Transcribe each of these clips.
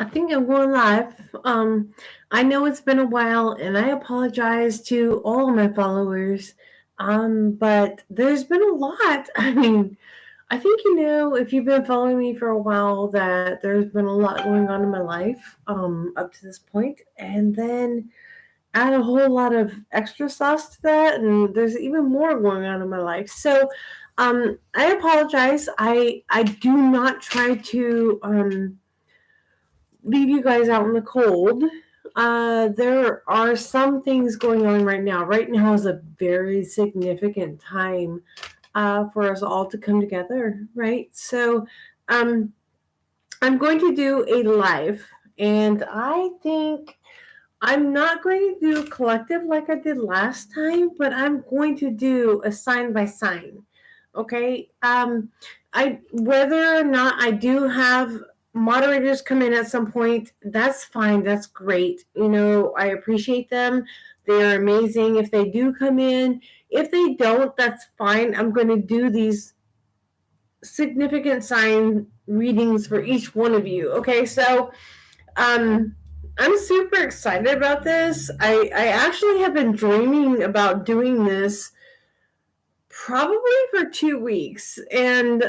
I think I'm going live. I know it's been a while, and I apologize to all of my followers. But there's been a lot. I mean, I think you know if you've been following me for a while that there's been a lot going on in my life up to this point, and then add a whole lot of extra sauce to that, and there's even more going on in my life. So, I apologize. I do not try to leave you guys out in the cold. There are some things going on right now. Right now is a very significant time for us all to come together, right? So, um, I'm going to do a live, and I think I'm not going to do a collective like I did last time, but I'm going to do a sign by sign. Okay. I whether or not I do have moderators come in at some point, that's fine. That's great. You know, I appreciate them. They're amazing if they do come in. If they don't, that's fine. I'm going to do these significant sign readings for each one of you. Okay, so I'm super excited about this. I actually have been dreaming about doing this probably for 2 weeks, and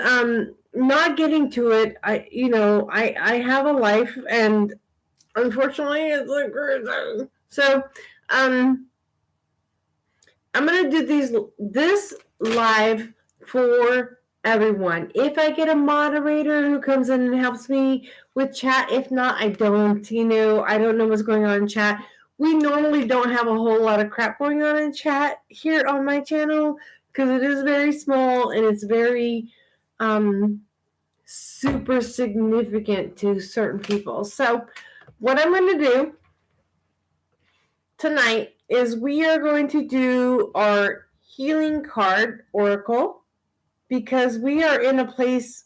not getting to it. I have a life, and unfortunately it's like so I'm gonna do this live for everyone. If I get a moderator who comes in and helps me with chat, if not, I don't. I don't know what's going on in chat. We normally don't have a whole lot of crap going on in chat here on my channel because it is very small and it's very super significant to certain people. So what I'm going to do tonight is we are going to do our healing card oracle because we are in a place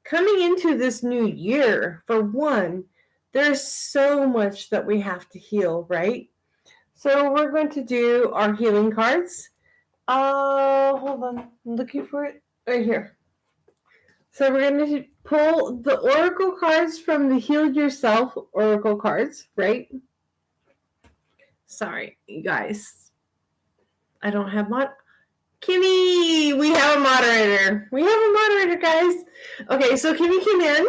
coming into this new year. For one, there's so much that we have to heal, right? So we're going to do our healing cards. Hold on, I'm looking for it right here. So we're going to pull the oracle cards from the Heal Yourself oracle cards, right? Sorry, you guys. I don't have Kimmy, we have a moderator. We have a moderator, guys. Okay, so Kimmy came in.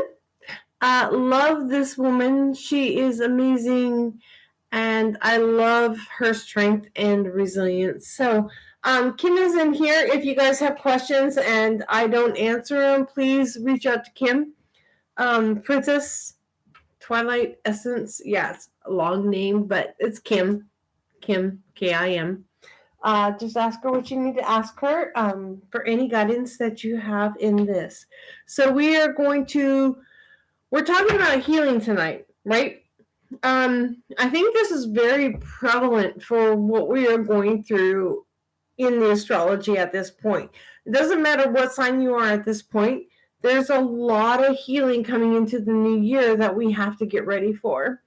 Love this woman. She is amazing, and I love her strength and resilience. So, Kim is in here. If you guys have questions and I don't answer them, please reach out to Kim. Princess Twilight Essence. Yeah, it's a long name, but it's Kim. Kim, Kim. Just ask her what you need to ask her for any guidance that you have in this. So we're talking about healing tonight, right? I think this is very prevalent for what we are going through in the astrology at this point. It doesn't matter what sign you are at this point. There's a lot of healing coming into the new year that we have to get ready for.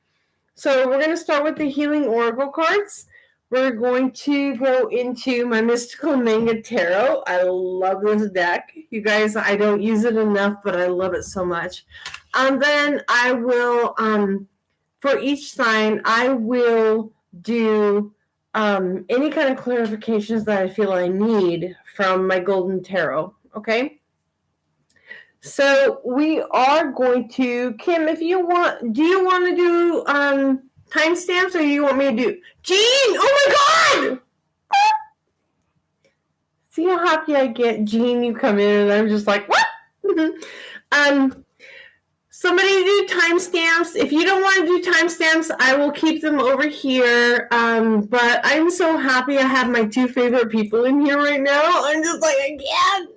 So we're going to start with the healing oracle cards. We're going to go into my Mystical Manga Tarot. I love this deck. You guys, I don't use it enough, but I love it so much. And then I will, for each sign, I will do any kind of clarifications that I feel I need from my Golden Tarot, okay? So we are going to, Kim, if you want, do you want to do timestamps or do you want me to do? Jean! Oh my God! See how happy I get, Jean, you come in and I'm just like, what? Somebody do timestamps. If you don't want to do timestamps, I will keep them over here. But I'm so happy I have my two favorite people in here right now. I'm just like, I can't.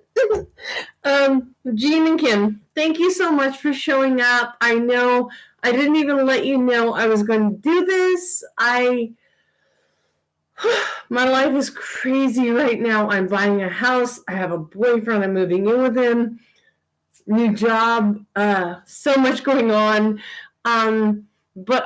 Jean and Kim, thank you so much for showing up. I know I didn't even let you know I was going to do this. My life is crazy right now. I'm buying a house. I have a boyfriend. I'm moving in with him. New job, so much going on. But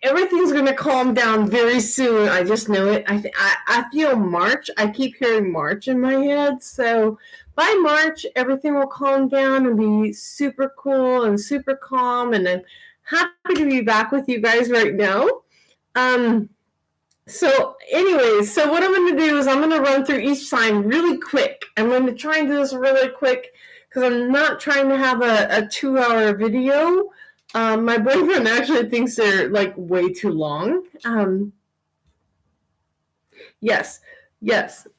everything's going to calm down very soon. I just know it. I feel March. I keep hearing March in my head. So by March, everything will calm down and be super cool and super calm. And I'm Happy to be back with you guys right now. So anyways, so what I'm going to do is I'm going to run through each sign really quick. I'm going to try and do this really quick because I'm not trying to have a 2-hour video. My boyfriend actually thinks they're like way too long. Yes.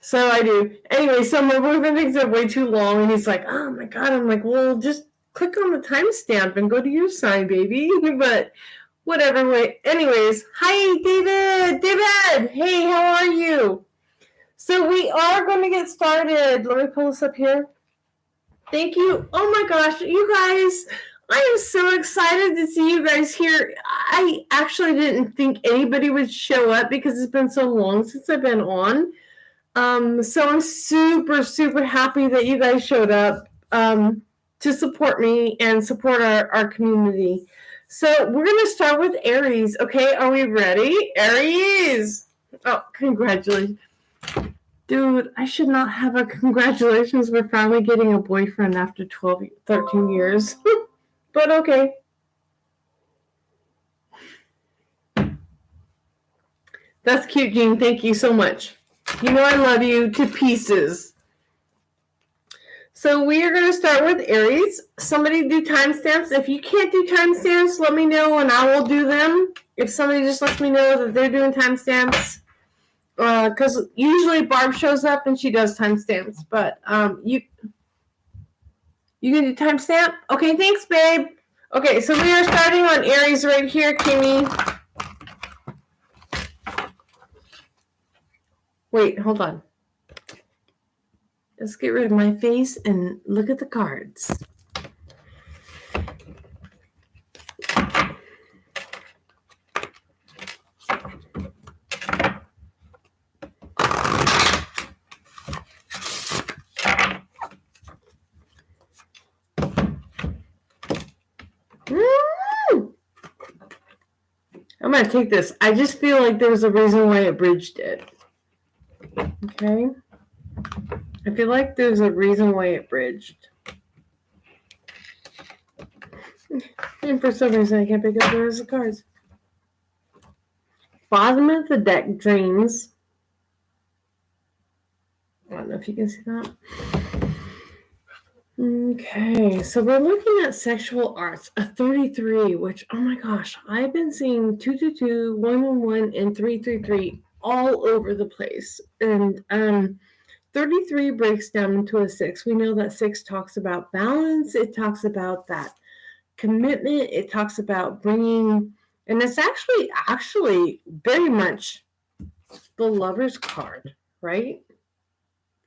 So I do. Anyway, so my boyfriend thinks they're way too long, and he's like, "Oh my god!" I'm like, "Well, just click on the timestamp and go to your sign, baby." But whatever. Wait. Anyways, hi, David. David. Hey, how are you? So we are going to get started. Let me pull this up here. Thank you. Oh my gosh, you guys. I am so excited to see you guys here. I actually didn't think anybody would show up because it's been so long since I've been on. So I'm super, super happy that you guys showed up to support me and support our community. So we're going to start with Aries. Okay, are we ready? Aries! Oh, congratulations. Dude, I should not have a congratulations for finally getting a boyfriend after 13 years. But okay. That's cute, Jean. Thank you so much. You know I love you to pieces. So we are going to start with Aries. Somebody do timestamps. If you can't do timestamps, let me know and I will do them. If somebody just lets me know that they're doing timestamps, because usually Barb shows up and she does timestamps, but you can do timestamp? Okay, thanks, babe. Okay, so we are starting on Aries right here, Kimmy. Wait, hold on. Let's get rid of my face and look at the cards. I'm going to take this. I just feel like there was a reason why it bridged it. Okay. I feel like there's a reason why it bridged. And for some reason, I can't pick up the rest of the cards. Bottom of the deck, dreams. I don't know if you can see that. Okay, so we're looking at sexual arts, a 33, which, oh my gosh, I've been seeing 222, 111, and 333 all over the place. And 33 breaks down into a 6. We know that 6 talks about balance. It talks about that commitment. It talks about bringing, and it's actually very much the Lover's card, right?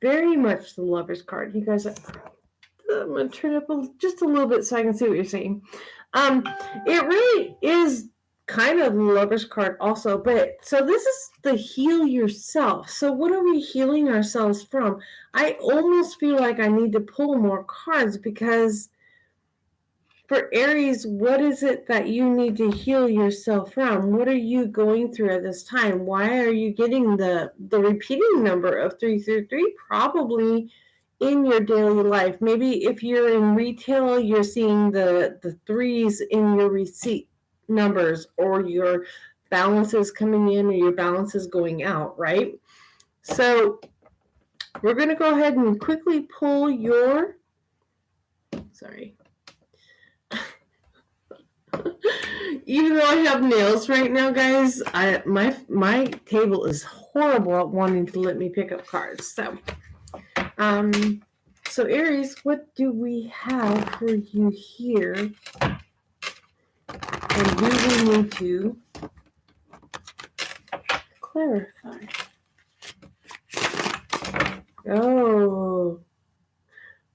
Very much the Lover's card. You guys, I'm going to turn it up just a little bit so I can see what you're saying. It really is kind of the Lover's card also, but so this is the heal yourself. So what are we healing ourselves from? I almost feel like I need to pull more cards because for Aries, what is it that you need to heal yourself from? What are you going through at this time? Why are you getting the repeating number of 333? Probably in your daily life. Maybe if you're in retail, you're seeing the threes in your receipt numbers, or your balances coming in or your balances going out, right? So we're going to go ahead and quickly pull your, sorry. Even though I have nails right now, guys, my table is horrible at wanting to let me pick up cards. So Aries, what do we have for you here? And do we need to clarify? Oh,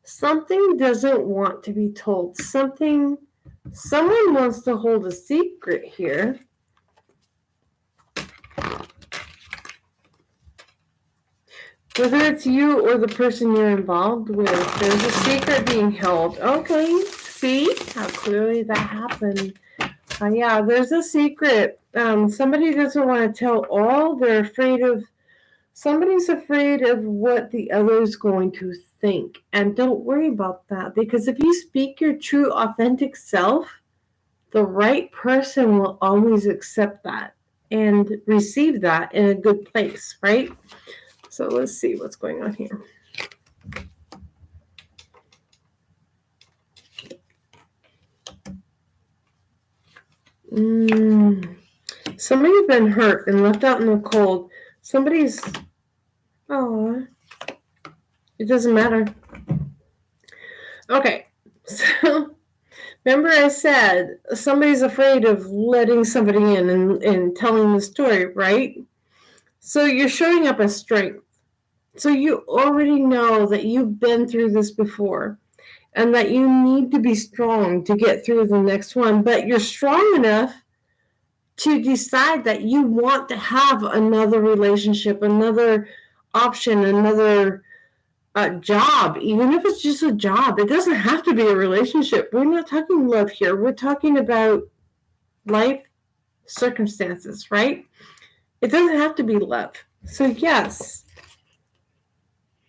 something doesn't want to be told. Someone wants to hold a secret here. Whether it's you or the person you're involved with, there's a secret being held. Okay, see how clearly that happened. Yeah, there's a secret. Somebody doesn't want to tell all. Somebody's afraid of what the other's going to think. And don't worry about that, because if you speak your true, authentic self, the right person will always accept that and receive that in a good place, right? So let's see what's going on here. Somebody's been hurt and left out in the cold. Somebody's, oh, it doesn't matter. Okay, so remember I said somebody's afraid of letting somebody in and telling the story, right? So you're showing up as strength. So you already know that you've been through this before and that you need to be strong to get through the next one, but you're strong enough to decide that you want to have another relationship, another option, another job, even if it's just a job. It doesn't have to be a relationship. We're not talking love here. We're talking about life circumstances, right? It doesn't have to be love. So yes,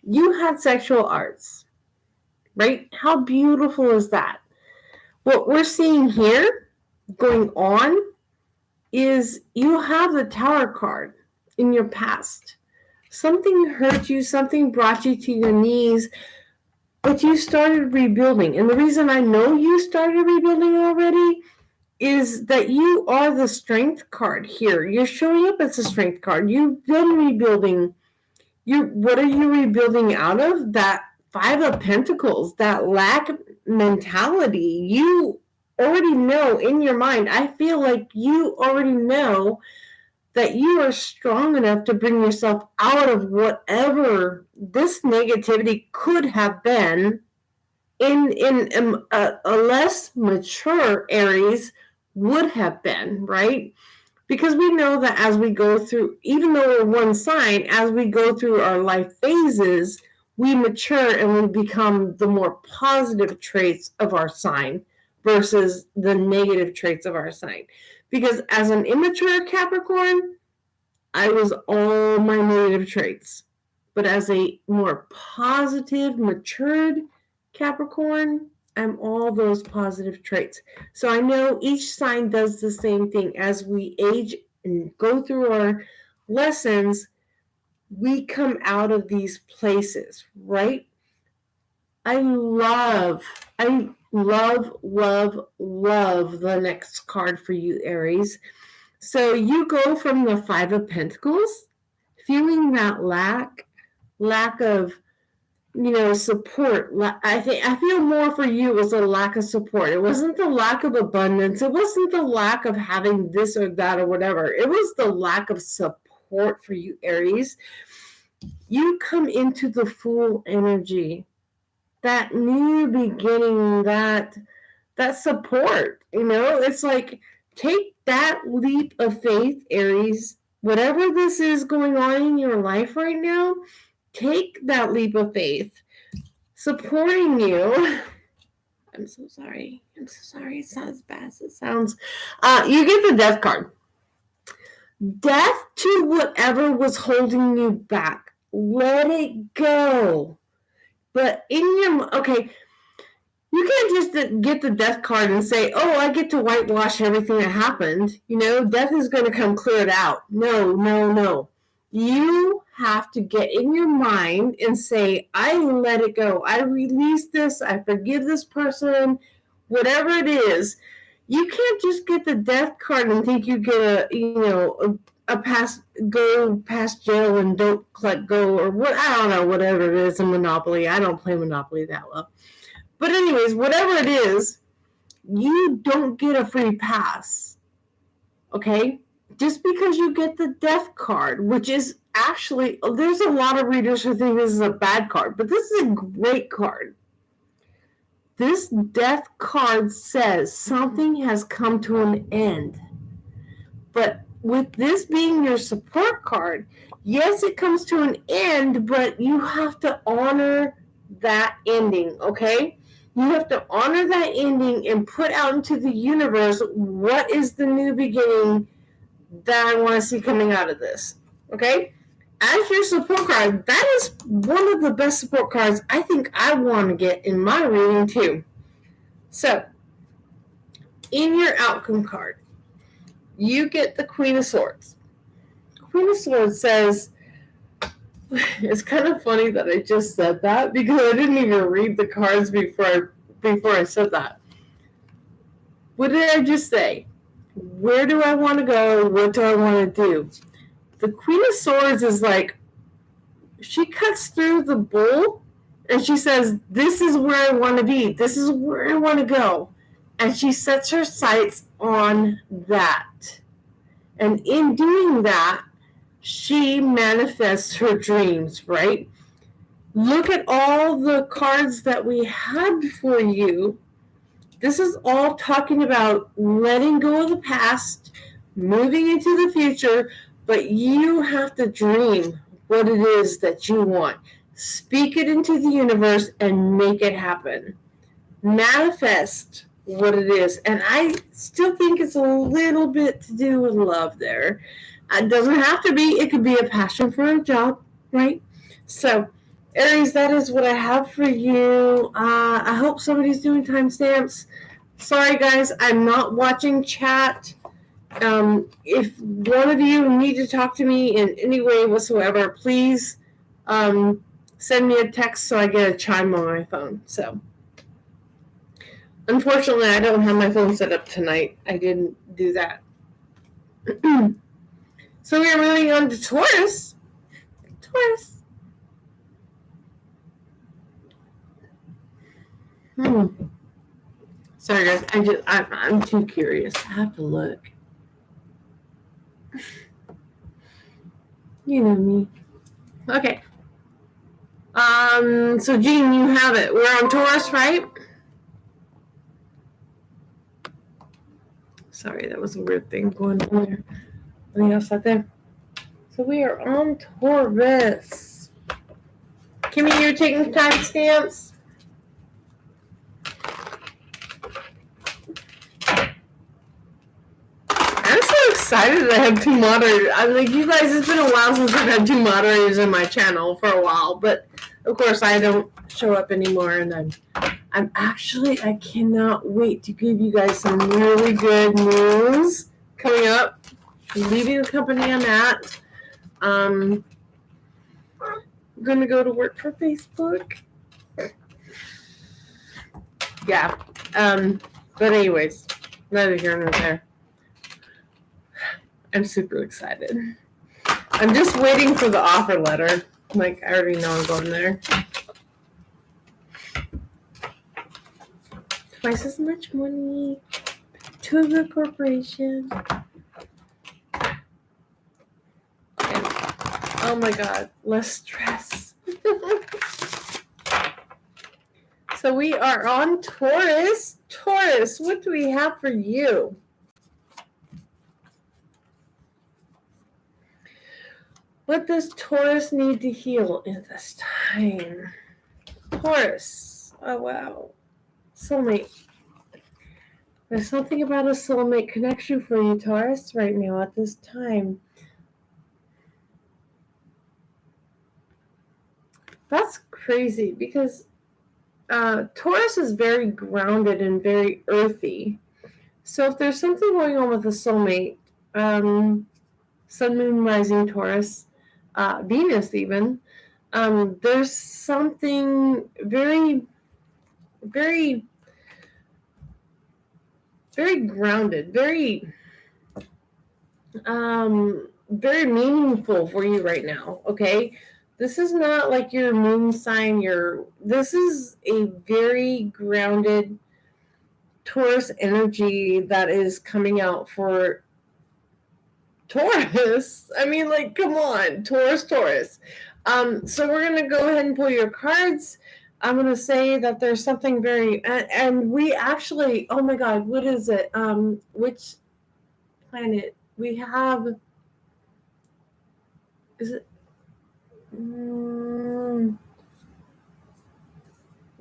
you had sexual arts, right? How beautiful is that? What we're seeing here going on is you have the Tower card in your past. Something hurt you, something brought you to your knees, but you started rebuilding. And the reason I know you started rebuilding already is that you are the Strength card here. You're showing up as a Strength card. You've been rebuilding. What are you rebuilding out of? That Five of Pentacles, that lack mentality. You already know in your mind, I feel like you already know that you are strong enough to bring yourself out of whatever this negativity could have been in a less mature Aries would have been, right? Because we know that as we go through, even though we're one sign, as we go through our life phases, we mature and we become the more positive traits of our sign versus the negative traits of our sign. Because as an immature Capricorn, I was all my negative traits. But as a more positive, matured Capricorn, I'm all those positive traits. So I know each sign does the same thing. As we age and go through our lessons, we come out of these places, right? I love the next card for you, Aries. So you go from the Five of Pentacles, feeling that lack of, support. I feel more for you was a lack of support. It wasn't the lack of abundance. It wasn't the lack of having this or that or whatever. It was the lack of support for you, Aries. You come into the Fool energy, that new beginning, that support. It's like, take that leap of faith, Aries. Whatever this is going on in your life right now, take that leap of faith. Supporting you. I'm so sorry. It's not as bad as it sounds. You get the Death card. Death to whatever was holding you back. Let it go. But okay, you can't just get the Death card and say, oh, I get to whitewash everything that happened. Death is going to come clear it out. No. You have to get in your mind and say, I let it go. I release this. I forgive this person. Whatever it is. You can't just get the Death card and think you get go past jail and don't let go, or what, I don't know, whatever it is in Monopoly. I don't play Monopoly that well. But anyways, whatever it is, you don't get a free pass. Okay? Just because you get the Death card, which is actually, there's a lot of readers who think this is a bad card, but this is a great card. This Death card says something has come to an end. But with this being your support card, yes, it comes to an end, but you have to honor that ending, okay? You have to honor that ending and put out into the universe what is the new beginning that I want to see coming out of this, okay? As your support card, that is one of the best support cards I think I want to get in my reading too. So, in your outcome card, you get the Queen of Swords. Queen of Swords says, it's kind of funny that I just said that because I didn't even read the cards before I said that. What did I just say? Where do I want to go? What do I want to do? The Queen of Swords is like, she cuts through the bull and she says, this is where I want to be. This is where I want to go. And she sets her sights on that. And in doing that, she manifests her dreams, right? Look at all the cards that we had for you. This is all talking about letting go of the past, moving into the future, but you have to dream what it is that you want. Speak it into the universe and make it happen. Manifest what it is. And I still think it's a little bit to do with love there. It doesn't have to be. It could be a passion for a job, right? So, Aries, that is what I have for you. I hope somebody's doing timestamps. Sorry, guys, I'm not watching chat. If one of you need to talk to me in any way whatsoever, please send me a text so I get a chime on my phone. So, unfortunately, I don't have my phone set up tonight. I didn't do that. So we are moving on to Taurus. Taurus. Sorry, guys. I'm too curious. I have to look. You know me. Okay. So Jean, you have it. We're on Taurus, right? Sorry, that was a weird thing going on there. Anything else out there? So we are on Taurus. Kimmy, you're taking timestamps? I'm so excited that I have two moderators. I'm like, you guys, it's been a while since I've had two moderators in my channel for a while, but of course I don't show up anymore, and I'm actually, I cannot wait to give you guys some really good news coming up. I'm leaving the company I'm at. I'm going to go to work for Facebook. Yeah. But anyways, neither here nor there. I'm super excited. I'm just waiting for the offer letter. Like, I already know I'm going there. Twice as much money to a good corporation. And, oh my God, less stress. So we are on Taurus. Taurus, what do we have for you? What does Taurus need to heal in this time? Taurus. Oh, wow. Soulmate. There's something about a soulmate connection for you, Taurus, right now at this time. That's crazy because Taurus is very grounded and very earthy. So if there's something going on with a soulmate, Sun, Moon, Rising, Taurus, Venus even, there's something very, very, very grounded, very, very meaningful for you right now, okay? This is not like your moon sign, this is a very grounded Taurus energy that is coming out for Taurus. I mean, like, come on, Taurus. So we're going to go ahead and pull your cards. I'm going to say that there's something very, and we actually, oh my God, what is it? Which planet? We have, is it? You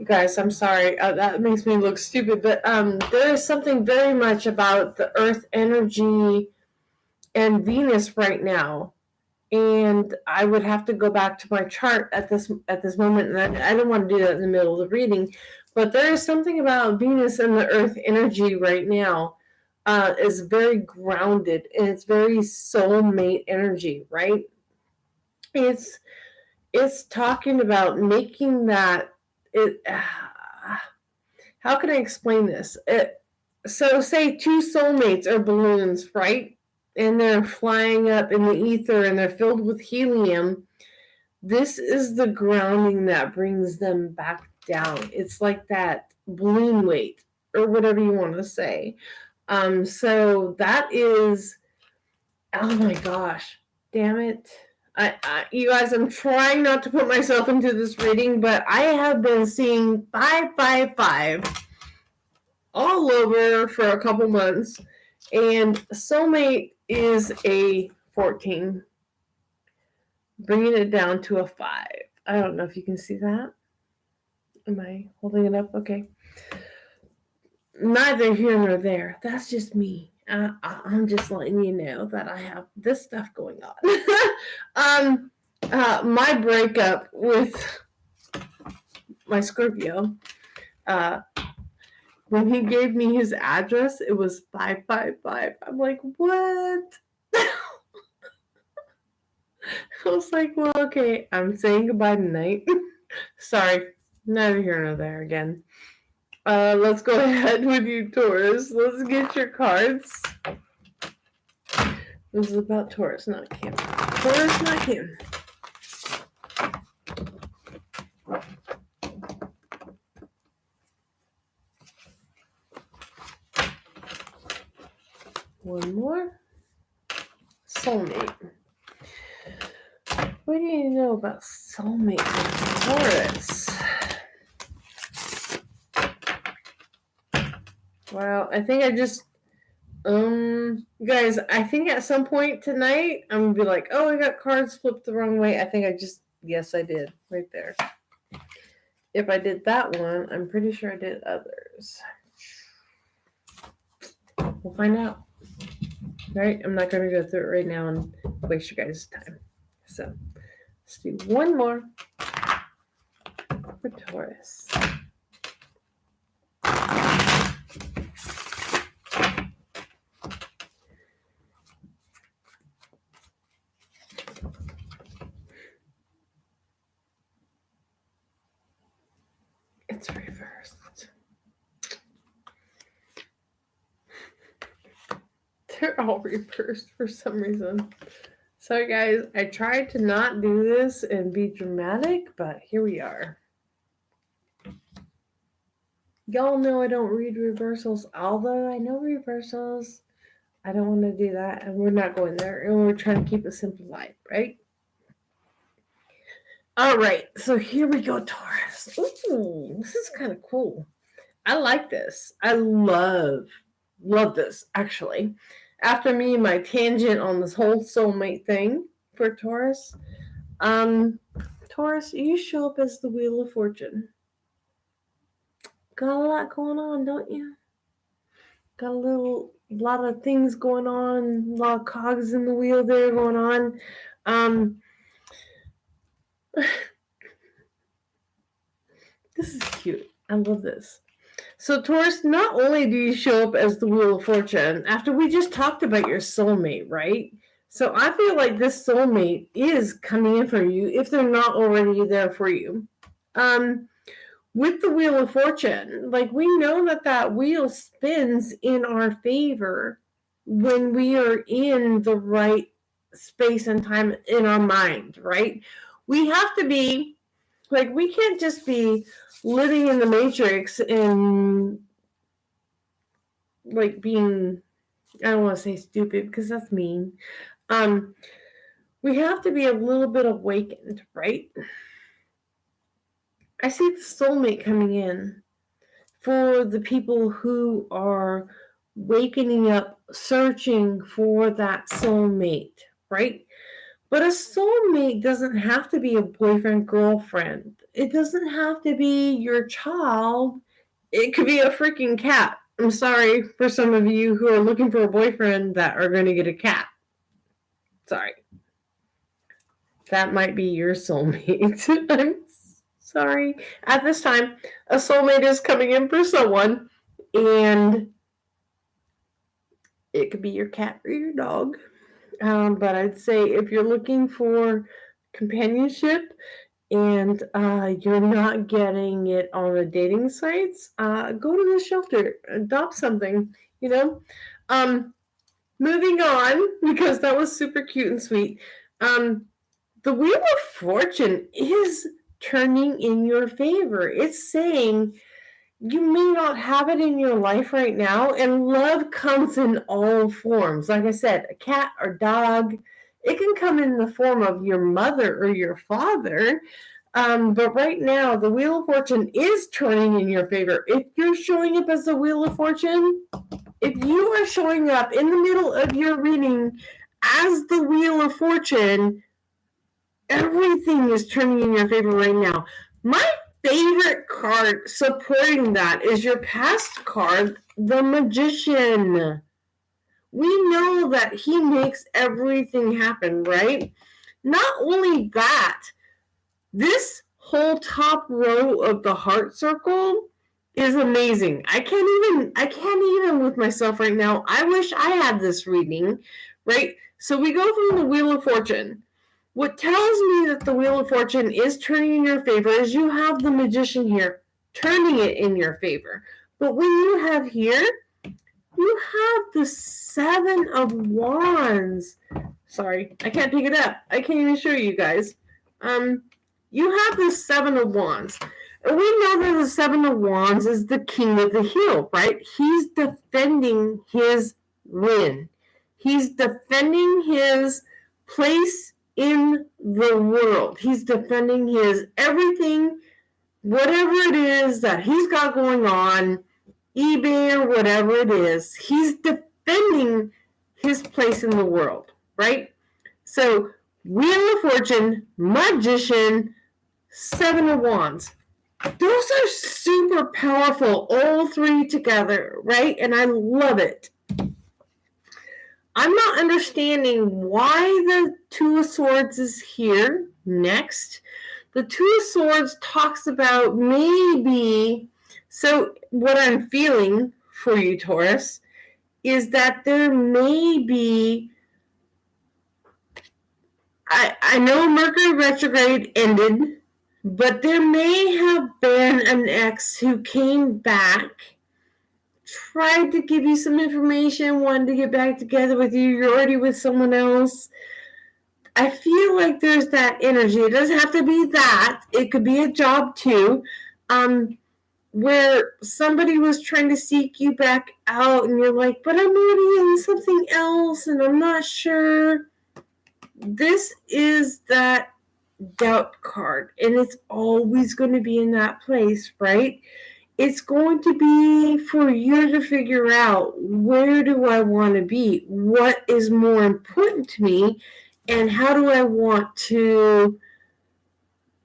guys, I'm sorry. That makes me look stupid, but there is something very much about the Earth energy and Venus right now. And I would have to go back to my chart at this moment, and I don't want to do that in the middle of the reading, but there is something about Venus and the Earth energy right now is very grounded, and it's very soulmate energy, right? It's talking about making that it. How can I explain this? So say two soulmates are balloons, right? And they're flying up in the ether and they're filled with helium. This is the grounding that brings them back down. It's like that balloon weight, or whatever you want to say. So that is, oh my gosh, damn it. You guys, I'm trying not to put myself into this reading, but I have been seeing 555 all over for a couple months, and soulmate is a 14, bringing it down to a 5. I don't know if you can see that. Am I holding it up? Okay. Neither here nor there. That's just me. I'm just letting you know that I have this stuff going on. My breakup with my Scorpio, when he gave me his address, it was 555. I'm like, what? I was like, well, okay, I'm saying goodbye tonight. Sorry, neither here nor there again. Let's go ahead with you, Taurus. Let's get your cards. This is about Taurus, not Kim. Taurus, not Kim. One more. Soulmate. What do you know about soulmate with Taurus? Well, I think I just, guys, I think at some point tonight, I'm going to be like, oh, I got cards flipped the wrong way. I think I just, yes, I did, right there. If I did that one, I'm pretty sure I did others. We'll find out. Right? I'm not going to go through it right now and waste you guys' time. So, let's do one more for Taurus. It's reversed. They're all reversed for some reason. Sorry, guys. I tried to not do this and be dramatic, but here we are. Y'all know I don't read reversals, although I know reversals. I don't want to do that, and we're not going there, and we're trying to keep it simplified, right? All right, so here we go, Taurus. Ooh, this is kind of cool. I like this. I love this, actually. After me, my tangent on this whole soulmate thing for Taurus. Taurus, you show up as the Wheel of Fortune. Got a lot going on, don't you? Got a lot of things going on, a lot of cogs in the wheel there going on. This is cute. I love this. So, Taurus, not only do you show up as the Wheel of Fortune, after we just talked about your soulmate, right? So I feel like this soulmate is coming in for you if they're not already there for you. With the Wheel of Fortune, like, we know that wheel spins in our favor when we are in the right space and time in our mind, right? We have to be, like, we can't just be living in the matrix and, like, being, I don't want to say stupid because that's mean. We have to be a little bit awakened, right? I see the soulmate coming in for the people who are wakening up, searching for that soulmate, right? But a soulmate doesn't have to be a boyfriend, girlfriend. It doesn't have to be your child. It could be a freaking cat. I'm sorry for some of you who are looking for a boyfriend that are going to get a cat. Sorry. That might be your soulmate. I'm sorry. At this time, a soulmate is coming in for someone, and It could be your cat or your dog. But I'd say if you're looking for companionship and you're not getting it on the dating sites, go to the shelter, adopt something, you know. Moving on, because that was super cute and sweet. The Wheel of Fortune is turning in your favor. It's saying you may not have it in your life right now, and love comes in all forms. Like I said, a cat or dog. It can come in the form of your mother or your father. But right now, the Wheel of Fortune is turning in your favor. If you're showing up as the Wheel of Fortune, if you are showing up in the middle of your reading as the Wheel of Fortune, everything is turning in your favor right now. My favorite card supporting that is your past card, the Magician. We know that he makes everything happen, right? Not only that, this whole top row of the heart circle is amazing. I can't even with myself right now. I wish I had this reading, right? So we go from the Wheel of Fortune. What tells me that the Wheel of Fortune is turning in your favor is you have the Magician here, turning it in your favor. But when you have here, you have the Seven of Wands. Sorry, I can't pick it up. I can't even show you guys. You have the Seven of Wands. And we know that the Seven of Wands is the king of the hill, right? He's defending his win. He's defending his place in the world. He's defending his everything, whatever it is that he's got going on, eBay or whatever it is. He's defending his place in the world, right? So, Wheel of Fortune, Magician, Seven of Wands. Those are super powerful, all three together, right? And I love it. I'm not understanding why the Two of Swords is here next. The Two of Swords talks about maybe, so what I'm feeling for you, Taurus, is that there may be, I know Mercury retrograde ended, but there may have been an ex who came back, tried to give you some information, wanted to get back together with you. You're already with someone else. I feel like there's that energy. It doesn't have to be that. It could be a job too, where somebody was trying to seek you back out and you're like, but I'm already in something else and I'm not sure. This is that doubt card, and it's always going to be in that place, right? It's going to be for you to figure out, where do I want to be? What is more important to me? And how do I want to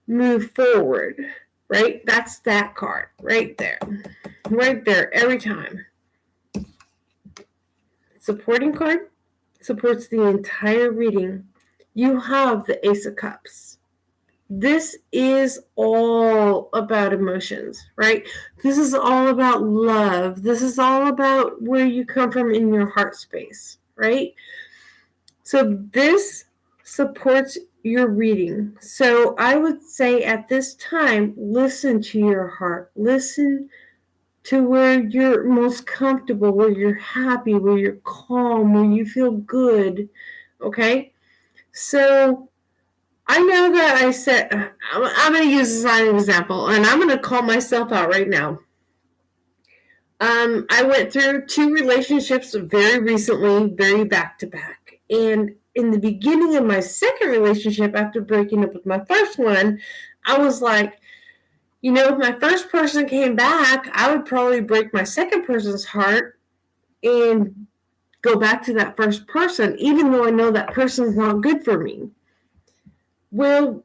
move forward, right? That's that card right there. Right there every time. Supporting card supports the entire reading. You have the Ace of Cups. This is all about emotions, right? This is all about love. This is all about where you come from in your heart space, right? So this supports your reading. So I would say at this time, listen to your heart. Listen to where you're most comfortable, where you're happy, where you're calm, where you feel good, okay? So I know that I said, I'm going to use this as an example, and I'm going to call myself out right now. I went through 2 relationships very recently, very back-to-back. And in the beginning of my second relationship, after breaking up with my first one, I was like, if my first person came back, I would probably break my second person's heart and go back to that first person, even though I know that person's not good for me. Well,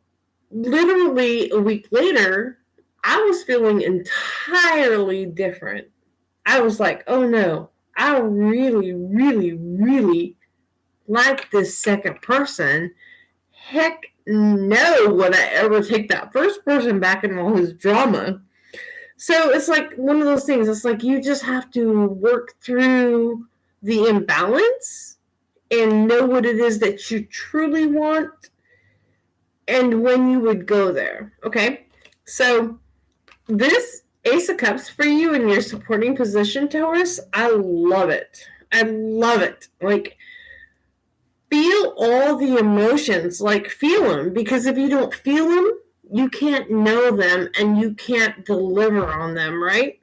literally a week later, I was feeling entirely different. I was like, oh no, I really, really, really like this second person. Heck no would I ever take that first person back in all his drama. So it's like one of those things. It's like you just have to work through the imbalance and know what it is that you truly want and when you would go there. Okay, so this Ace of Cups for you in your supporting position, Taurus, I love it. I love it. Like, feel all the emotions, like feel them, because if you don't feel them, you can't know them and you can't deliver on them, right?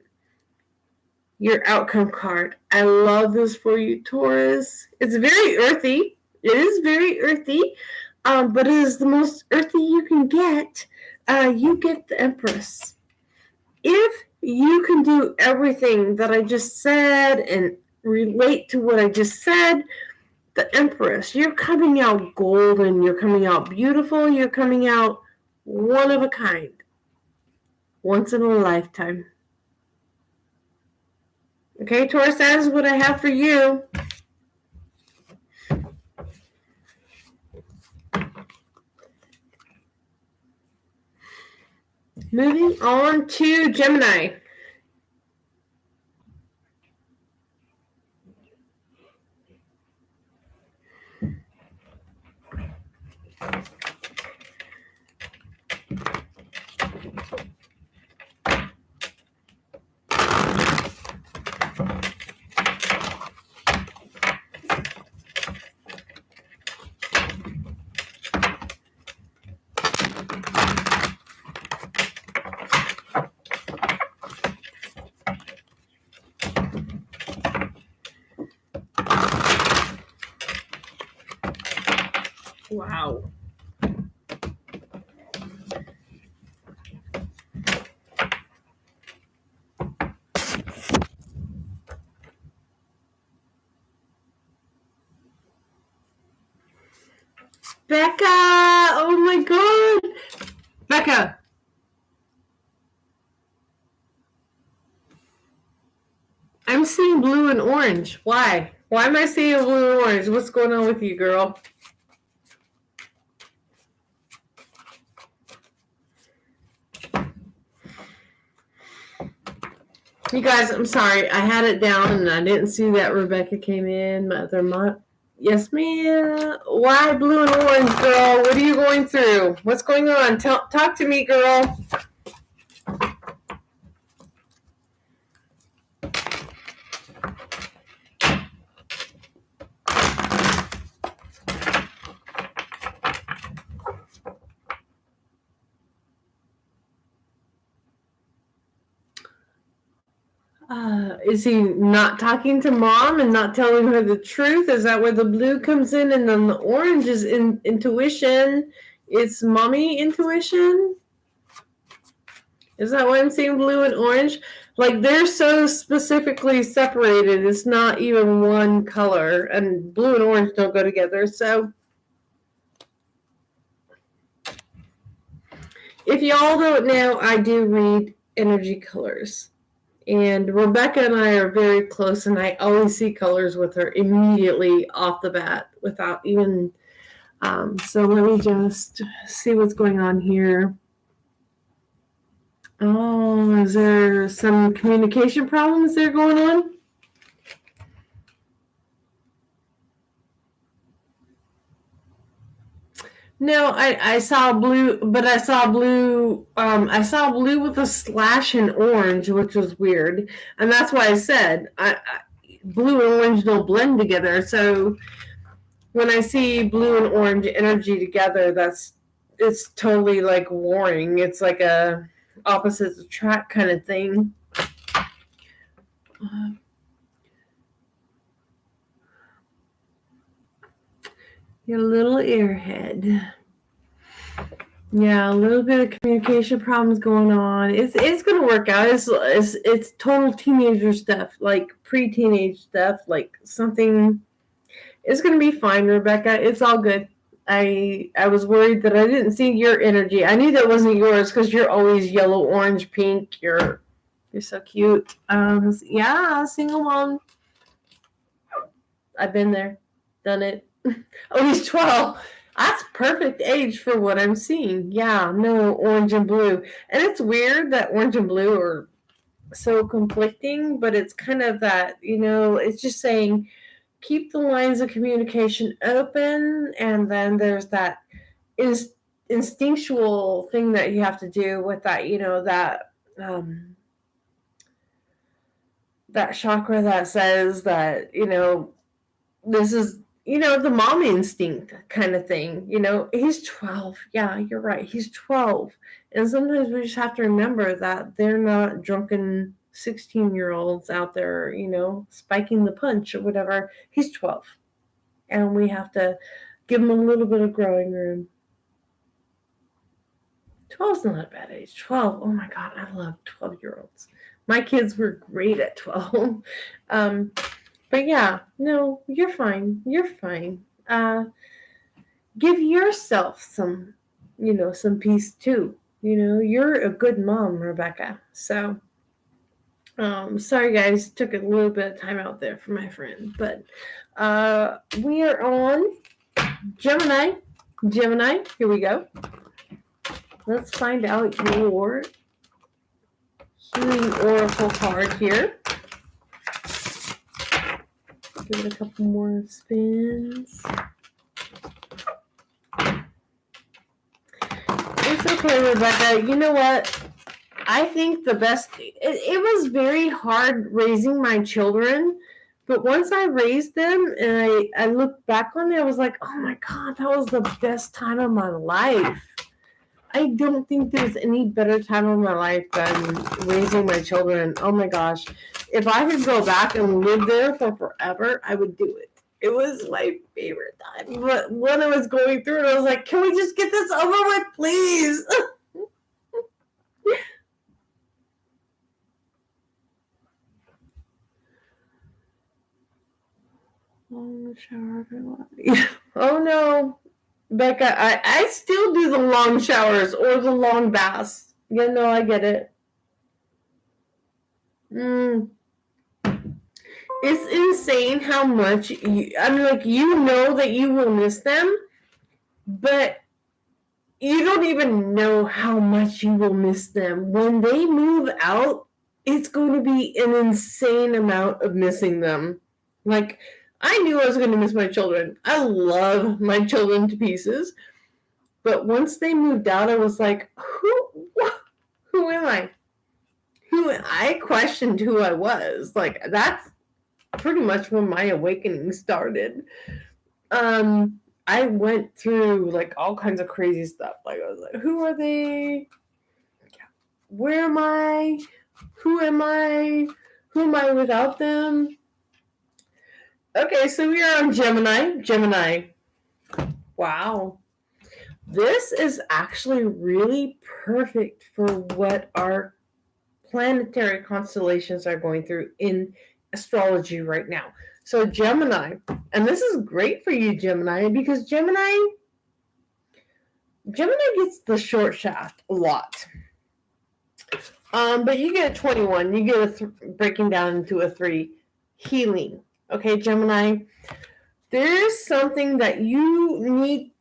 Your outcome card. I love this for you, Taurus. It's very earthy. It is very earthy, but it is the most earthy you can get. You get the Empress. If you can do everything that I just said and relate to what I just said, the Empress, you're coming out golden, you're coming out beautiful, you're coming out one of a kind. Once in a lifetime. Okay, Taurus, that is what I have for you. Moving on to Gemini. Wow. Becca! Oh my God! Becca! I'm seeing blue and orange. Why? Why am I seeing blue and orange? What's going on with you, girl? You guys, I'm sorry. I had it down and I didn't see that Rebecca came in. Yes, ma'am. Why blue and orange, girl? What are you going through? What's going on? Talk to me, girl. Is he not talking to mom and not telling her the truth? Is that where the blue comes in? And then the orange is intuition. It's mommy intuition. Is that why I'm seeing blue and orange? Like, they're so specifically separated. It's not even one color. And blue and orange don't go together. So if y'all don't know, I do read energy colors. And Rebecca and I are very close, and I always see colors with her immediately off the bat without even. So let me just see what's going on here. Oh, is there some communication problems there going on? No, I saw blue, but I saw blue. I saw blue with a slash in orange, which was weird, and that's why I said blue and orange don't blend together. So when I see blue and orange energy together, it's totally like warring. It's like a opposites attract kind of thing. You're a little airhead. Yeah, a little bit of communication problems going on. It's gonna work out. It's total teenager stuff, like pre-teenage stuff, like something. It's gonna be fine, Rebecca. It's all good. I was worried that I didn't see your energy. I knew that wasn't yours because you're always yellow, orange, pink. You're so cute. Yeah, single mom. I've been there, done it. Oh, he's 12. That's perfect age for what I'm seeing. Yeah, no, orange and blue. And it's weird that orange and blue are so conflicting, but it's kind of that, it's just saying keep the lines of communication open, and then there's that instinctual thing that you have to do with that, that chakra that says that, this is, the mommy instinct kind of thing. He's 12. Yeah, you're right. He's 12. And sometimes we just have to remember that they're not drunken 16-year-olds out there, spiking the punch or whatever. He's 12. And we have to give him a little bit of growing room. 12 is not a bad age. 12. Oh my God, I love 12-year-olds. My kids were great at 12. But yeah, no, you're fine. You're fine. Give yourself some, some peace too. You're a good mom, Rebecca. So, sorry guys, took a little bit of time out there for my friend. But we are on Gemini. Gemini, here we go. Let's find out your healing oracle card here. Give it a couple more spins. It's okay, Rebecca. You know what? I think the best... It was very hard raising my children, but once I raised them and I looked back on it, I was like, oh my God, that was the best time of my life. I don't think there's any better time of my life than raising my children. Oh my gosh. If I could go back and live there for forever, I would do it. It was my favorite time. But when I was going through it, I was like, can we just get this over with, please? Long shower. Oh no. Becca, I still do the long showers or the long baths. Yeah, no, I get it. It's insane how much that you will miss them, but you don't even know how much you will miss them. When they move out, it's going to be an insane amount of missing them. Like, I knew I was going to miss my children. I love my children to pieces. But once they moved out, I was like, who am I? I questioned who I was. Like, that's pretty much when my awakening started. I went through like all kinds of crazy stuff. Like, I was like, who are they? Where am I? Who am I? Who am I without them? Okay, so we are on Gemini. Gemini. Wow. This is actually really perfect for what our planetary constellations are going through in astrology right now. So Gemini, and this is great for you, Gemini, because Gemini gets the short shaft a lot. But you get a 21, you get breaking down into a 3, healing. Okay, Gemini, there's something that you need.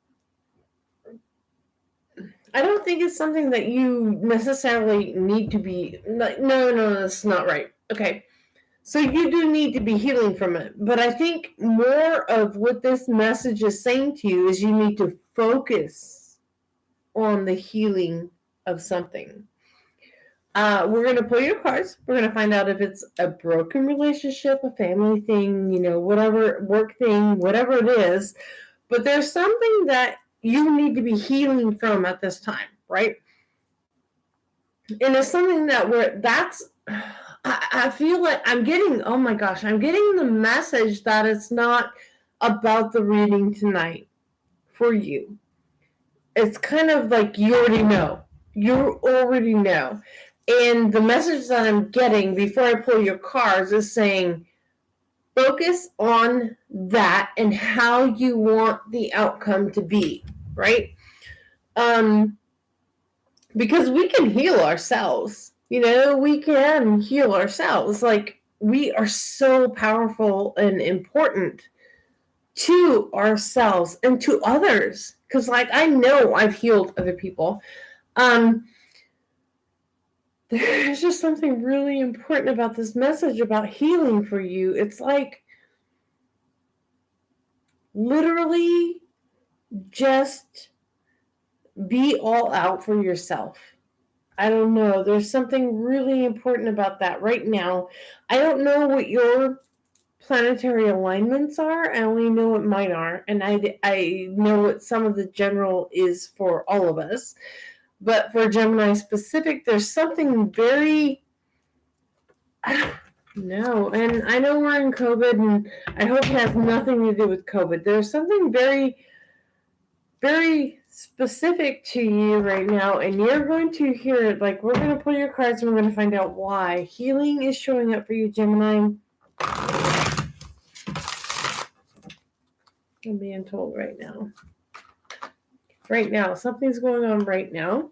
I don't think it's something that you necessarily need to be, no, that's not right. Okay, so you do need to be healing from it, but I think more of what this message is saying to you is you need to focus on the healing of something. We're going to pull your cards. We're going to find out if it's a broken relationship, a family thing, whatever, work thing, whatever it is. But there's something that you need to be healing from at this time, right? And it's something I feel like I'm getting the message that it's not about the reading tonight for you. It's kind of like you already know. You already know. And the message that I'm getting before I pull your cards is saying, focus on that and how you want the outcome to be, right? Because we can heal ourselves. We can heal ourselves. Like, we are so powerful and important to ourselves and to others. Because, like, I know I've healed other people. There's just something really important about this message about healing for you. It's like literally just be all out for yourself. I don't know. There's something really important about that right now. I don't know what your planetary alignments are. I only know what mine are. And I know what some of the general is for all of us. But for Gemini specific, there's something very, I don't know. And I know we're in COVID, and I hope it has nothing to do with COVID. There's something very, very specific to you right now, and you're going to hear it. Like, we're going to pull your cards and we're going to find out why. Healing is showing up for you, Gemini. I'm being told right now. Right now. Something's going on right now.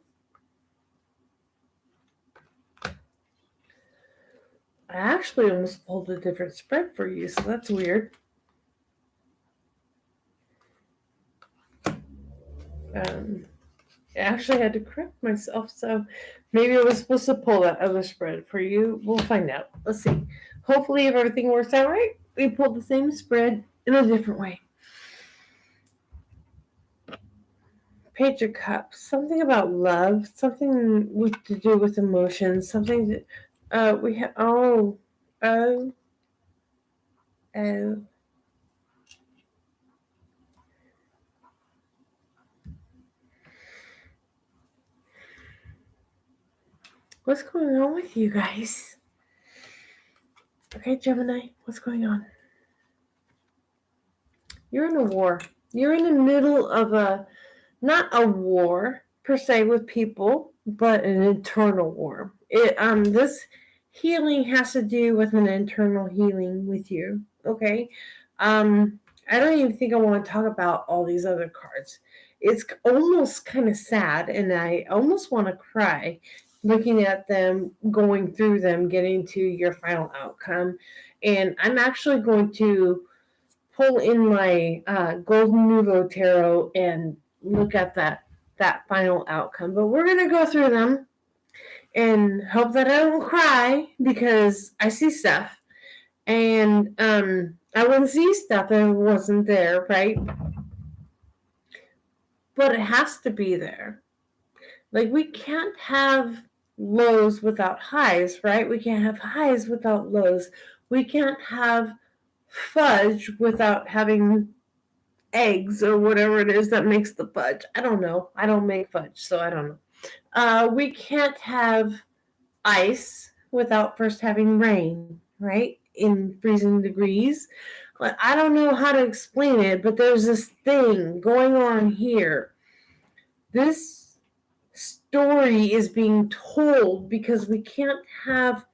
I actually almost pulled a different spread for you, so that's weird. I actually had to correct myself, so maybe I was supposed to pull that other spread for you. We'll find out. Let's see. Hopefully, if everything works out right, we pulled the same spread in a different way. Page of Cups. Something about love. Something to do with emotions. Something that we have. Oh. What's going on with you guys? Okay, Gemini, what's going on? You're in a war. You're in the middle of not a war per se with people, but an internal war. This healing has to do with an internal healing with you. Okay. I don't even think I want to talk about all these other cards. It's almost kind of sad, and I almost want to cry looking at them, going through them, getting to your final outcome. And I'm actually going to pull in my Golden Nouveau tarot and look at that final outcome. But we're going to go through them and hope that I don't cry, because I see stuff. And I wouldn't see stuff if it wasn't there, right? But it has to be there. Like, we can't have lows without highs, right? We can't have highs without lows. We can't have fudge without having eggs or whatever it is that makes the fudge. I don't know. I don't make fudge, so I don't know. We can't have ice without first having rain, right? In freezing degrees. I don't know how to explain it, but there's this thing going on here. This story is being told because we can't have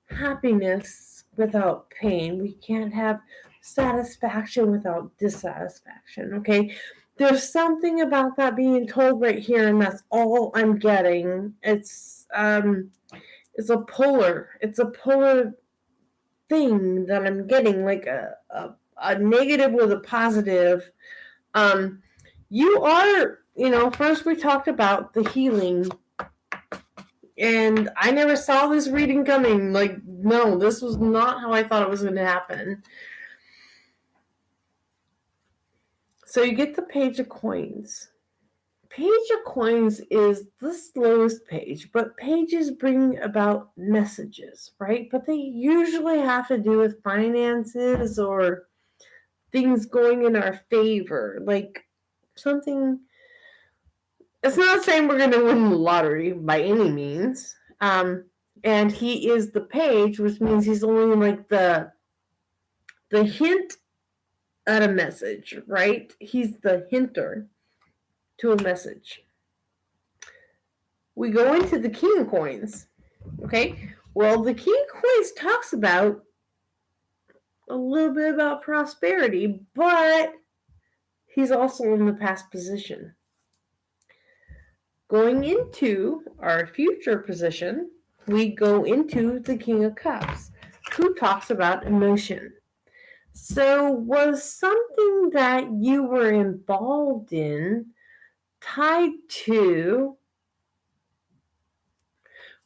happiness without pain. We can't have satisfaction without dissatisfaction. Okay, there's something about that being told right here, and that's all I'm getting. It's a polar thing that I'm getting, like a negative with a positive. You are, first we talked about the healing, and I never saw this reading coming. Like, no, this was not how I thought it was going to happen. So you get the Page of Coins. Page of Coins is the slowest page, but pages bring about messages, right? But they usually have to do with finances or things going in our favor, like something. It's not saying we're going to win the lottery by any means. And he is the page, which means he's only like the hint at a message, right? He's the hinter to a message. We go into the King of Coins. Okay, well, the King of Coins talks about a little bit about prosperity, but he's also in the past position. Going into our future position, we go into the King of Cups, who talks about emotion. So was something that you were involved in tied to,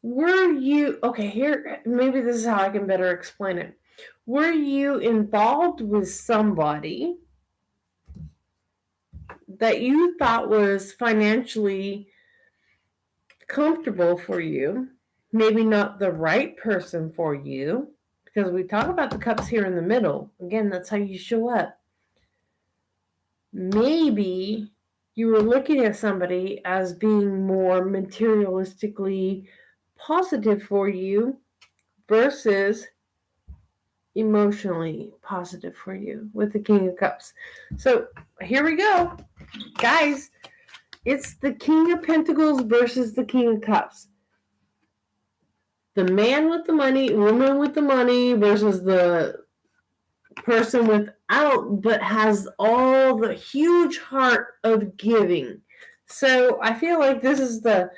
were you, okay, here, maybe this is how I can better explain it. Were you involved with somebody that you thought was financially comfortable for you, maybe not the right person for you, because we talk about the cups here in the middle. Again, that's how you show up. Maybe you were looking at somebody as being more materialistically positive for you versus emotionally positive for you with the King of Cups. So here we go. Guys, it's the King of Pentacles versus the King of Cups. The man with the money, woman with the money versus the person without, but has all the huge heart of giving. So I feel like this is the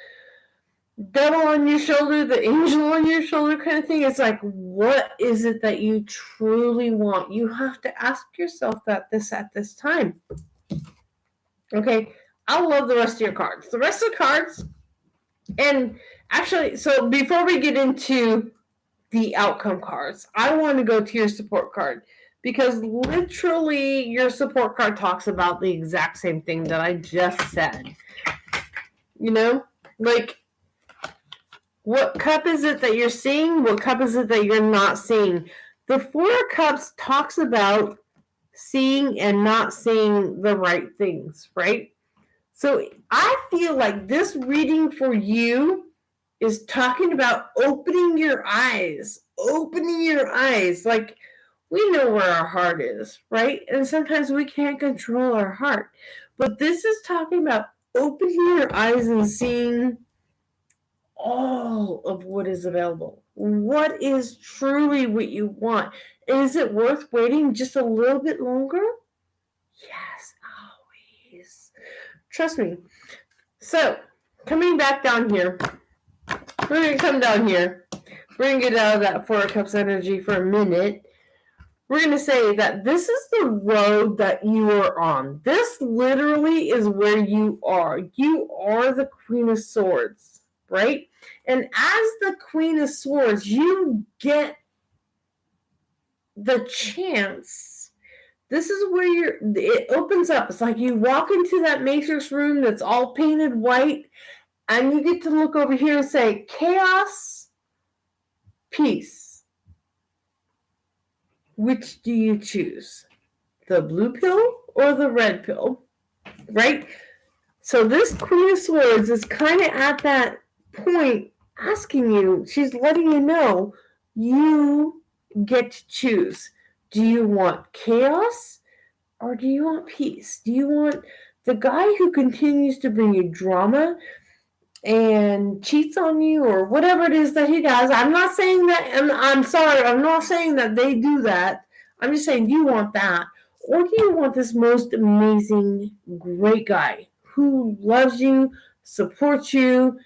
devil on your shoulder, the angel on your shoulder kind of thing. It's like, what is it that you truly want? You have to ask yourself that at this time. Okay, I love the rest of your cards. The rest of the cards, and actually, so before we get into the outcome cards, I want to go to your support card, because literally your support card talks about the exact same thing that I just said. You know, like, what cup is it that you're seeing? What cup is it that you're not seeing? The Four of Cups talks about seeing and not seeing the right things, right? So I feel like this reading for you is talking about opening your eyes. Opening your eyes. Like, we know where our heart is, right? And sometimes we can't control our heart. But this is talking about opening your eyes and seeing all of what is available. What is truly what you want? Is it worth waiting just a little bit longer? Yes, always. Trust me. So, coming back down here, we're going to come down here. We're going to get out of that Four of Cups energy for a minute. We're going to say that this is the road that you are on. This literally is where you are. You are the Queen of Swords, right? And as the Queen of Swords, you get the chance. This is where it opens up. It's like you walk into that matrix room that's all painted white, and you get to look over here and say, chaos, peace. Which do you choose? The blue pill or the red pill? Right? So this Queen of Swords is kind of at that point asking you, she's letting you know, you get to choose. Do you want chaos or do you want peace? Do you want the guy who continues to bring you drama and cheats on you or whatever it is that he does? I'm not saying that, and I'm sorry, I'm not saying that they do that. I'm just saying, do you want that? Or do you want this most amazing, great guy who loves you, supports you,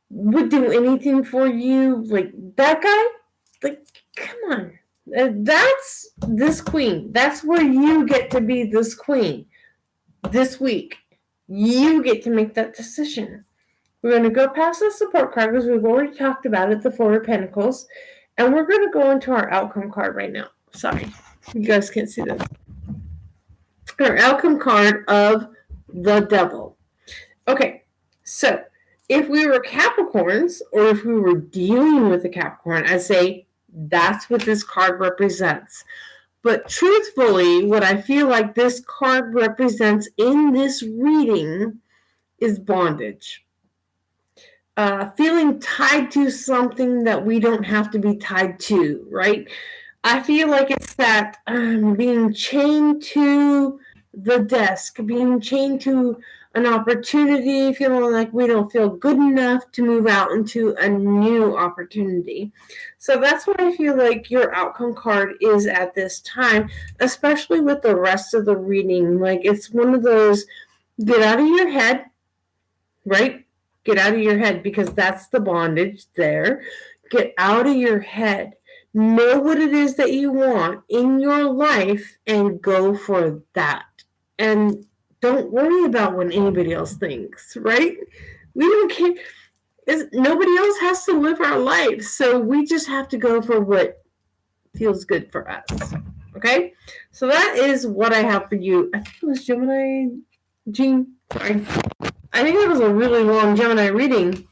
would do anything for you? Like, that guy? Like, come on. That's this queen. That's where you get to be this queen this week. You get to make that decision. We're going to go past the support card because we've already talked about it, the Four of Pentacles. And we're going to go into our outcome card right now. Sorry, you guys can't see this. Our outcome card of the Devil. Okay, so if we were Capricorns, or if we were dealing with a Capricorn, I'd say that's what this card represents. But truthfully, what I feel like this card represents in this reading is bondage. Feeling tied to something that we don't have to be tied to, right? I feel like it's that being chained to the desk, being chained to an opportunity, feeling like we don't feel good enough to move out into a new opportunity. So that's what I feel like your outcome card is at this time, especially with the rest of the reading. Like, it's one of those, get out of your head, right? Get out of your head, because that's the bondage there. Get out of your head. Know what it is that you want in your life and go for that. And don't worry about what anybody else thinks, right? We don't care. Nobody else has to live our life. So we just have to go for what feels good for us. Okay? So that is what I have for you. I think it was Gemini. Jean, sorry. I think that was a really long Gemini reading.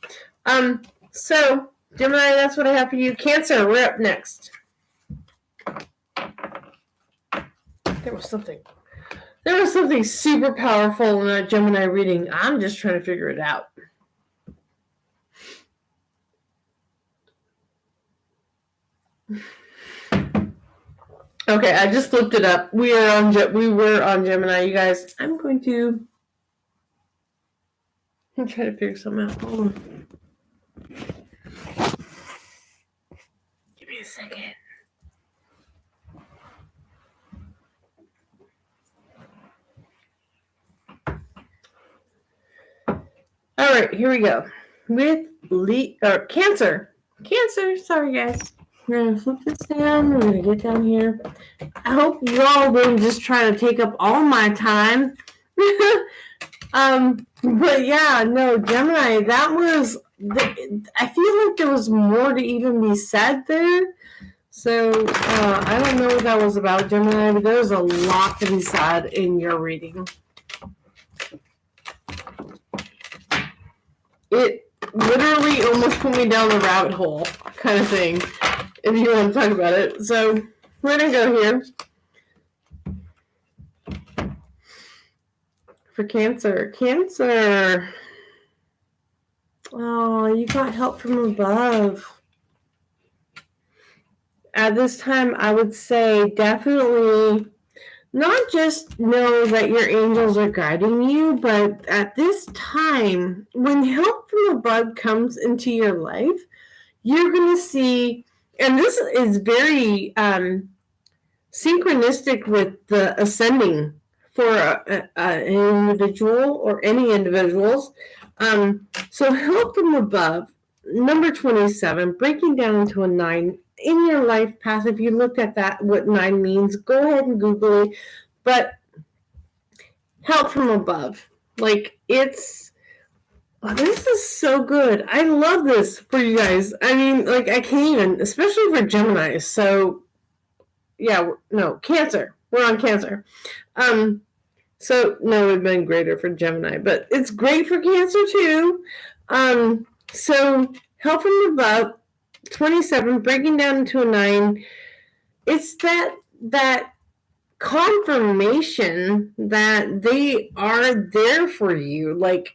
So, Gemini, that's what I have for you. Cancer, we're up next. There was something super powerful in that Gemini reading. I'm just trying to figure it out. Okay, I just looked it up. We were on Gemini, you guys. I'm trying to figure something out. Hold on. Give me a second. All right, here we go. With Cancer. Cancer, sorry guys. We're going to flip this down. We're going to get down here. I hope y'all didn't just try to take up all my time. But yeah, no, Gemini, that was, I feel like there was more to even be said there. So, I don't know what that was about, Gemini, but there was a lot to be said in your reading. It literally almost put me down the rabbit hole kind of thing, if you want to talk about it. So, we're going to go here. For Cancer. Cancer. Oh, you got help from above. At this time, I would say definitely not just know that your angels are guiding you, but at this time, when help from above comes into your life, you're going to see, and this is very synchronistic with the ascending for an individual or any individuals. So help from above, number 27, breaking down into a 9 in your life path. If you looked at that, what 9 means, go ahead and Google it. But help from above, like this is so good. I love this for you guys. I mean, like I can't even, especially for Gemini. So yeah, no, Cancer. We're on Cancer. So no, it would have been greater for Gemini, but it's great for Cancer too. So help from above, 27, breaking down into a 9. It's that confirmation that they are there for you. Like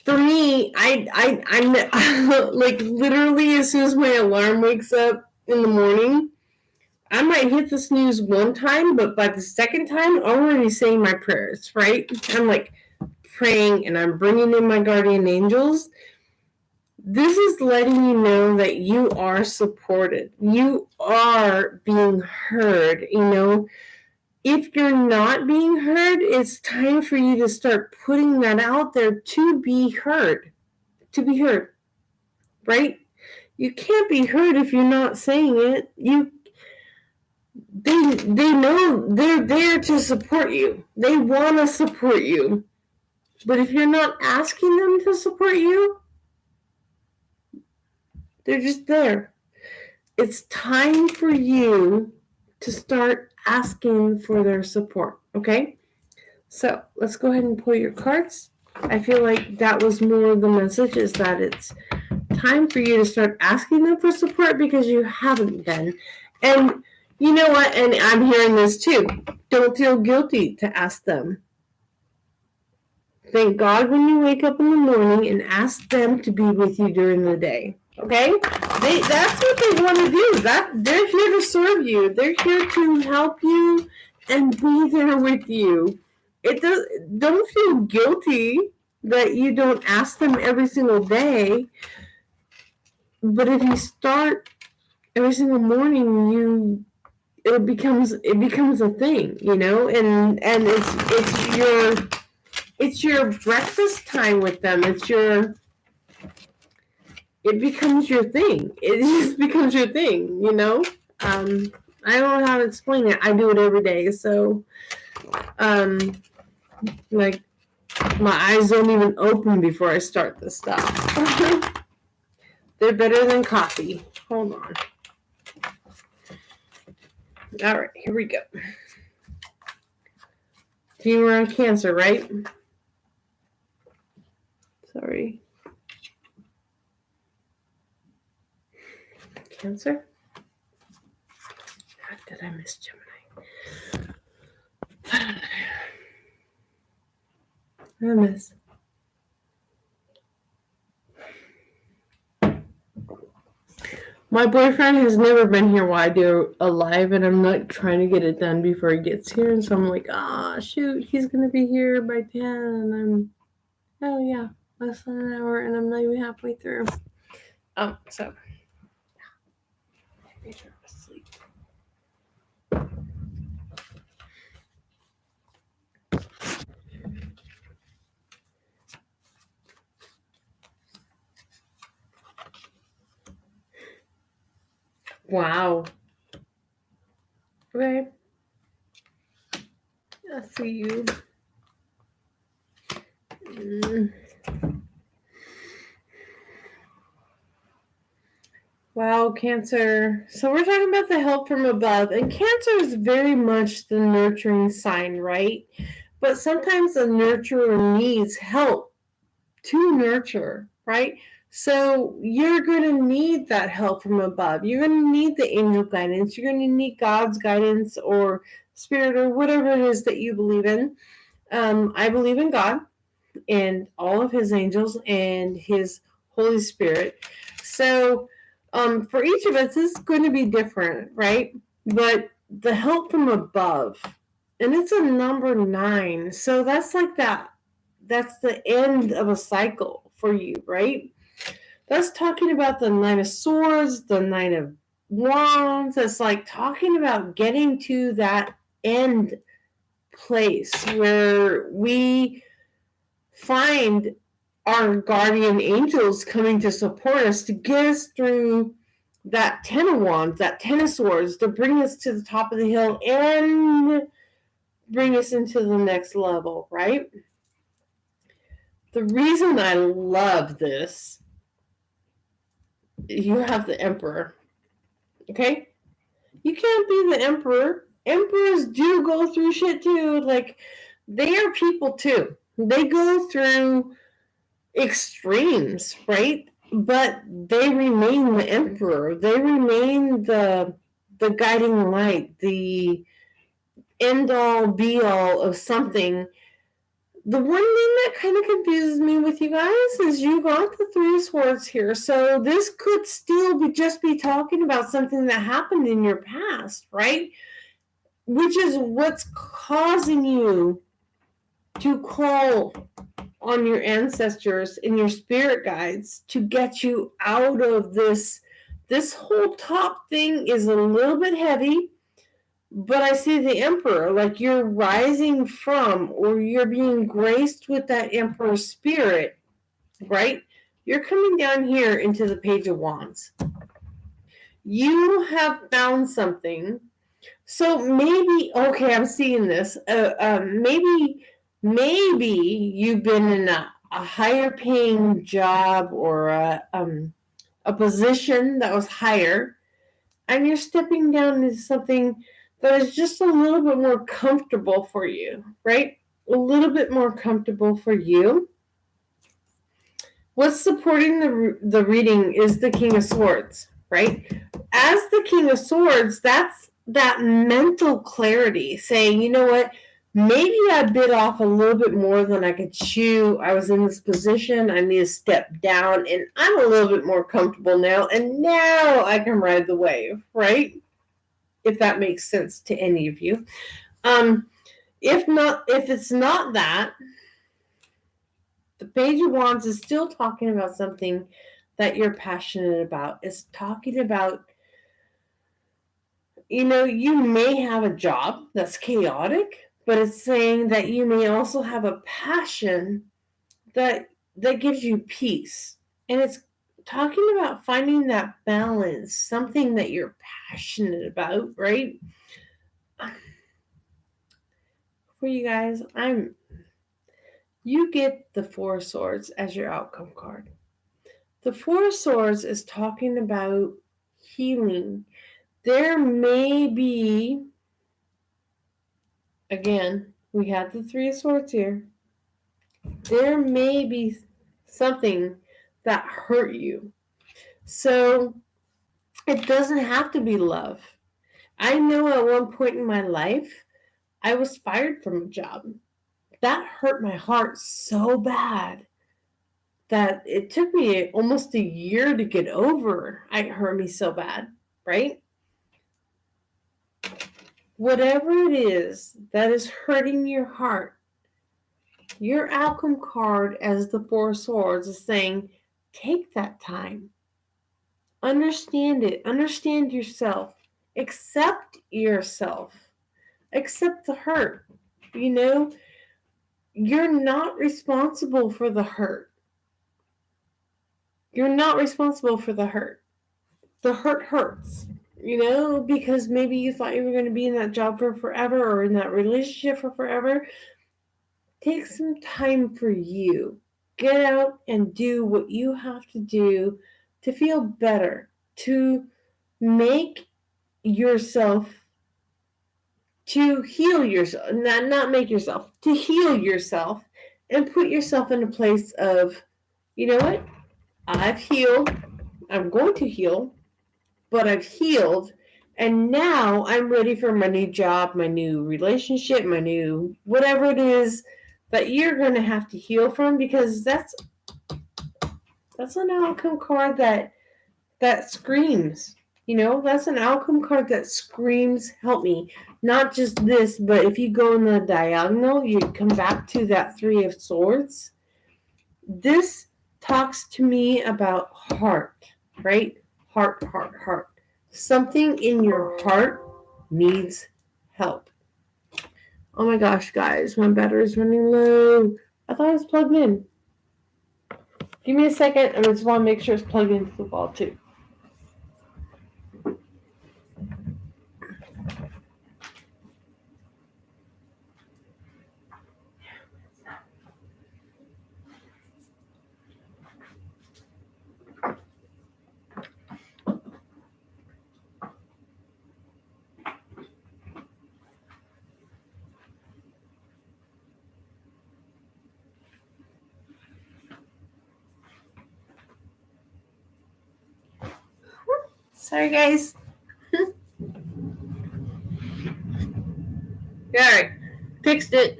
for me, I'm like literally as soon as my alarm wakes up in the morning, I might hit the snooze one time, but by the second time, I'm already saying my prayers, right? I'm like praying and I'm bringing in my guardian angels. This is letting you know that you are supported. You are being heard. You know, if you're not being heard, it's time for you to start putting that out there to be heard. To be heard, right? You can't be heard if you're not saying it. They know they're there to support you. They want to support you. But if you're not asking them to support you, they're just there. It's time for you to start asking for their support, okay? So let's go ahead and pull your cards. I feel like that was more of the message, is that it's time for you to start asking them for support because you haven't been. And you know what? And I'm hearing this too. Don't feel guilty to ask them. Thank God when you wake up in the morning and ask them to be with you during the day. Okay? That's what they want to do. They're here to serve you. They're here to help you and be there with you. Don't feel guilty that you don't ask them every single day. But if you start every single morning, it becomes a thing, you know, and it's your breakfast time with them. It becomes your thing. It just becomes your thing, you know. I don't know how to explain it. I do it every day, so like my eyes don't even open before I start this stuff. They're better than coffee. Hold on. All right, here we go. You were on Cancer, right? Sorry. Cancer? God, did I miss Gemini? I miss. My boyfriend has never been here while I do a live, and I'm not trying to get it done before he gets here. And so I'm like, shoot, he's going to be here by 10. And oh yeah, less than an hour, and I'm not even halfway through. So, yeah. Asleep. Wow. Okay. I see you. Wow, Cancer. So we're talking about the help from above. And Cancer is very much the nurturing sign, right? But sometimes the nurturer needs help to nurture, right? So you're going to need that help from above. You're going to need the angel guidance. You're going to need God's guidance or spirit or whatever it is that you believe in. I believe in God and all of his angels and his Holy Spirit. So for each of us, it's going to be different, right? But the help from above, and it's a number 9. So that's like that. That's the end of a cycle for you, right? That's talking about the 9 of Swords, the 9 of Wands. It's like talking about getting to that end place where we find our guardian angels coming to support us to get us through that 10 of Wands, that 10 of Swords, to bring us to the top of the hill and bring us into the next level, right? The reason I love this, you have the Emperor, okay? You can't be the Emperor. Emperors do go through shit too. Like, they are people too. They go through extremes, right? But they remain the Emperor. They remain the guiding light, the end all be all of something. The one thing that kind of confuses me with you guys is you got the 3 of Swords here. So this could still be just be talking about something that happened in your past, right? Which is what's causing you to call on your ancestors and your spirit guides to get you out of this. This whole top thing is a little bit heavy, but I see the Emperor, like you're rising from, or you're being graced with that Emperor spirit, right? You're coming down here into the Page of Wands. You have found something. So maybe, okay, I'm seeing this. Maybe you've been in a higher paying job or a position that was higher, and you're stepping down into something that is just a little bit more comfortable for you, right? A little bit more comfortable for you. What's supporting the reading is the King of Swords, right? As the King of Swords, that's that mental clarity, saying, you know what, maybe I bit off a little bit more than I could chew. I was in this position, I need to step down, and I'm a little bit more comfortable now, and now I can ride the wave, right? If that makes sense to any of you. If it's not that, the Page of Wands is still talking about something that you're passionate about. It's talking about, you may have a job that's chaotic, but it's saying that you may also have a passion that gives you peace. And it's talking about finding that balance, something that you're passionate about, right? For you guys, you get the 4 of Swords as your outcome card. The 4 of Swords is talking about healing. There may be, again, we have the 3 of Swords here. There may be something that hurt you. So it doesn't have to be love. I know at one point in my life, I was fired from a job. That hurt my heart so bad that it took me almost a year to get over. It hurt me so bad, right? Whatever it is that is hurting your heart, your outcome card as the Four of Swords is saying, take that time. Understand it. Understand yourself. Accept yourself. Accept the hurt. You know, you're not responsible for the hurt. You're not responsible for the hurt. The hurt hurts, you know, because maybe you thought you were going to be in that job for forever or in that relationship for forever. Take some time for you. Get out and do what you have to do to feel better, to make yourself, to heal yourself, not make yourself, to heal yourself and put yourself in a place of, you know what, I've healed, I'm going to heal, but I've healed, and now I'm ready for my new job, my new relationship, my new whatever it is that you're going to have to heal from, because that's an outcome card that screams. You know, that's an outcome card that screams, help me. Not just this, but if you go in the diagonal, you come back to that Three of Swords. This talks to me about heart, right? Heart, heart, heart. Something in your heart needs help. Oh my gosh, guys, my battery's running low. I thought it was plugged in. Give me a second. I just want to make sure it's plugged into the wall too. Sorry, guys. Alright. Fixed it.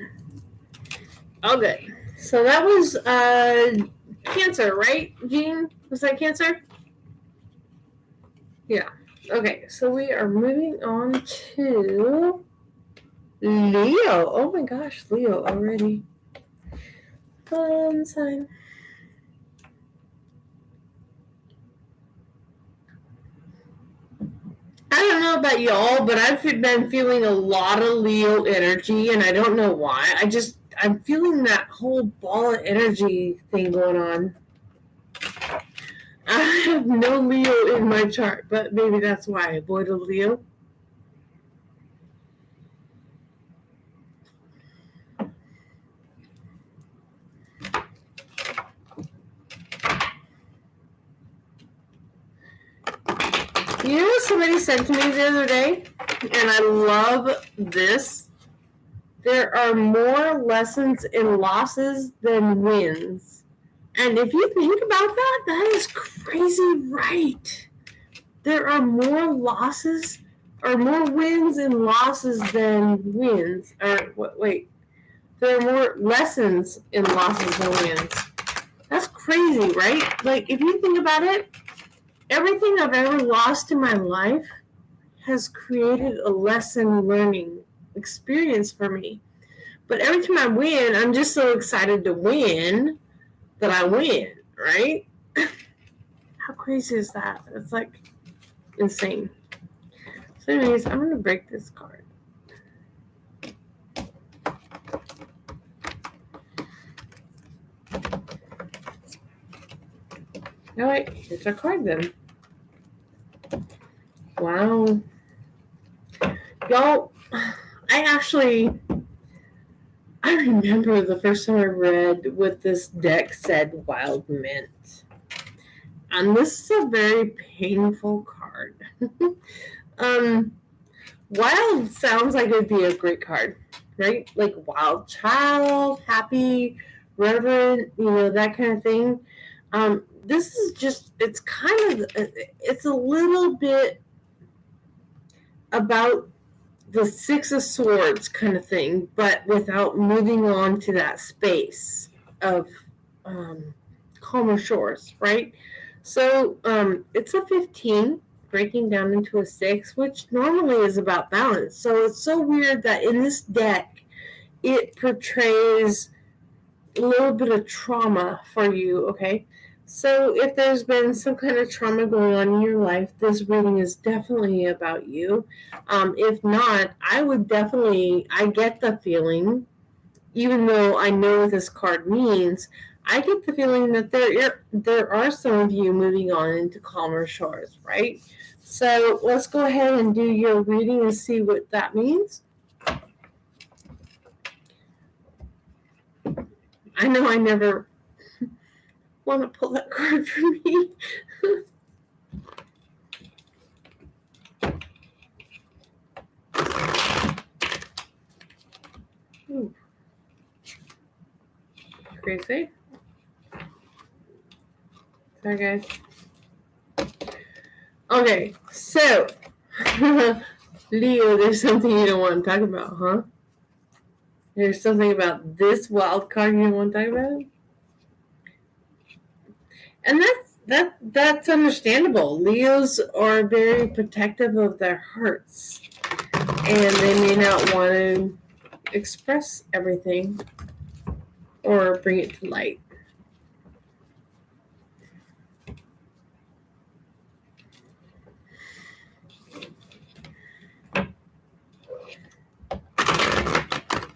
All good. So that was Cancer, right, Jean? Was that Cancer? Yeah. Okay, so we are moving on to Leo. Oh my gosh, Leo already. Fun sign. I don't know about y'all, but I've been feeling a lot of Leo energy, and I don't know why. I'm feeling that whole ball of energy thing going on. I have no Leo in my chart, but maybe that's why I avoided Leo. You know what somebody said to me the other day? And I love this. There are more lessons in losses than wins. And if you think about that, that is crazy right. There are more losses or more wins and losses than wins. Or wait. There are more lessons in losses than wins. That's crazy, right? Like, if you think about it, everything I've ever lost in my life has created a lesson learning experience for me. But every time I win, I'm just so excited to win that I win, right? How crazy is that? It's like insane. So anyways, I'm going to break this card. All right, here's our card then. Wow. Y'all, I remember the first time I read what this deck said wild meant. And this is a very painful card. Wild sounds like it would be a great card, right? Like wild child, happy, reverent, that kind of thing. This is just, it's a little bit about the Six of Swords kind of thing, but without moving on to that space of calmer shores, right? So it's a 15 breaking down into a 6, which normally is about balance. So it's so weird that in this deck, it portrays a little bit of trauma for you, okay? So if there's been some kind of trauma going on in your life, this reading is definitely about you. If not, I get the feeling, even though I know what this card means, I get the feeling that there are some of you moving on into calmer shores, right? So let's go ahead and do your reading and see what that means. I know I never want to pull that card for me. Ooh. Crazy. Sorry, guys. Okay, so Leo, there's something you don't want to talk about, huh? There's something about this wild card you don't want to talk about? And that's understandable. Leos are very protective of their hearts, and they may not want to express everything or bring it to light.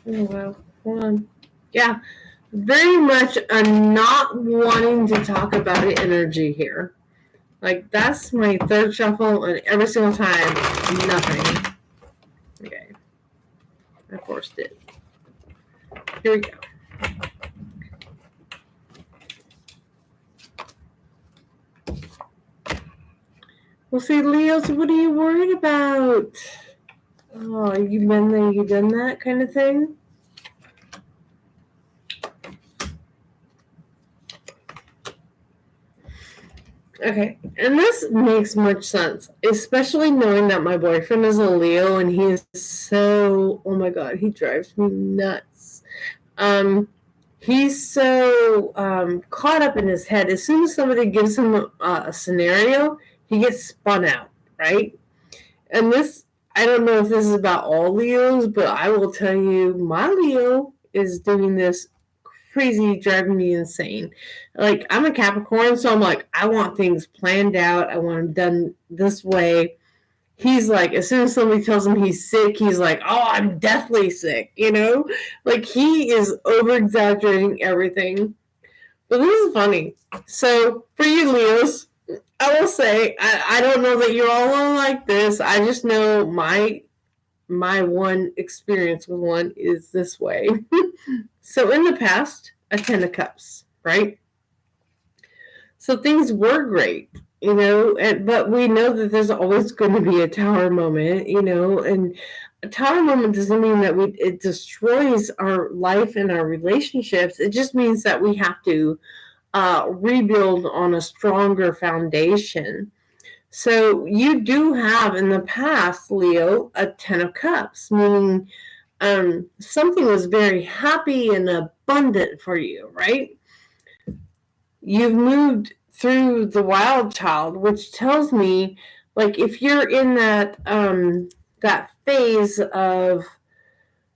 Oh wow, hold on. Yeah, very much a not wanting to talk about it energy here. Like, that's my third shuffle, and every single time, nothing. Okay. I forced it. Here we go. Well, see, Leos, what are you worried about? Oh, you been there, you done that kind of thing? Okay, and this makes much sense, especially knowing that my boyfriend is a Leo, and he is so, oh my god, he drives me nuts. He's so caught up in his head. As soon as somebody gives him a scenario, he gets spun out, right? And this, I don't know if this is about all Leos, but I will tell you, my Leo is doing this crazy, driving me insane. Like, I'm a Capricorn, so I'm like, I want things planned out. I want them done this way. He's like, as soon as somebody tells him he's sick, he's like, oh, I'm deathly sick, Like, he is over-exaggerating everything. But this is funny. So, for you Leos, I will say, I don't know that you're all like this. I just know my one experience with one is this way. So in the past, a 10 of cups, right? So things were great, but we know that there's always going to be a tower moment, and a tower moment doesn't mean that it destroys our life and our relationships. It just means that we have to rebuild on a stronger foundation. So you do have in the past, Leo, a 10 of cups, meaning something was very happy and abundant for you, right? You've moved through the wild child, which tells me, like, if you're in that phase of,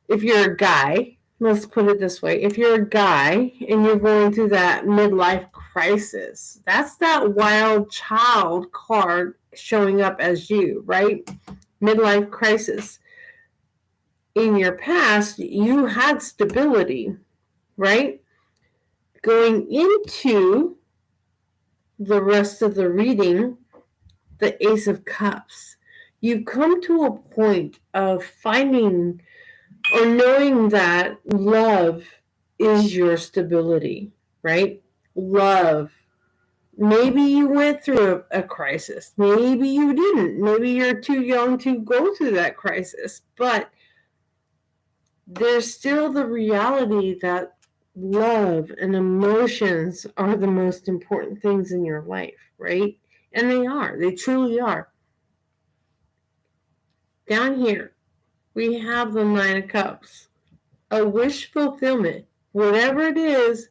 if you're a guy, let's put it this way, if you're a guy and you're going through that midlife crisis, that's that wild child card showing up as you, right? Midlife crisis. In your past, you had stability, right? Going into the rest of the reading, the Ace of Cups, you've come to a point of finding or knowing that love is your stability, right? Love. Maybe you went through a crisis. Maybe you didn't. Maybe you're too young to go through that crisis. But there's still the reality that love and emotions are the most important things in your life, right? And they are. They truly are. Down here, we have the Nine of Cups. A wish fulfillment. Whatever it is,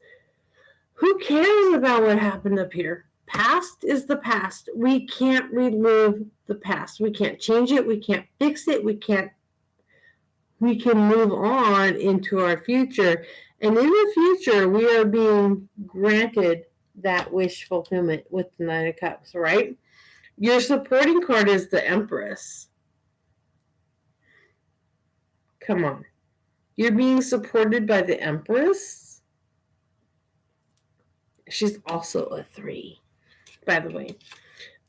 who cares about what happened up here? Past is the past. We can't relive the past. We can't change it. We can't fix it. We can move on into our future. And in the future, we are being granted that wish fulfillment with the Nine of Cups, right? Your supporting card is the Empress. Come on. You're being supported by the Empress. She's also a 3, by the way.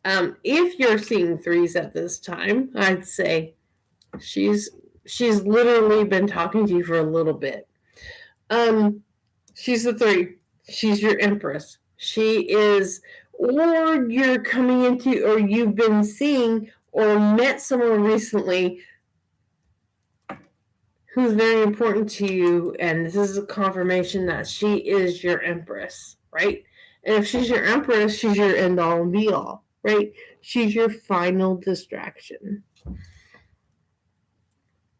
If you're seeing 3s at this time, I'd say she's literally been talking to you for a little bit. She's a 3. She's your Empress. She is, or you're coming into, or you've been seeing or met someone recently who's very important to you, and this is a confirmation that she is your Empress, right? And if she's your Empress, she's your end all and be all, right? She's your final distraction.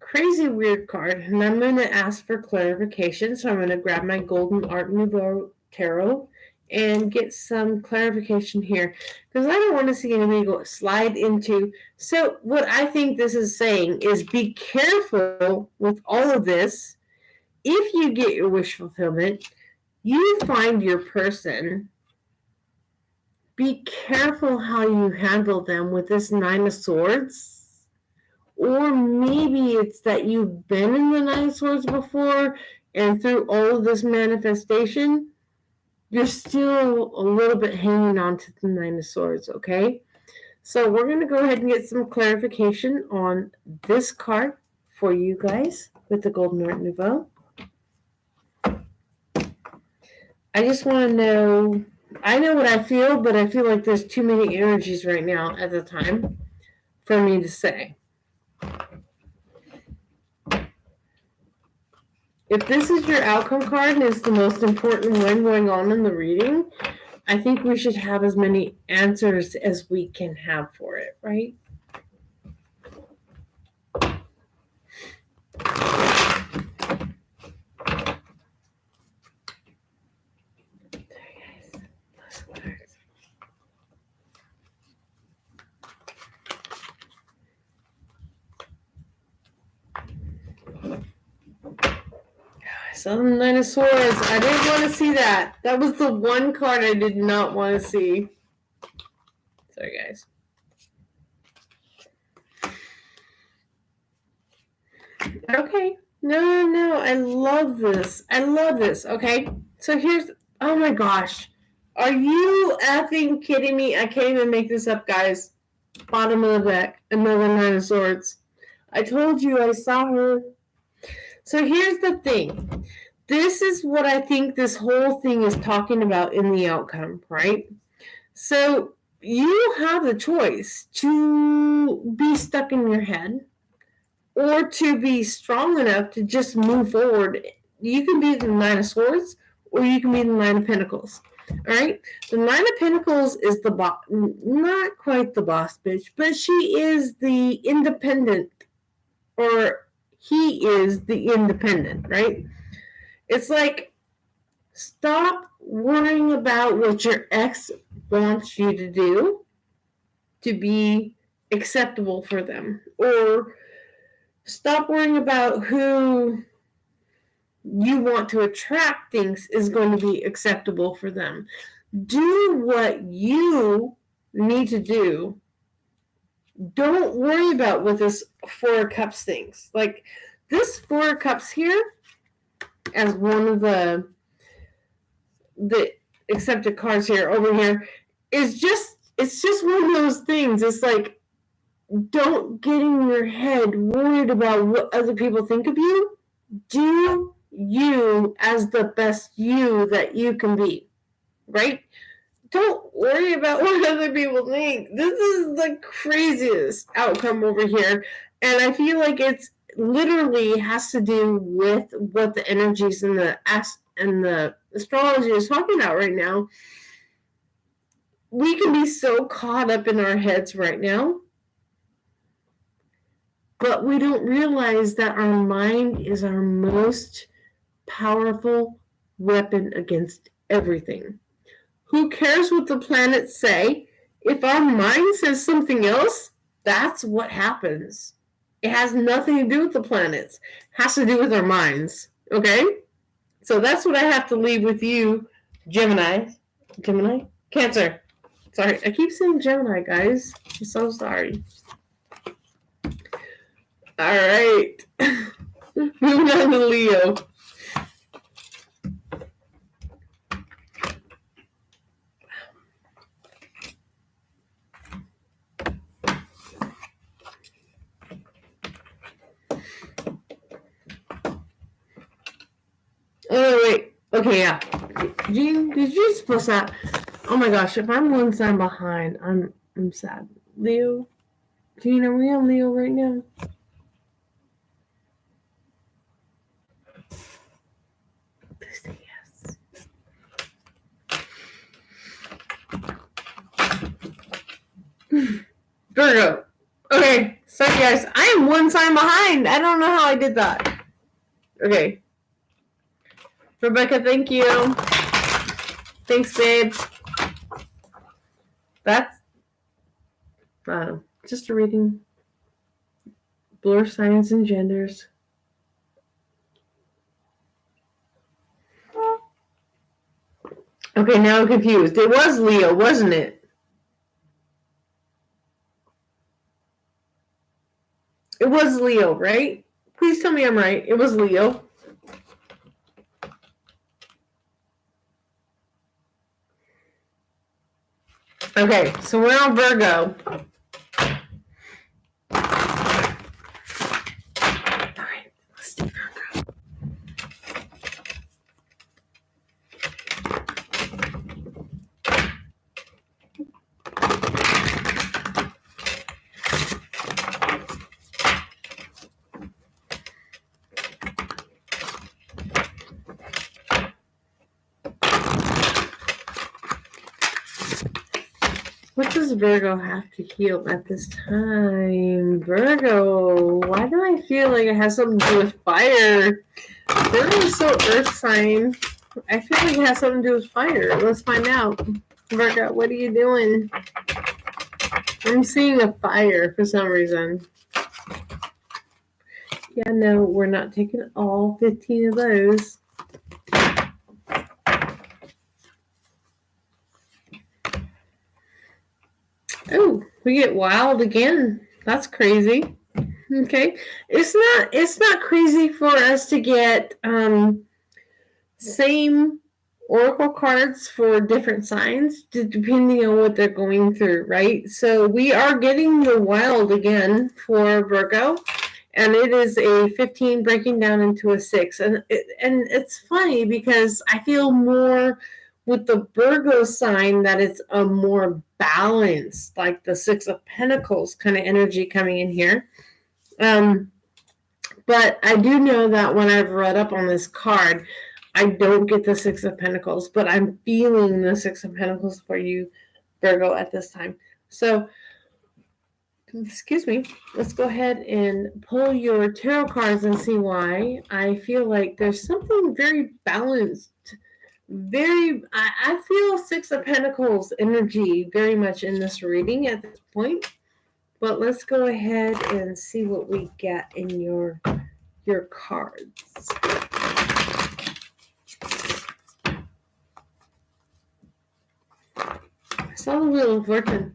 Crazy weird card, and I'm going to ask for clarification, so I'm going to grab my Golden Art Nouveau Tarot and get some clarification here, because I don't want to see anybody go slide into. So what I think this is saying is be careful with all of this. If you get your wish fulfillment, you find your person, be careful how you handle them with this Nine of Swords. Or maybe it's that you've been in the Nine of Swords before, and through all of this manifestation, you're still a little bit hanging on to the Nine of Swords, okay? So we're going to go ahead and get some clarification on this card for you guys with the Golden Art Nouveau. I just want to know, I know what I feel, but I feel like there's too many energies right now at the time for me to say. If this is your outcome card and it's the most important one going on in the reading, I think we should have as many answers as we can have for it, right? So the Nine of Swords, I didn't want to see that. That was the one card I did not want to see. Sorry, guys. Okay. No. I love this. Okay. So here's, oh my gosh. Are you effing kidding me? I can't even make this up, guys. Bottom of the deck. Another Nine of Swords. I told you I saw her. So here's the thing. This is what I think this whole thing is talking about in the outcome, right? So you have the choice to be stuck in your head or to be strong enough to just move forward. You can be the Nine of Swords or you can be the Nine of Pentacles. All right? The Nine of Pentacles is the boss, not quite the boss bitch, but she is the independent, or he is the independent, right? It's like, stop worrying about what your ex wants you to do to be acceptable for them. Or stop worrying about who you want to attract thinks is going to be acceptable for them. Do what you need to do. Don't worry about what this Four of Cups thinks. Like, this Four of Cups here, as one of the accepted cards here over here, is just, it's just one of those things. It's like, don't get in your head worried about what other people think of you. Do you as the best you that you can be, right? Don't worry about what other people think. This is the craziest outcome over here. And I feel like it's literally has to do with what the energies and the and the astrology is talking about right now, we can be so caught up in our heads right now, but we don't realize that our mind is our most powerful weapon against everything. Who cares what the planets say? If our mind says something else, that's what happens. It has nothing to do with the planets. It has to do with our minds. Okay? So that's what I have to leave with you, Gemini. Cancer. Sorry, I keep saying Gemini, guys. I'm so sorry. All right. Moving on to Leo. Oh, wait. Okay, yeah. Jean, did you just post that? Oh my gosh, if I'm one sign behind, I'm sad. Leo? Jean, are we on Leo right now? Please say yes. Virgo. Okay, sorry guys. I am one sign behind. I don't know how I did that. Okay. Rebecca, thank you. Thanks, babe. That's just a reading. Blur signs and genders. Okay, now I'm confused. It was Leo, wasn't it? It was Leo, right? Please tell me I'm right. It was Leo. Okay, so we're on Virgo. All right, let's do Virgo. What does Virgo have to heal at this time? Virgo, why do I feel like it has something to do with fire? Virgo is so earth sign. I feel like it has something to do with fire. Let's find out. Virgo, what are you doing? I'm seeing a fire for some reason. Yeah, no, we're not taking all 15 of those. Oh, we get wild again. That's crazy. Okay. It's not crazy for us to get same oracle cards for different signs depending on what they're going through, right? So we are getting the wild again for Virgo, and it is a 15 breaking down into a 6. And it's funny because I feel more with the Virgo sign that it's a more balanced, like the 6 of Pentacles kind of energy coming in here. But I do know that when I've read up on this card, I don't get the 6 of Pentacles, but I'm feeling the 6 of Pentacles for you, Virgo, at this time. So, excuse me, let's go ahead and pull your tarot cards and see why. I feel like there's something very balanced. I feel 6 of Pentacles energy very much in this reading at this point. But let's go ahead and see what we get in your cards. I saw the Wheel of Fortune.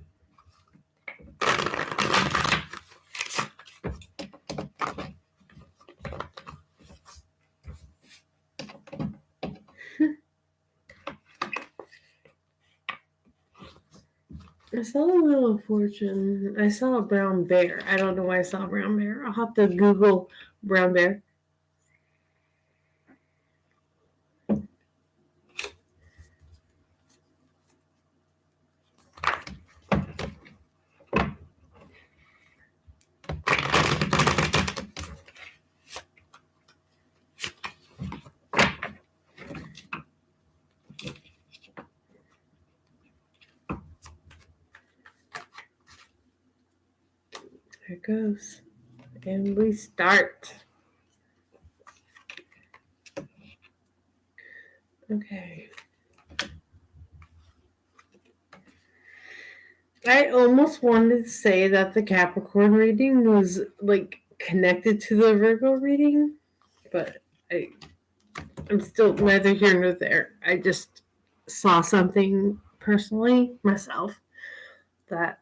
I saw the Wheel of Fortune. I saw a brown bear. I don't know why I saw a brown bear. I'll have to Google brown bear. it goes. And we start. Okay. I almost wanted to say that the Capricorn reading was like connected to the Virgo reading, but I'm still neither here nor there. I just saw something personally myself that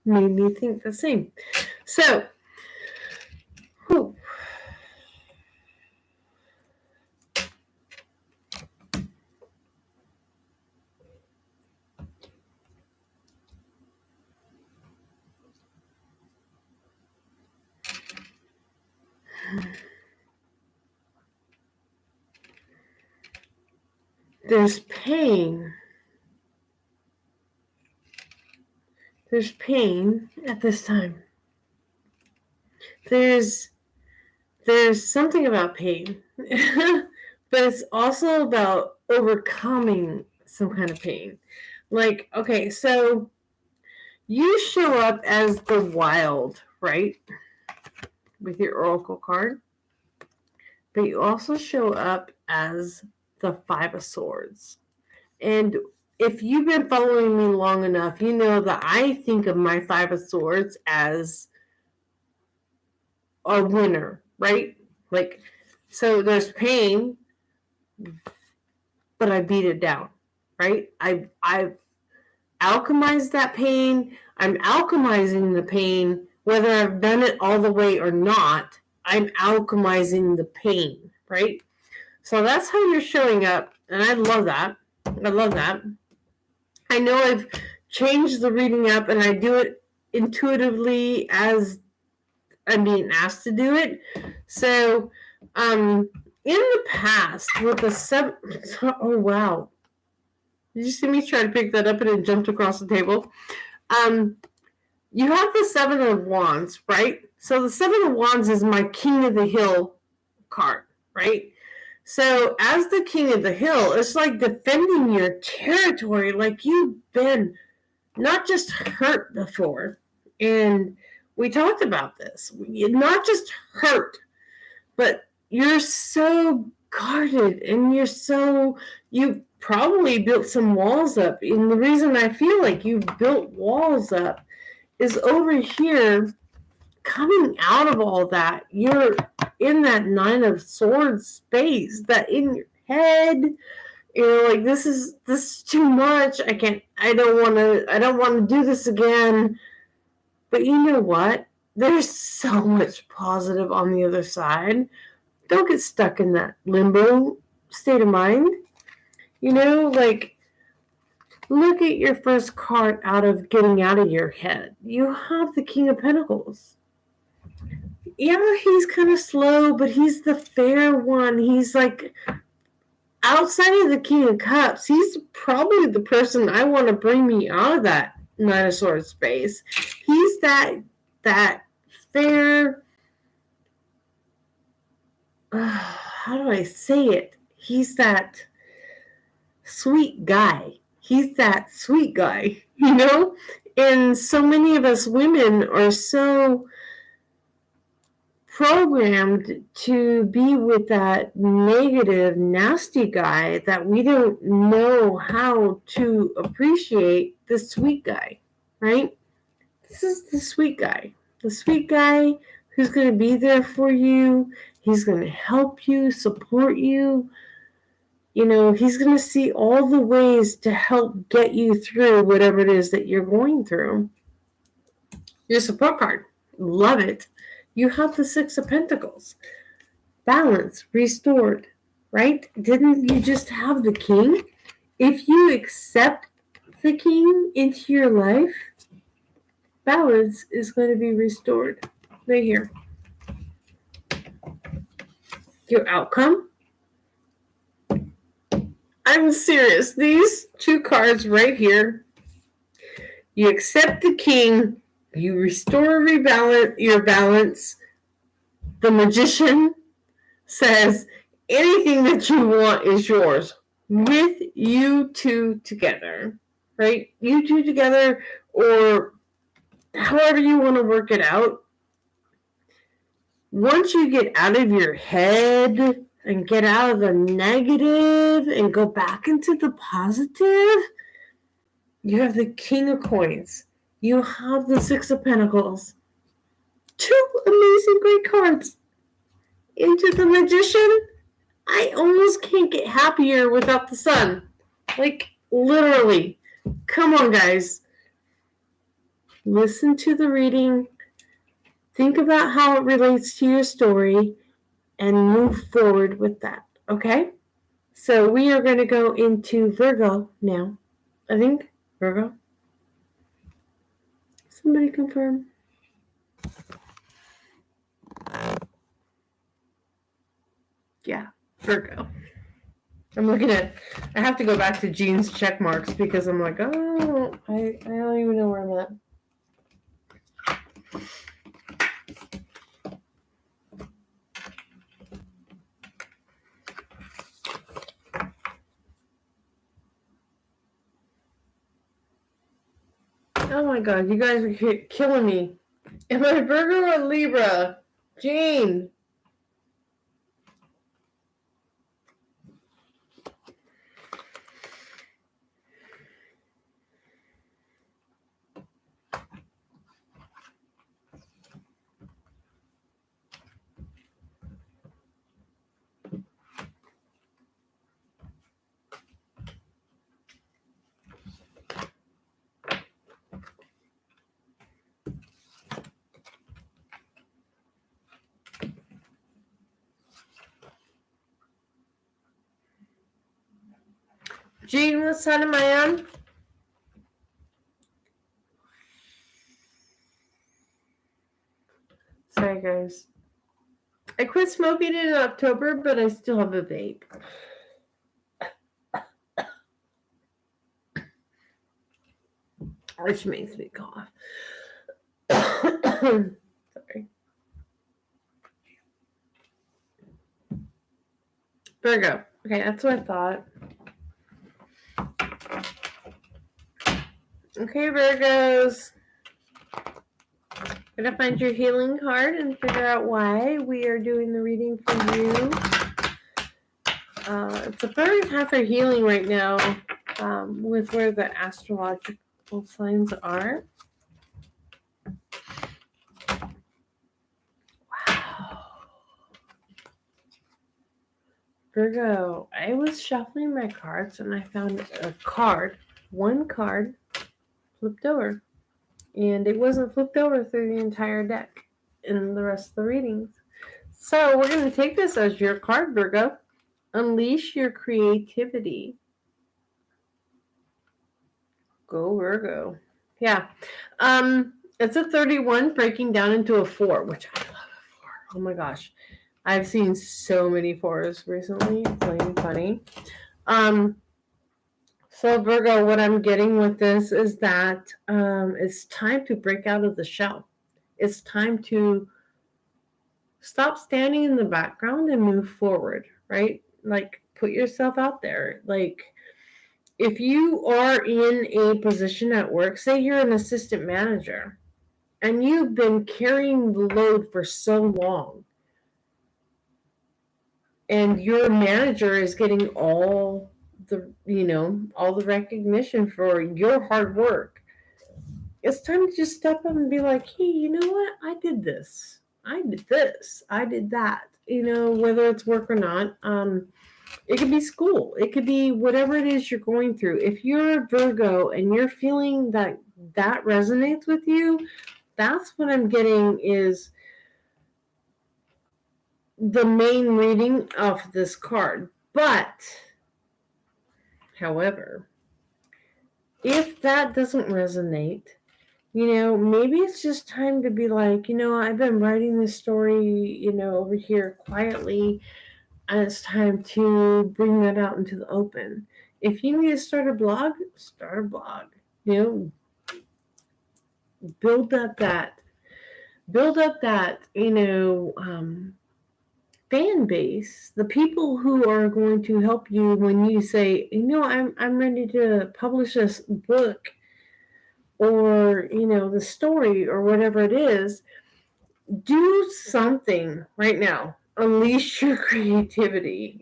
made me think the same. So, whew. There's pain. There's pain at this time. There's something about pain, but it's also about overcoming some kind of pain. Like, okay, so you show up as the wild, right? With your oracle card. But you also show up as the Five of Swords. And if you've been following me long enough, you know that I think of my Five of Swords as a winner, right? Like, so there's pain, but I beat it down, right? I've alchemized that pain. I'm alchemizing the pain, whether I've done it all the way or not. I'm alchemizing the pain, right? So that's how you're showing up, and I love that. I love that. I know I've changed the reading up, and I do it intuitively as I'm being asked to do it. So, in the past, with the oh wow, did you see me try to pick that up and it jumped across the table? You have the Seven of Wands, right? So the Seven of Wands is my King of the Hill card, right? So as the King of the Hill, it's like defending your territory, like you've been not just hurt before. And we talked about this. You're not just hurt, but you're so guarded and you probably built some walls up. And the reason I feel like you built walls up is over here, coming out of all that, you're in that Nine of Swords space, that in your head, you're like, this is too much. I don't want to do this again. But you know what? There's so much positive on the other side. Don't get stuck in that limbo state of mind. You know, like, look at your first card out of getting out of your head. You have the King of Pentacles. Yeah, he's kind of slow, but he's the fair one. He's like, outside of the King of Cups, he's probably the person I want to bring me out of that Nine of Swords space. He's that fair, how do I say it? He's that sweet guy. He's that sweet guy, you know? And so many of us women are so programmed to be with that negative, nasty guy that we don't know how to appreciate the sweet guy, right? This is the sweet guy. The sweet guy who's going to be there for you. He's going to help you, support you. You know, he's going to see all the ways to help get you through whatever it is that you're going through. Your support card. Love it. You have the Six of Pentacles. Balance, restored, right? Didn't you just have the King? If you accept the King into your life, balance is going to be restored. Right here. Your outcome. I'm serious. These two cards right here. You accept the King. You restore your balance. The Magician says anything that you want is yours with you two together, right? You two together, or however you want to work it out, once you get out of your head and get out of the negative and go back into the positive, you have the King of Coins. You have the Six of Pentacles. Two amazing great cards. Into the Magician. I almost can't get happier without the Sun. Like, literally. Come on, guys. Listen to the reading. Think about how it relates to your story and move forward with that. Okay? So we are going to go into Virgo now. I think Virgo. Somebody confirm. Yeah, Virgo. I'm looking at, I have to go back to Jean's check marks because I'm like, oh, I don't even know where I'm at. Oh my God, you guys are killing me. Am I Virgo or Libra? Jean. Jean, what sign am I on? Sorry, guys. I quit smoking in October, but I still have a vape. Which makes me cough. Sorry. Virgo. Okay, that's what I thought. Okay, Virgos. I'm gonna find your healing card and figure out why we are doing the reading for you. It's a perfect time for healing right now, with where the astrological signs are. Wow. Virgo, I was shuffling my cards and I found a card, one card flipped over. And it wasn't flipped over through the entire deck in the rest of the readings. So we're going to take this as your card, Virgo. Unleash your creativity. Go Virgo. Yeah. It's a 31 breaking down into a 4, which I love a 4. Oh my gosh. I've seen so many 4s recently. It's not even funny. So Virgo, what I'm getting with this is that it's time to break out of the shell. It's time to stop standing in the background and move forward, right? Like, put yourself out there. Like, if you are in a position at work, say you're an assistant manager, and you've been carrying the load for so long, and your manager is getting all the recognition for your hard work, it's time to just step up and be like, hey, you know what? I did this. I did this. I did that. Whether it's work or not. It could be school. It could be whatever it is you're going through. If you're a Virgo and you're feeling that resonates with you, that's what I'm getting is the main reading of this card. But, however, if that doesn't resonate, maybe it's just time to be like, I've been writing this story, over here quietly, and it's time to bring that out into the open. If you need to start a blog, start a blog. Build up that, fan base, the people who are going to help you when you say, I'm ready to publish this book. or, the story or whatever it is, do something right now. Unleash your creativity.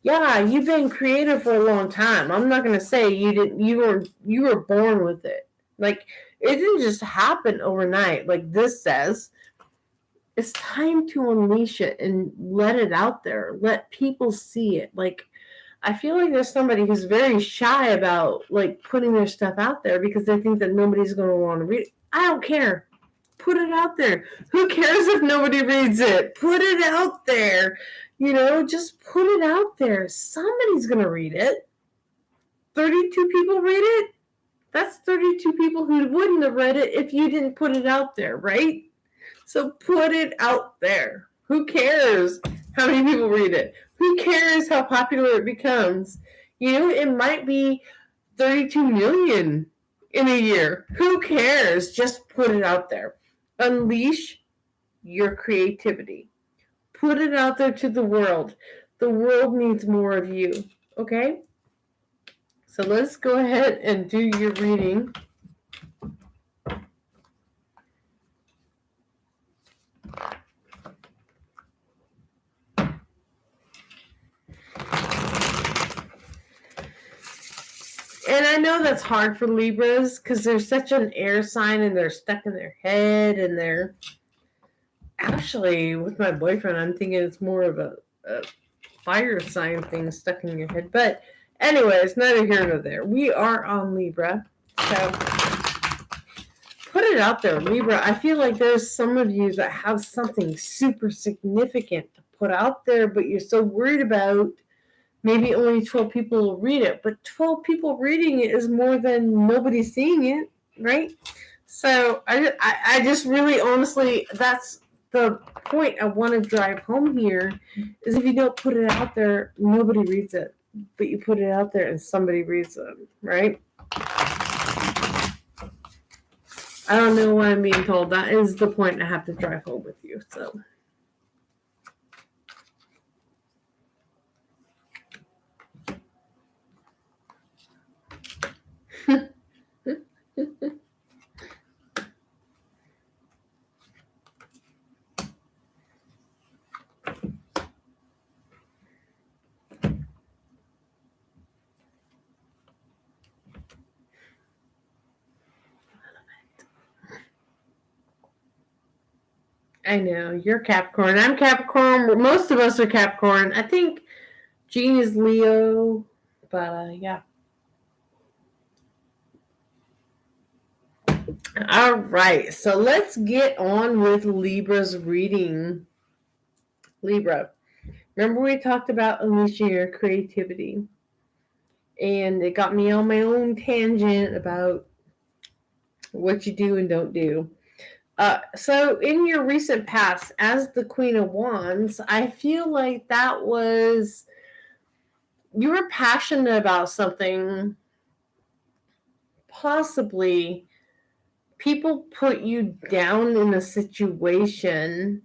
Yeah, you've been creative for a long time. I'm not going to say you didn't. You were born with it. Like, it didn't just happen overnight. Like this says, it's time to unleash it and let it out there. Let people see it. Like, I feel like there's somebody who's very shy about like putting their stuff out there because they think that nobody's going to want to read it. I don't care. Put it out there. Who cares if nobody reads it? Put it out there. Just put it out there. Somebody's going to read it. 32 people read it? That's 32 people who wouldn't have read it if you didn't put it out there, right? So put it out there. Who cares how many people read it? Who cares how popular it becomes? It might be 32 million in a year. Who cares? Just put it out there. Unleash your creativity. Put it out there to the world. The world needs more of you. Okay? So let's go ahead and do your reading. And I know that's hard for Libras because they're such an air sign and they're stuck in their head and they're actually, with my boyfriend, I'm thinking it's more of a fire sign thing stuck in your head. But anyways, neither here nor there. We are on Libra. So put it out there, Libra. I feel like there's some of you that have something super significant to put out there, but you're so worried about maybe only 12 people will read it. But 12 people reading it is more than nobody seeing it, right? So I just really, honestly, that's the point I want to drive home here, is if you don't put it out there, nobody reads it. But you put it out there and somebody reads it, right? I don't know why I'm being told. That is the point I have to drive home with you. So. I know, you're Capricorn. I'm Capricorn. Most of us are Capricorn. I think Jean is Leo, but yeah. All right, so let's get on with Libra's reading. Libra, remember we talked about unleashing your creativity, and it got me on my own tangent about what you do and don't do. So in your recent past, as the Queen of Wands, I feel like that was, you were passionate about something. Possibly people put you down in a situation.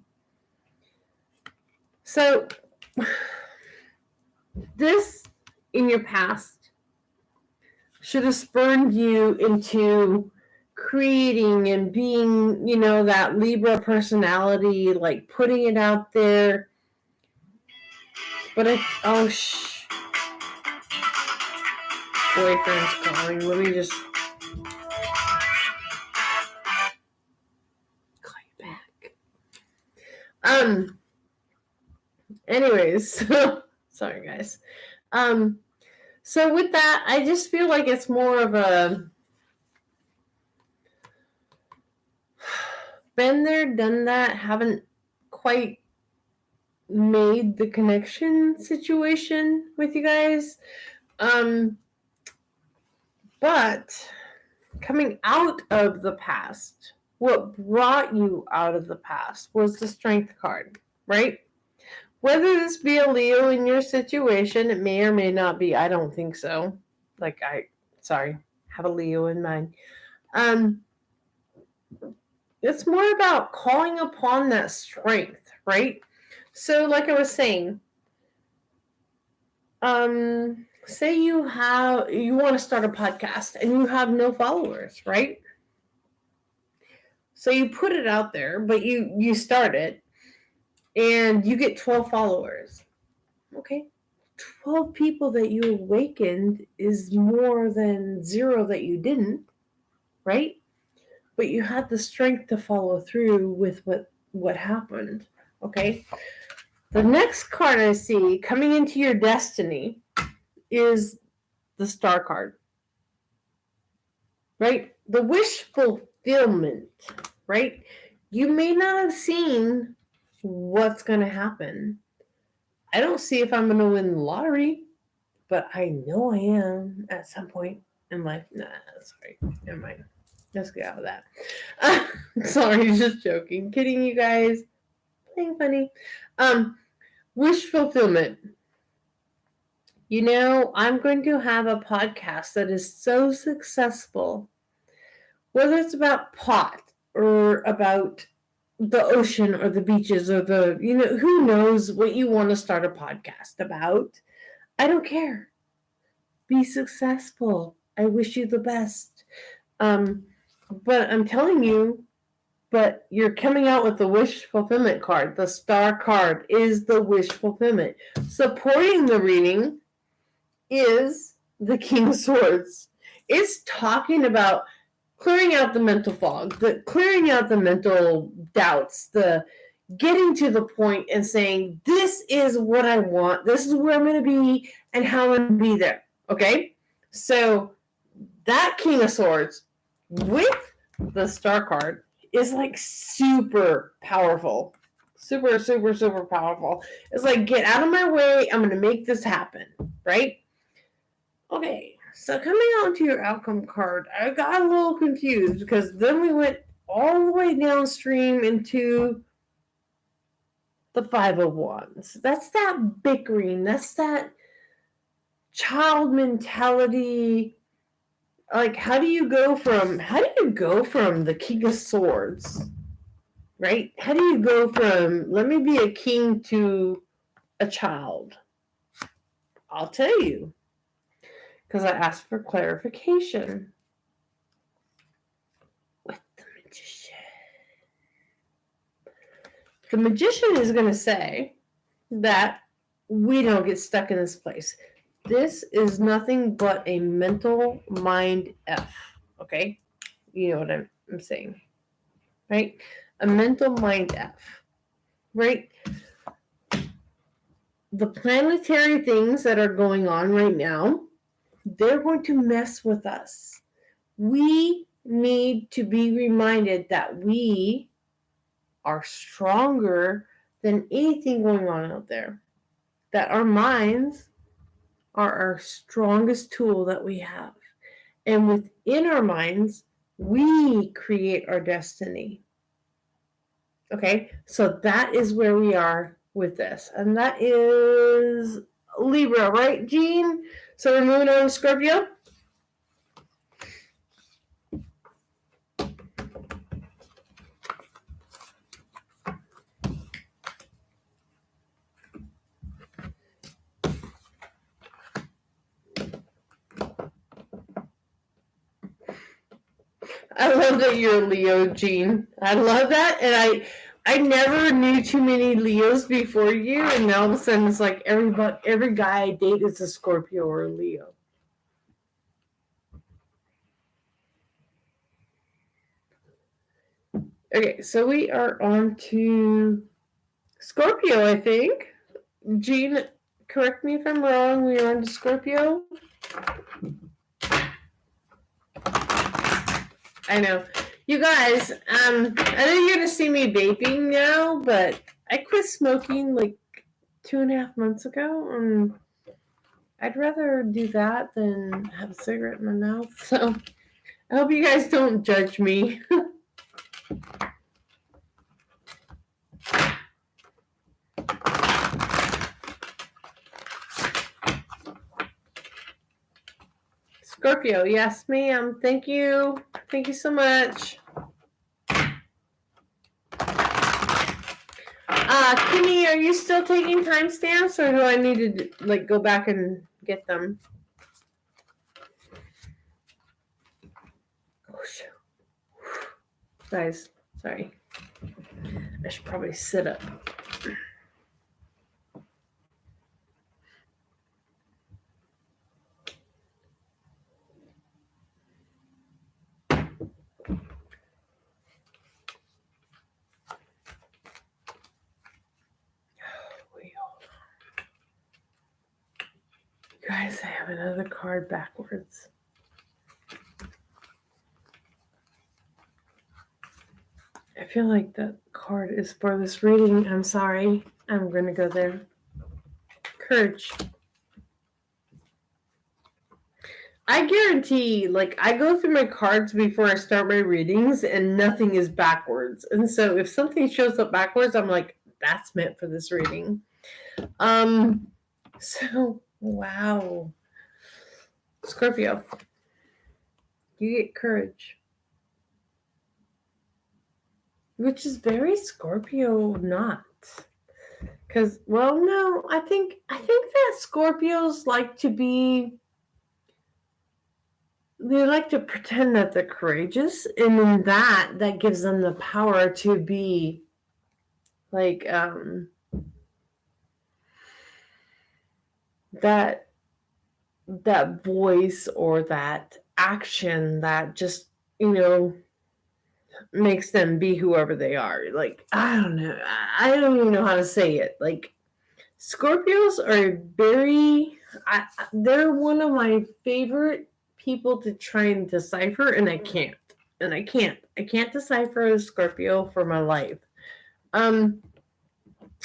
So this in your past should have spurred you into creating and being, that Libra personality, like putting it out there. But boyfriend's calling. Let me just call you back. Anyways, sorry guys. So with that, I just feel like it's more of a been there, done that, haven't quite made the connection situation with you guys. But coming out of the past, what brought you out of the past was the Strength card, right? Whether this be a Leo in your situation, it may or may not be. I don't think so. Have a Leo in mind. It's more about calling upon that strength, right? So like I was saying, say you want to start a podcast and you have no followers, right? So you put it out there, but you start it and you get 12 followers. Okay. 12 people that you awakened is more than 0 that you didn't, right? But you had the strength to follow through with what happened. Okay. The next card I see coming into your destiny is the Star card, right? The wish fulfillment, right? You may not have seen what's going to happen. I don't see if I'm going to win the lottery, but I know I am at some point in life. Nah, sorry. Never mind. Let's get out of that. Sorry, just joking. Kidding, you guys. Playing funny. Wish fulfillment. You know, I'm going to have a podcast that is so successful, whether it's about pot or about the ocean or the beaches or who knows what you want to start a podcast about. I don't care. Be successful. I wish you the best. But I'm telling you, but you're coming out with the wish fulfillment card. The Star card is the wish fulfillment. Supporting the reading is the King of Swords. It's talking about clearing out the mental fog, clearing out the mental doubts, the getting to the point and saying, this is what I want, this is where I'm going to be, and how I'm going to be there. Okay? So that King of Swords with the Star card is like super powerful. Super, super, super powerful. It's like, get out of my way. I'm going to make this happen. Right? Okay. So coming on to your outcome card, I got a little confused because then we went all the way downstream into the Five of Wands. That's that bickering. That's that child mentality. Like, how do you go from the King of Swords, right? How do you go from, let me be a king to a child? I'll tell you, because I asked for clarification with the Magician. The Magician is going to say that we don't get stuck in this place. This is nothing but a mental mind F, okay? You know what I'm saying, right? A mental mind F, right? The planetary things that are going on right now, they're going to mess with us. We need to be reminded that we are stronger than anything going on out there. That our minds are our strongest tool that we have. And within our minds, we create our destiny. Okay, so that is where we are with this. And that is Libra, right, Jean? So we're moving on to Scorpio. I love that you're a Leo, Jean. I love that. And I never knew too many Leos before you, and now all of a sudden it's like every guy I date is a Scorpio or a Leo. Okay, so we are on to Scorpio, I think. Jean, correct me if I'm wrong. We are on to Scorpio. I know. You guys, I know you're going to see me vaping now, but I quit smoking like 2.5 months ago. I'd rather do that than have a cigarette in my mouth. So I hope you guys don't judge me. Scorpio, yes, ma'am. Thank you. Thank you so much. Kimmy, are you still taking timestamps, or do I need to go back and get them. Oh, shoot. Guys, sorry. I should probably sit up. Guys, I have another card backwards. I feel like that card is for this reading. I'm sorry. I'm going to go there. Courage. I guarantee, like, I go through my cards before I start my readings and nothing is backwards. And so if something shows up backwards, I'm like, that's meant for this reading. So, wow. Scorpio, you get courage, which is very Scorpio not. Because, well, no, I think that Scorpios like to be, they like to pretend that they're courageous, and in that gives them the power to be like that voice or that action that just, makes them be whoever they are. Like, I don't know. I don't even know how to say it. Like, Scorpios are they're one of my favorite people to try and decipher, and I can't. I can't decipher a Scorpio for my life.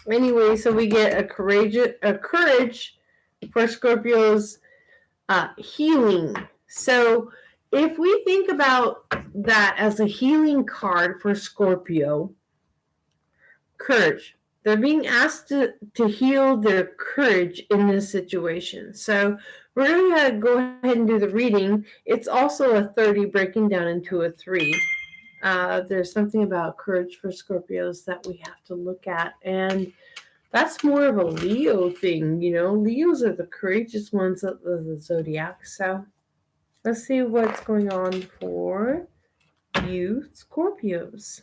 Anyway, so we get a courage for Scorpios, healing. So if we think about that as a healing card for Scorpio, courage. They're being asked to heal their courage in this situation. So we're going to go ahead and do the reading. It's also a 30 breaking down into a 3. There's something about courage for Scorpios that we have to look at. And that's more of a Leo thing. Leos are the courageous ones of the zodiac. So let's see what's going on for you Scorpios.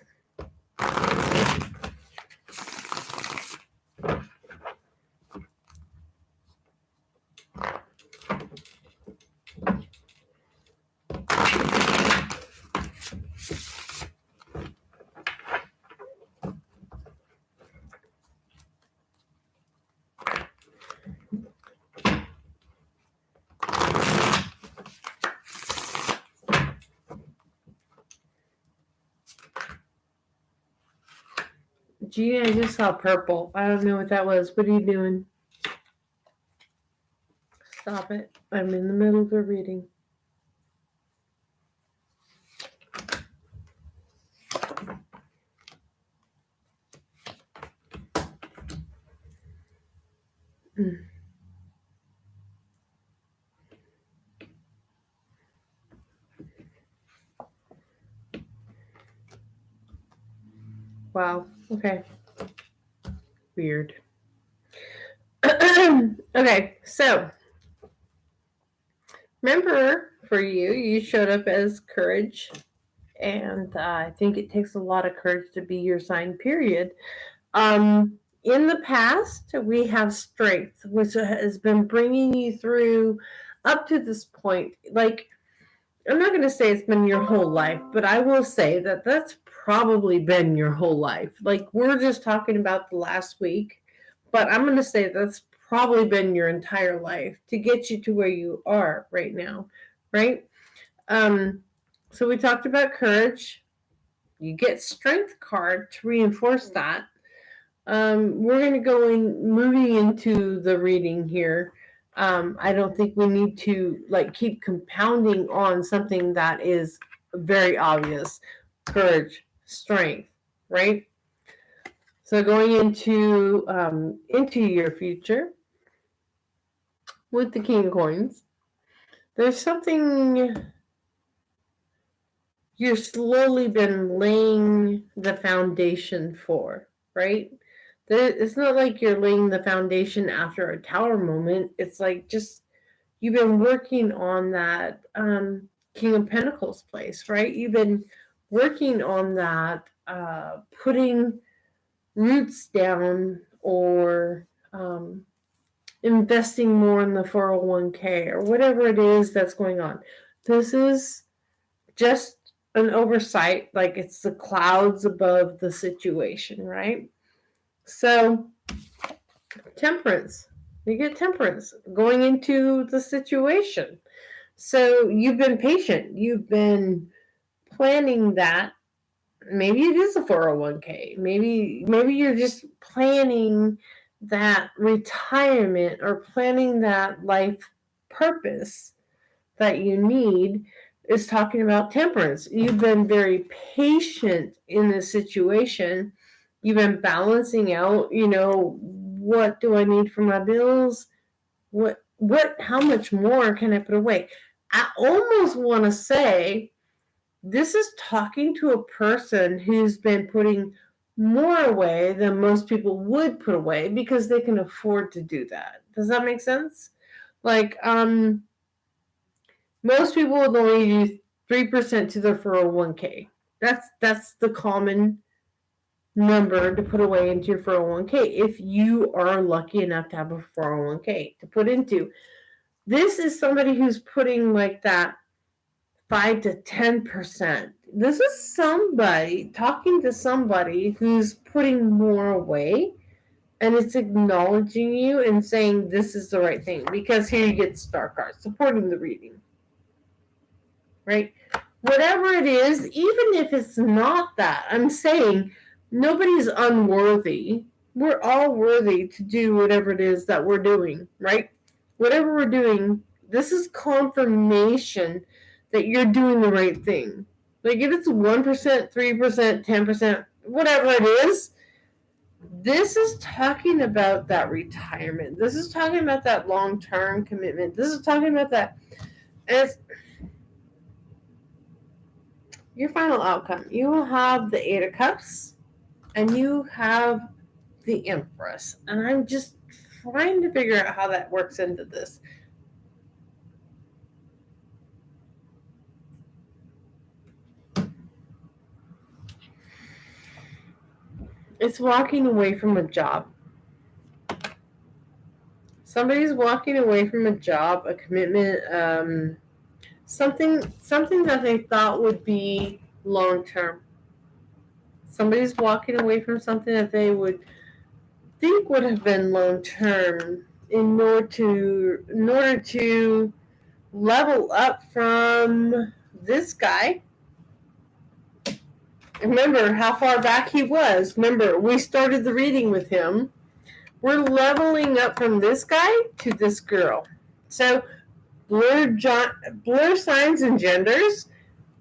Gee, I just saw purple. I don't know what that was. What are you doing? Stop it. I'm in the middle of a reading. Wow. Okay. Weird. Okay, so remember, for you showed up as courage, and I think it takes a lot of courage to be your sign, period. In the past, we have strength, which has been bringing you through up to this point. Like, I'm not going to say it's been your whole life, but I will say that that's probably been your whole life. Like, we're just talking about the last week, but I'm going to say that's probably been your entire life to get you to where you are right now, right? So we talked about courage. You get strength card to reinforce that. We're going to go moving into the reading here. I don't think we need to keep compounding on something that is very obvious. Courage, strength, right? So going into your future with the King of Coins, there's something you've slowly been laying the foundation for, right? It's not like you're laying the foundation after a tower moment. It's like just You've been working on that King of Pentacles place, right? You've been working on that, putting roots down, or investing more in the 401k, or whatever it is that's going on. This is just an oversight, like it's the clouds above the situation, right? So, temperance. You get temperance going into the situation. So you've been patient. You've been planning that. Maybe it is a 401k. Maybe you're just planning that retirement, or planning that life purpose that you need, is talking about temperance. You've been very patient in this situation. You've been balancing out, what do I need for my bills? How much more can I put away? I almost want to say this is talking to a person who's been putting more away than most people would put away, because they can afford to do that. Does that make sense? Like, most people would only do 3% to their 401k. That's the common number to put away into your 401k, if you are lucky enough to have a 401k to put into. This is somebody who's putting like that 5 to 10%. This is somebody talking to somebody who's putting more away, and it's acknowledging you and saying this is the right thing, because here you get star cards supporting the reading, right? Whatever it is, even if it's not that, I'm saying nobody's unworthy. We're all worthy to do whatever it is that we're doing, right? Whatever we're doing, this is confirmation that you're doing the right thing. Like, if it's 1%, 3%, 10%, whatever it is, this is talking about that retirement. This is talking about that long-term commitment. This is talking about that. And it's your final outcome. You will have the 8 of Cups, and you have the Empress. And I'm just trying to figure out how that works into this. It's walking away from a job. Somebody's walking away from a job, a commitment, something that they thought would be long-term. Somebody's walking away from something that they would think would have been long-term in order to level up from this guy. Remember how far back he was. Remember, we started the reading with him. We're leveling up from this guy to this girl. So blur signs and genders.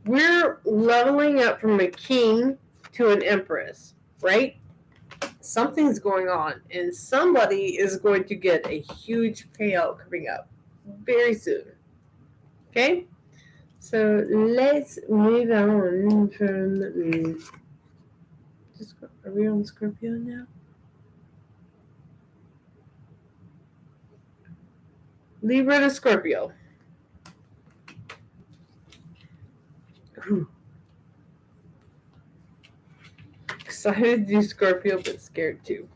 We're leveling up from a king to an empress, right? Something's going on, and somebody is going to get a huge payout coming up very soon. Okay? So let's move on from... Are we on Scorpio now? Libra to Scorpio. Excited to do Scorpio, but scared too.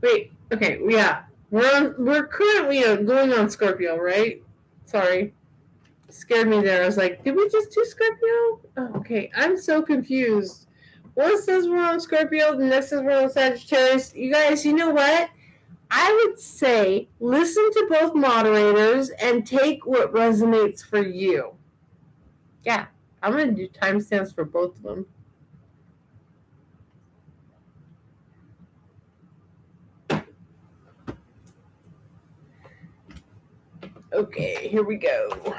Wait, okay, yeah. We're currently going on Scorpio, right? Sorry. Scared me there. I was like, did we just do Scorpio? Oh, okay, I'm so confused. One says we're on Scorpio, the next says we're on Sagittarius. You guys, you know what? I would say listen to both moderators and take what resonates for you. Yeah, I'm going to do timestamps for both of them. Okay, here we go.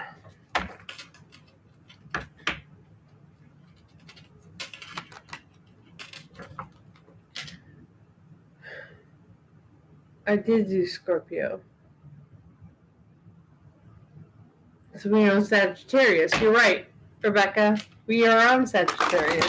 I did do Scorpio. So we're on Sagittarius. You're right, Rebecca. We are on Sagittarius.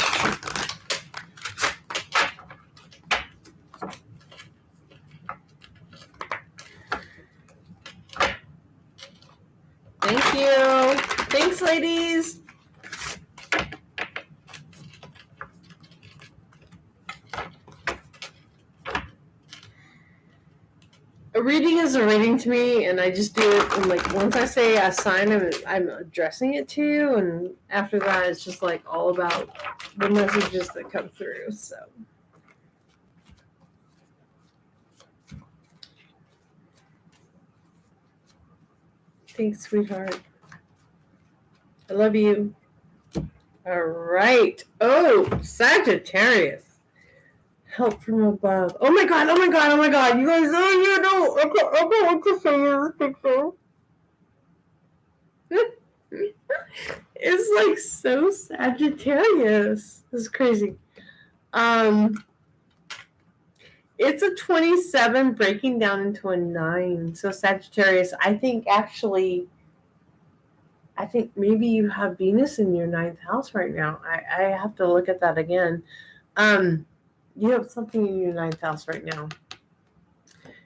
please. A reading is a reading to me, and I just do it. And like once I say a sign, I'm addressing it to you, and after that, it's just like all about the messages that come through. So, thanks, sweetheart. I love you. All right. Oh, Sagittarius. Help from above. Oh my god, oh my god, oh my god. You guys, oh, you know, okay, what to say this picture. It's like so Sagittarius. This is crazy. It's a 27 breaking down into a 9. So Sagittarius, I think maybe you have Venus in your 9th house right now. I have to look at that again. You have something in your 9th house right now.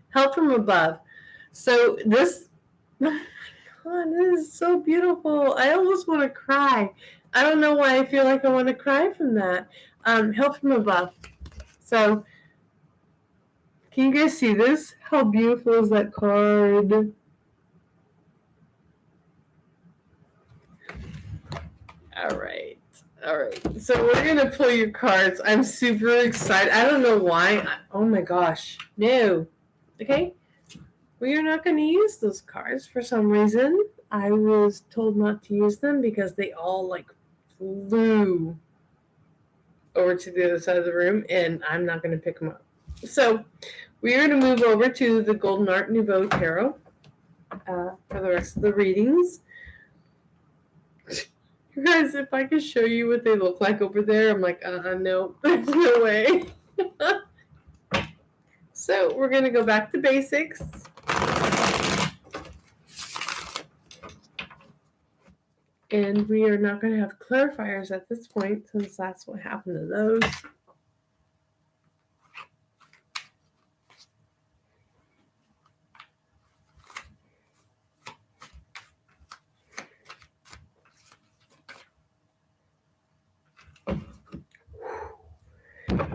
Help from above. So this, oh my God, this is so beautiful. I almost want to cry. I don't know why I feel like I want to cry from that. Help from above. So, can you guys see this? How beautiful is that card? All right. So we're going to pull your cards. I'm super excited. I don't know why. Oh my gosh. No. Okay. We are not going to use those cards for some reason. I was told not to use them because they all like flew over to the other side of the room, and I'm not going to pick them up. So we are going to move over to the Golden Art Nouveau Tarot for the rest of the readings. You guys, if I could show you what they look like over there, I'm like, no, there's no way. So we're going to go back to basics. And we are not going to have clarifiers at this point, since that's what happened to those.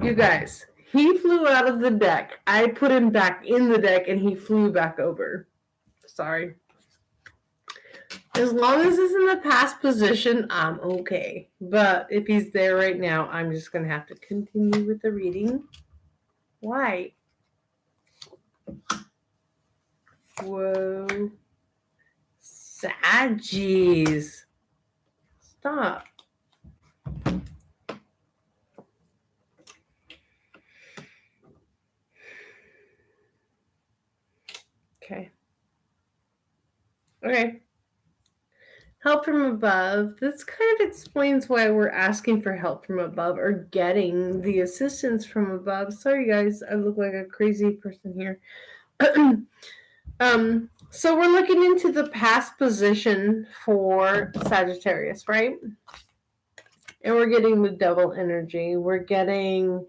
You guys, he flew out of the deck. I put him back in the deck, and he flew back over. Sorry. As long as it's in the past position, I'm okay. But if he's there right now, I'm just going to have to continue with the reading. Why? Whoa. Saggies. Stop. Okay. Help from above. This kind of explains why we're asking for help from above or getting the assistance from above. Sorry, guys. I look like a crazy person here. So we're looking into the past position for Sagittarius, right? And we're getting the devil energy. We're getting,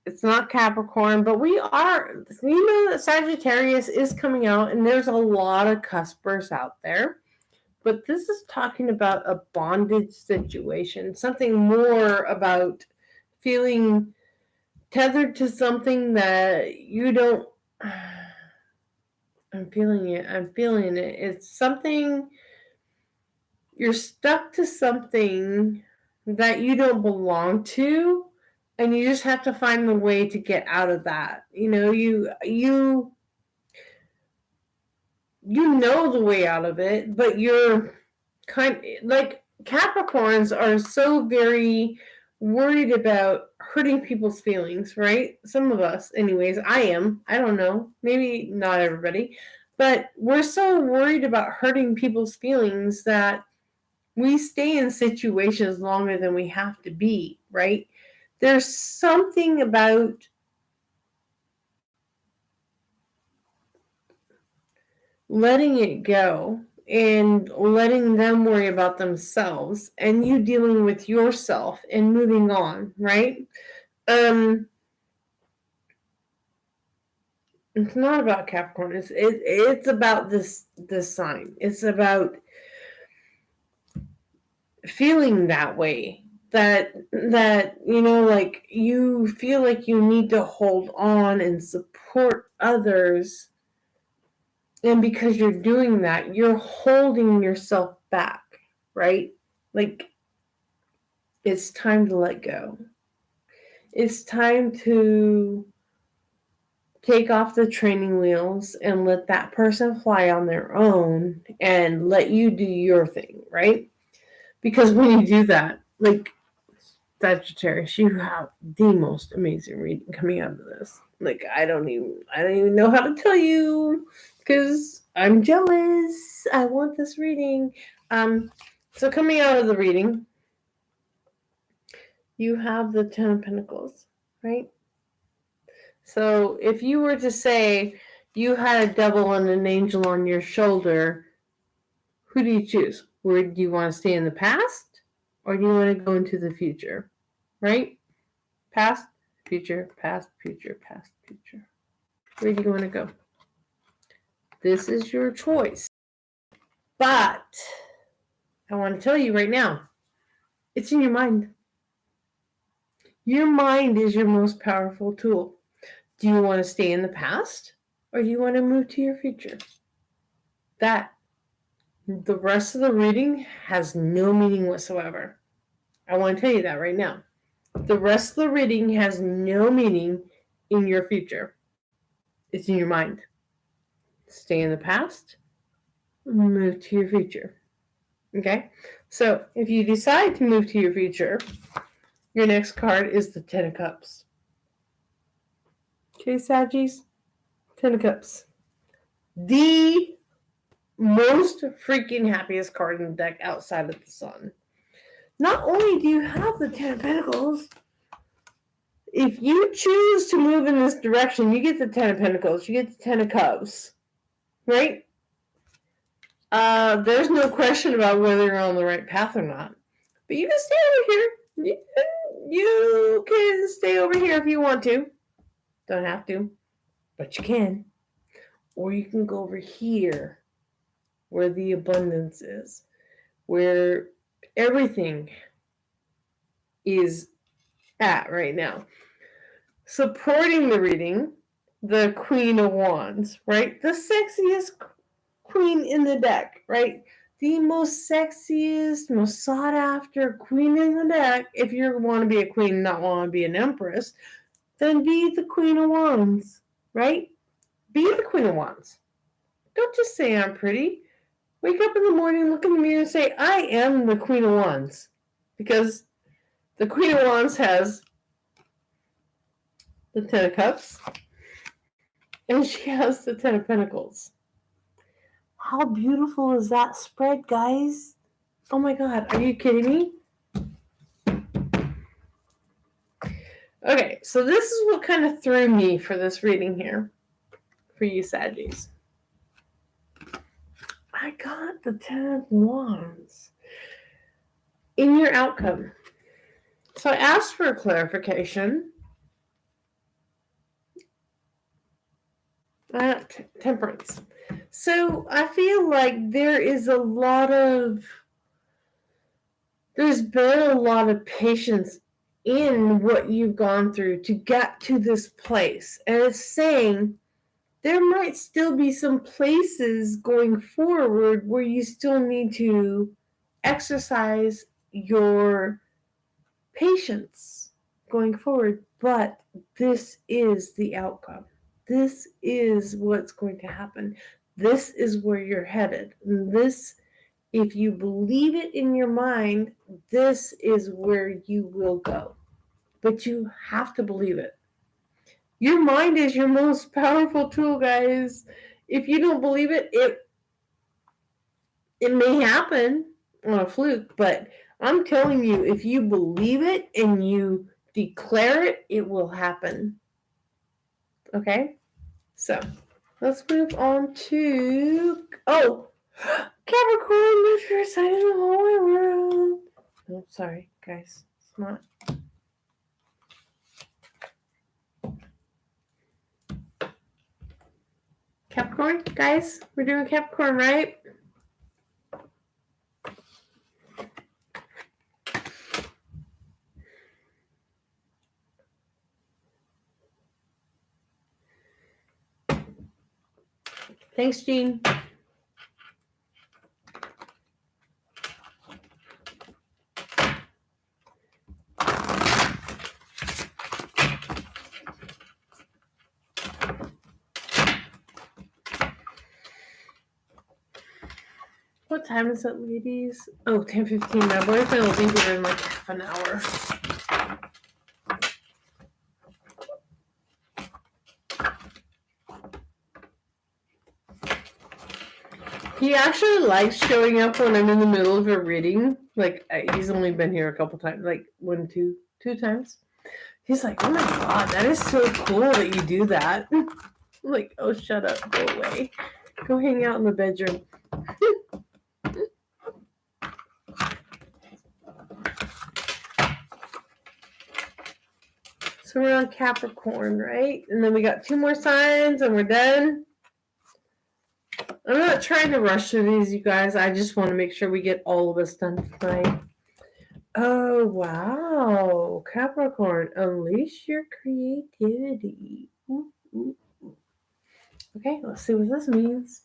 it's not Capricorn, but we are, that Sagittarius is coming out, and there's a lot of cuspers out there. But this is talking about a bondage situation, something more about feeling tethered to something that you don't. I'm feeling it. It's something, you're stuck to something that you don't belong to, and you just have to find the way to get out of that. You know the way out of it, but you're kind of like Capricorns are so very worried about hurting people's feelings, right? Some of us, anyways. I am. I don't know. Maybe not everybody. But we're so worried about hurting people's feelings that we stay in situations longer than we have to be, right? There's something about letting it go and letting them worry about themselves and you dealing with yourself and moving on, right? It's not about Capricorn. It's about this sign. It's about feeling that way. That like you feel like you need to hold on and support others. And because you're doing that, you're holding yourself back, right? Like, it's time to let go. It's time to take off the training wheels and let that person fly on their own and let you do your thing, right? Because when you do that, like, Sagittarius, you have the most amazing reading coming out of this. Like, I don't even know how to tell you, because I'm jealous. I want this reading. So coming out of the reading, you have the Ten of Pentacles, right? So if you were to say you had a devil and an angel on your shoulder, who do you choose? Where do you want to stay in the past, or do you want to go into the future, right? Past, future, past, future, past, future. Where do you want to go? This is your choice. But I want to tell you right now, it's in your mind. Your mind is your most powerful tool. Do you want to stay in the past, or do you want to move to your future? The rest of the reading has no meaning whatsoever. I want to tell you that right now. The rest of the reading has no meaning in your future. It's in your mind. Stay in the past, move to your future. Okay? So if you decide to move to your future, your next card is the Ten of Cups. Okay, Saggies? Ten of Cups. The most freaking happiest card in the deck outside of the Sun. Not only do you have the Ten of Pentacles, if you choose to move in this direction, you get the Ten of Pentacles, you get the Ten of Cups, right? There's no question about whether you're on the right path or not. But you can stay over here. You can stay over here if you want to. Don't have to, but you can. Or you can go over here where the abundance is, where everything is at right now. Supporting the reading, the Queen of Wands, right? The sexiest queen in the deck, right? The most sexiest, most sought after queen in the deck. If you want to be a queen, not want to be an empress, then be the Queen of Wands, right? Be the Queen of Wands. Don't just say I'm pretty. Wake up in the morning, look in the mirror, and say, I am the Queen of Wands. Because the Queen of Wands has the Ten of Cups, and she has the Ten of Pentacles. How beautiful is that spread, guys? Oh my God, are you kidding me? Okay, so this is what kind of threw me for this reading here, for you Saggies. I got the Ten of Wands in your outcome. So I asked for a clarification. Temperance. So I feel like there's been a lot of patience in what you've gone through to get to this place. And it's saying there might still be some places going forward where you still need to exercise your patience going forward. But this is the outcome. This is what's going to happen. This is where you're headed. This, if you believe it in your mind, this is where you will go. But you have to believe it. Your mind is your most powerful tool, guys. If you don't believe it, it may happen on a fluke, but I'm telling you, if you believe it and you declare it, it will happen. Okay? So, let's move on to... Oh! Capricorn, move your side of the hallway world. Oh, sorry, guys. It's not... Capricorn, guys, we're doing Capricorn, right? Thanks, Jean. What time is it, ladies? Oh, 10:15. My boyfriend will be here in like half an hour. He actually likes showing up when I'm in the middle of a reading. Like, he's only been here a couple times, like two times. He's like, oh my God, that is so cool that you do that. I'm like, oh, shut up, go away. Go hang out in the bedroom. So we're on Capricorn, right? And then we got 2 more signs and we're done. I'm not trying to rush through these, you guys. I just want to make sure we get all of this done tonight. Oh, wow. Capricorn, unleash your creativity. Ooh, ooh, ooh. Okay, let's see what this means.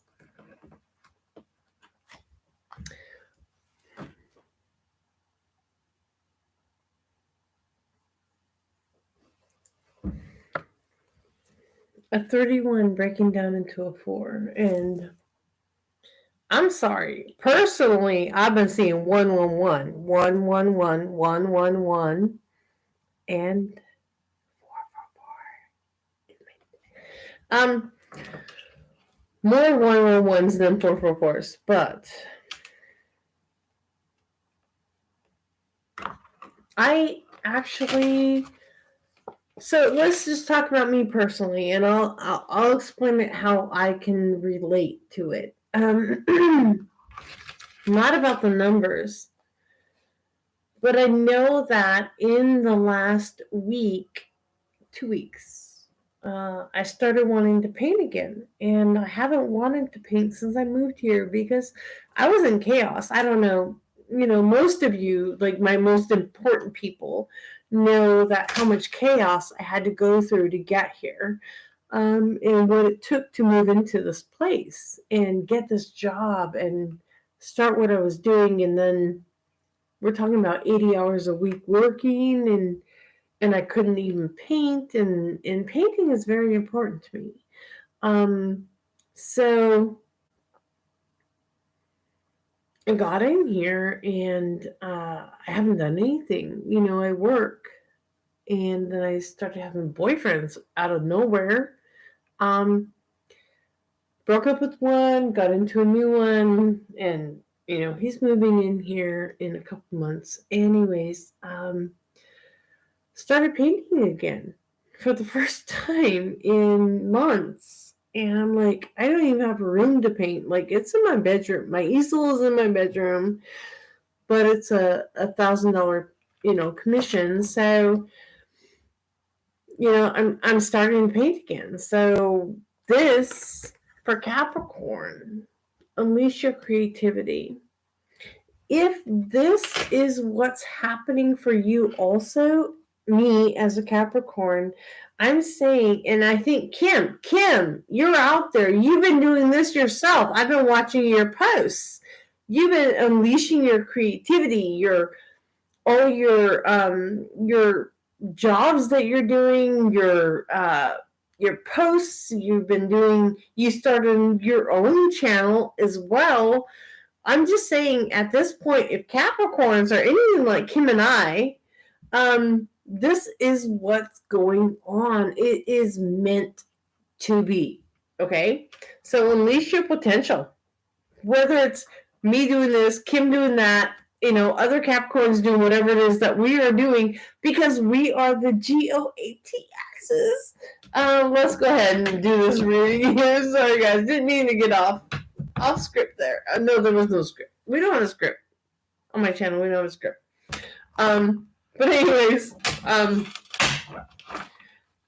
A 31 breaking down into a 4. And I'm sorry. Personally, I've been seeing 111, 111, 111, and 444. More 111s than 444s, but I actually. So let's just talk about me personally, and I'll explain it how I can relate to it. Not about the numbers, but I know that in the last week, 2 weeks, I started wanting to paint again, and I haven't wanted to paint since I moved here because I was in chaos. I don't know, most of you, like my most important people, know that how much chaos I had to go through to get here, and what it took to move into this place and get this job and start what I was doing, and then we're talking about 80 hours a week working, and I couldn't even paint, and painting is very important to me. So I got in here, and I haven't done anything. I work, and then I started having boyfriends out of nowhere. Broke up with one, got into a new one, and he's moving in here in a couple months. Anyways, started painting again for the first time in months. And I'm like, I don't even have a room to paint. Like, it's in my bedroom. My easel is in my bedroom, but it's a $1,000, commission. So, I'm starting to paint again. So this, for Capricorn, unleash your creativity. If this is what's happening for you also, me as a Capricorn, I'm saying, and I think Kim, you're out there. You've been doing this yourself. I've been watching your posts. You've been unleashing your creativity, all your jobs that you're doing, your posts you've been doing. You started your own channel as well. I'm just saying, at this point, if Capricorns are anything like Kim and I, this is what's going on. It is meant to be. Okay? So unleash your potential. Whether it's me doing this, Kim doing that, other Capricorns doing whatever it is that we are doing, because we are the GOAT axis. Let's go ahead and do this reading here. Sorry, guys. Didn't mean to get off script there. No, there was no script. We don't have a script on my channel. We don't have a script. But anyways,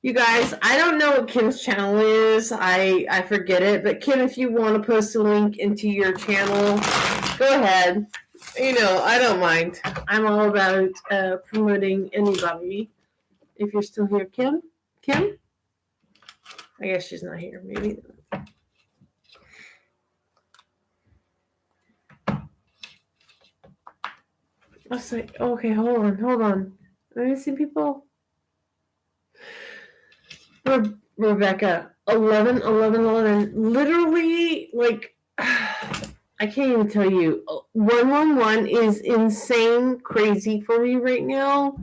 you guys, I don't know what Kim's channel is. I forget it. But Kim, if you want to post a link into your channel, go ahead. I don't mind. I'm all about promoting anybody. If you're still here, Kim? I guess she's not here. Maybe. I was like, okay, hold on. Let me see people. Rebecca, 11, 11, 11. Literally, like, I can't even tell you. 111 is insane, crazy for me right now.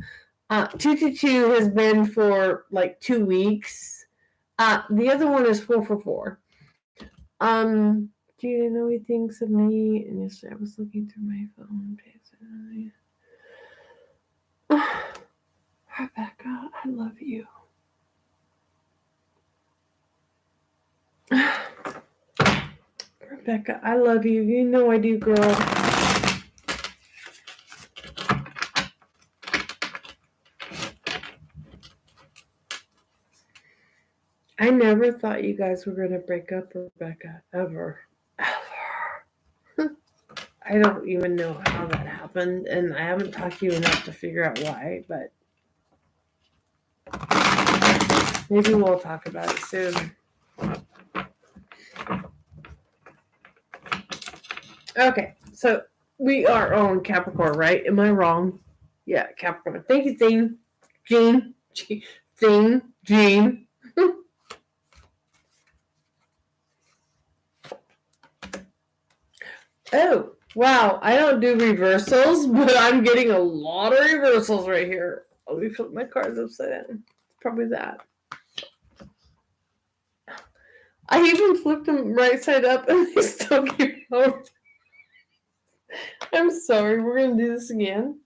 222 has been for like 2 weeks. The other one is 444. Do you know he thinks of me? And yesterday I was looking through my phone. Rebecca, I love you. Rebecca, I love you. You know I do, girl. I never thought you guys were going to break up, Rebecca. Ever. I don't even know how that happened, and I haven't talked to you enough to figure out why, but maybe we'll talk about it soon. Okay, so we are on Capricorn, right? Am I wrong? Yeah, Capricorn. Thank you, Jean. Jean. Oh, wow. I don't do reversals, but I'm getting a lot of reversals right here. Let me flip my cards upside down. Probably that. I even flipped them right side up and they still keep going. I'm sorry. We're going to do this again.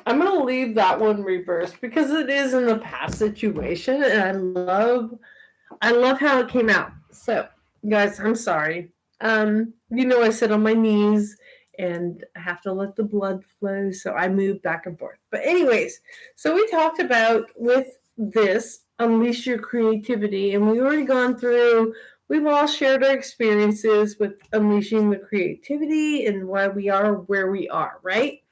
I'm going to leave that one reversed because it is in the past situation, and I love how it came out. So, guys, I'm sorry. I sit on my knees and I have to let the blood flow, so I move back and forth. But anyways, so we talked about with this, unleash your creativity, and we've already gone through, we've all shared our experiences with unleashing the creativity and why we are where we are, right?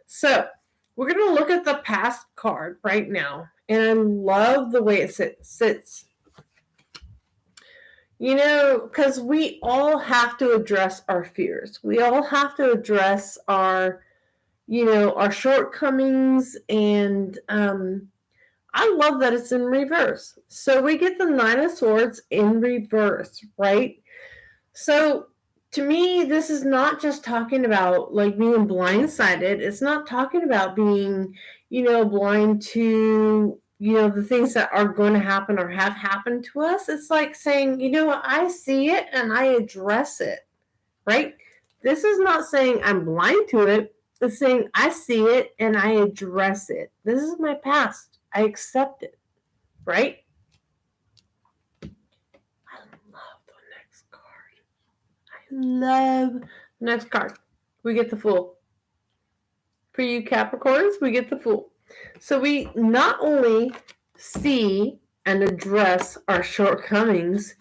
So, we're going to look at the past card right now, and I love the way it sits. Because we all have to address our fears. We all have to address our shortcomings, and I love that it's in reverse. So we get the Nine of Swords in reverse, right? So to me, this is not just talking about like being blindsided. It's not talking about being, blind to, the things that are going to happen or have happened to us. It's like saying, I see it and I address it, right? This is not saying I'm blind to it. It's saying I see it and I address it. This is my past. I accept it, right? Love. Next card. We get the Fool. For you Capricorns, we get the Fool. So we not only see and address our shortcomings,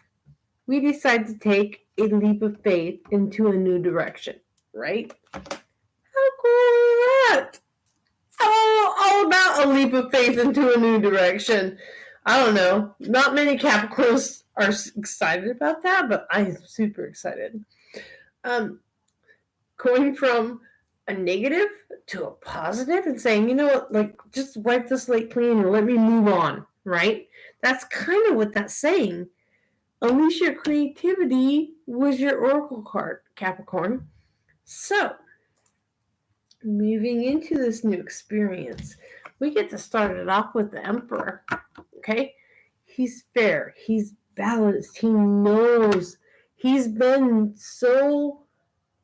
we decide to take a leap of faith into a new direction, right? How cool is that? All about a leap of faith into a new direction. I don't know. Not many Capricorns are excited about that, but I'm super excited. Going from a negative to a positive and saying, like, just wipe the slate clean and let me move on, right? That's kind of what that's saying. Unleash your creativity was your oracle card, Capricorn. So, moving into this new experience, we get to start it off with the Emperor, okay? He's fair. He's balanced. He knows. He's been so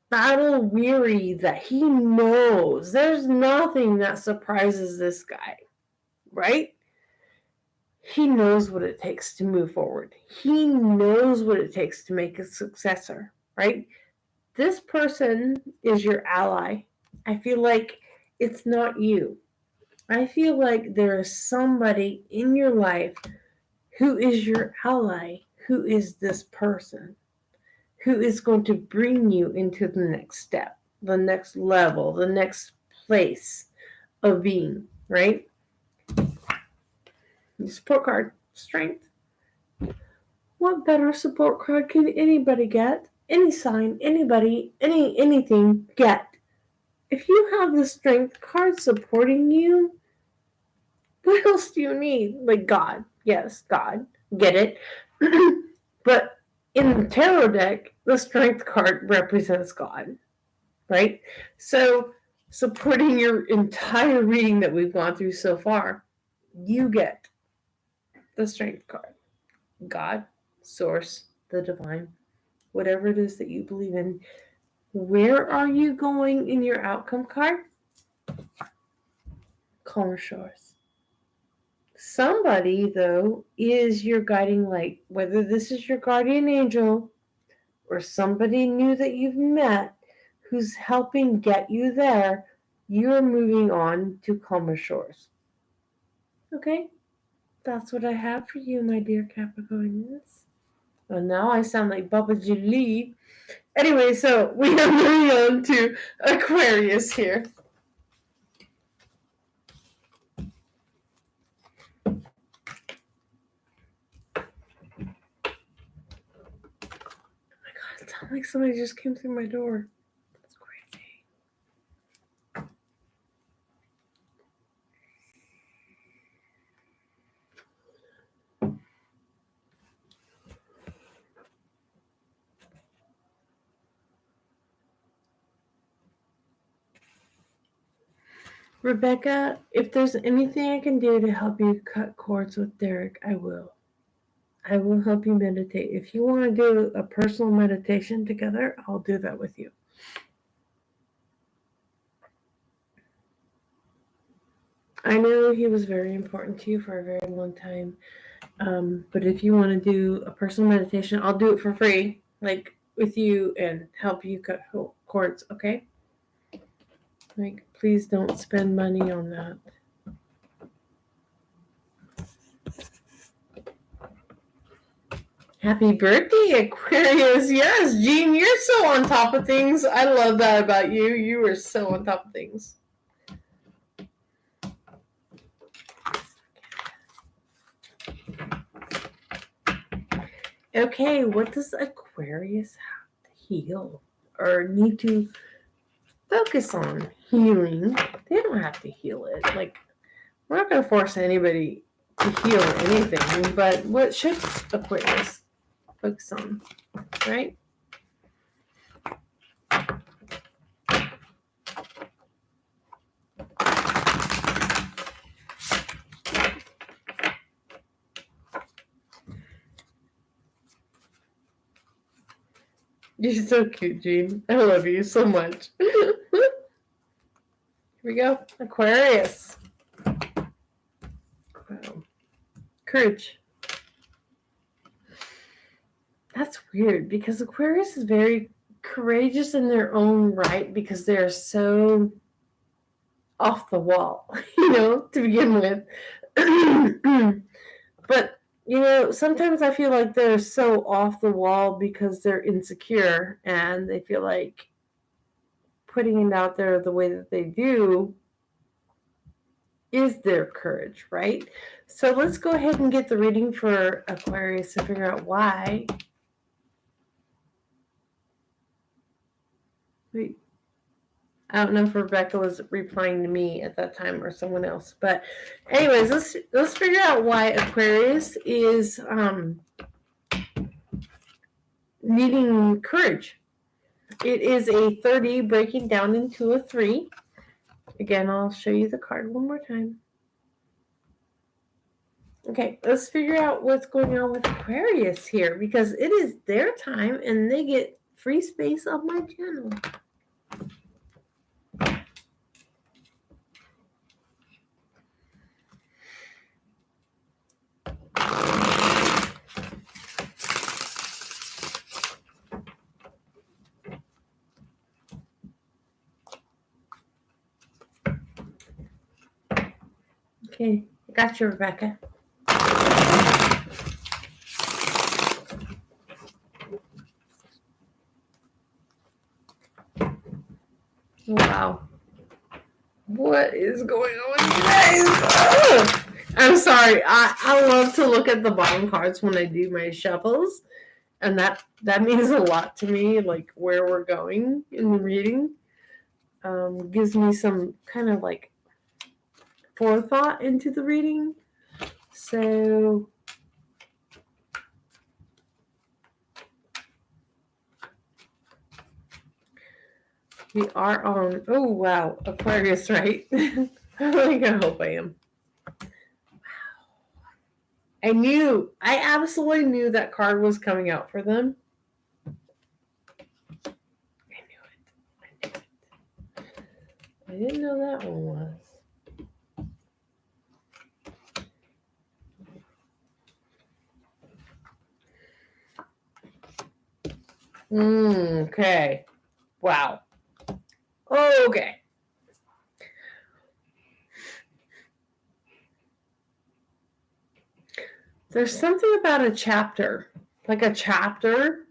battle weary that he knows there's nothing that surprises this guy, right? He knows what it takes to move forward. He knows what it takes to make a successor, right? This person is your ally. I feel like it's not you. I feel like there is somebody in your life who is your ally, who is this person, who is going to bring you into the next step, the next level, the next place of being, right? The support card, Strength. What better support card can anybody get? any sign, anybody, anything, get. If you have the Strength card supporting you, what else do you need? Like God. Yes, God. Get it? But in the tarot deck, the Strength card represents God, right? So, supporting your entire reading that we've gone through so far, you get the Strength card. God, Source, the Divine, whatever it is that you believe in. Where are you going in your outcome card? Calmer shores. Somebody, though, is your guiding light. Whether this is your guardian angel or somebody new that you've met who's helping get you there, you're moving on to calmer shores. Okay? That's what I have for you, my dear Capricornians. Well, now I sound like Baba Julie. Anyway, so we are moving on to Aquarius here. It sounds like somebody just came through my door. That's crazy. Rebecca, if there's anything I can do to help you cut cords with Derek, I will. I will help you meditate. If you want to do a personal meditation together, I'll do that with you. I know he was very important to you for a very long time. But if you want to do a personal meditation, I'll do it for free, like with you, and help you cut cords, okay? Like, please don't spend money on that. Happy birthday, Aquarius. Yes, Jean, you're so on top of things. I love that about you. You are so on top of things. Okay, what does Aquarius have to heal or need to focus on healing? They don't have to heal it. Like, we're not going to force anybody to heal anything, but what should Aquarius focus on, right? You're so cute, Jean. I love you so much. Here we go. Aquarius. Wow. Courage. That's weird because Aquarius is very courageous in their own right because they're so off the wall, to begin with. But, sometimes I feel like they're so off the wall because they're insecure and they feel like putting it out there the way that they do is their courage, right? So let's go ahead and get the reading for Aquarius to figure out why. Wait. I don't know if Rebecca was replying to me at that time or someone else. But anyways, let's figure out why Aquarius is needing courage. It is a 30 breaking down into a 3. Again, I'll show you the card one more time. Okay, let's figure out what's going on with Aquarius here because it is their time and they get free space on my channel. Okay, I got you, Rebecca. Wow. What is going on, you guys? I'm sorry. I love to look at the bottom cards when I do my shuffles. And that means a lot to me, like where we're going in the reading. Gives me some kind of like forethought into the reading. So we are on, oh wow, Aquarius, right? I hope I am. Wow. I absolutely knew that card was coming out for them. I knew it. I didn't know that one was. Okay. Wow. Okay. There's something about a chapter. Like a chapter.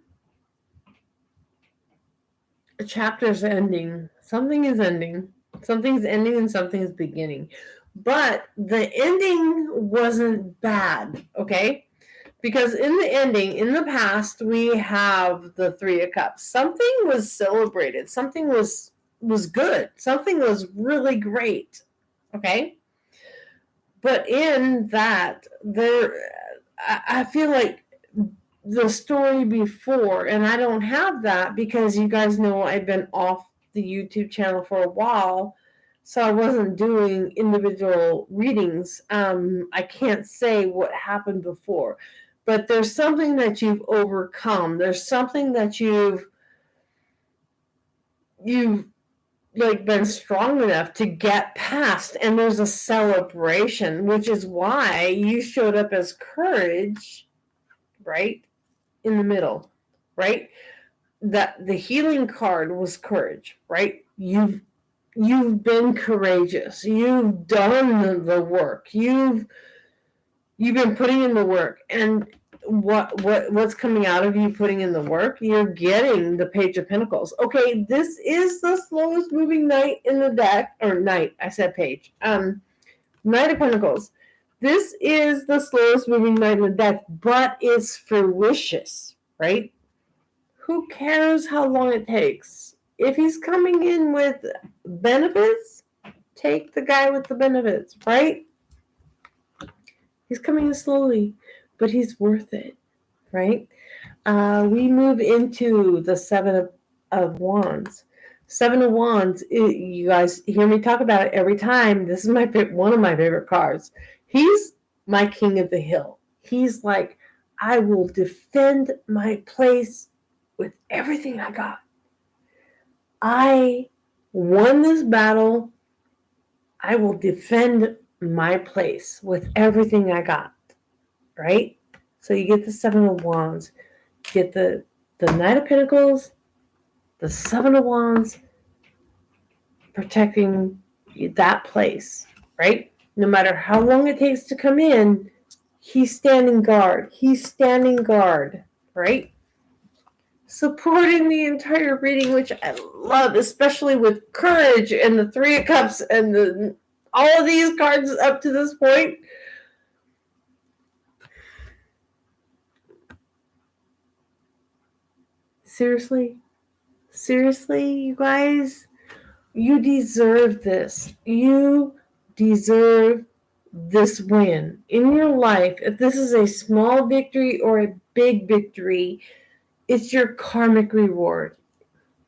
A chapter's ending. Something is ending. Something's ending and something's beginning. But the ending wasn't bad, okay? Because in the ending, in the past, we have the Three of Cups. Something was celebrated. Something was good. Something was really great, okay? But in that, I feel like the story before, and I don't have that because you guys know I've been off the YouTube channel for a while, so I wasn't doing individual readings. I can't say what happened before, but there's something that you've overcome. There's something that you've like been strong enough to get past, and there's a celebration, which is why you showed up as courage, right? In the middle, right? That the healing card was courage, right? You've been courageous. You've done the work. You've been putting in the work, and what's coming out of you putting in the work? You're getting the Page of Pentacles. Okay, this is the slowest moving knight in the deck, or knight. I said page. Knight of Pentacles. This is the slowest moving knight in the deck, but it's fruitious, right? Who cares how long it takes? If he's coming in with benefits, take the guy with the benefits, right? He's coming in slowly, but he's worth it, right? We move into the Seven of Wands. Seven of Wands, you guys hear me talk about it every time. This is one of my favorite cards. He's my king of the hill. He's like, I will defend my place with everything I got. I won this battle. I will defend my place with everything I got, right? So you get the Seven of Wands, get the Knight of Pentacles, the Seven of Wands, protecting that place, right? No matter how long it takes to come in, he's standing guard. He's standing guard, right? Supporting the entire reading, which I love, especially with courage and the Three of Cups and all of these cards up to this point. Seriously, you guys, you deserve this. You deserve this win in your life. If this is a small victory or a big victory, it's your karmic reward.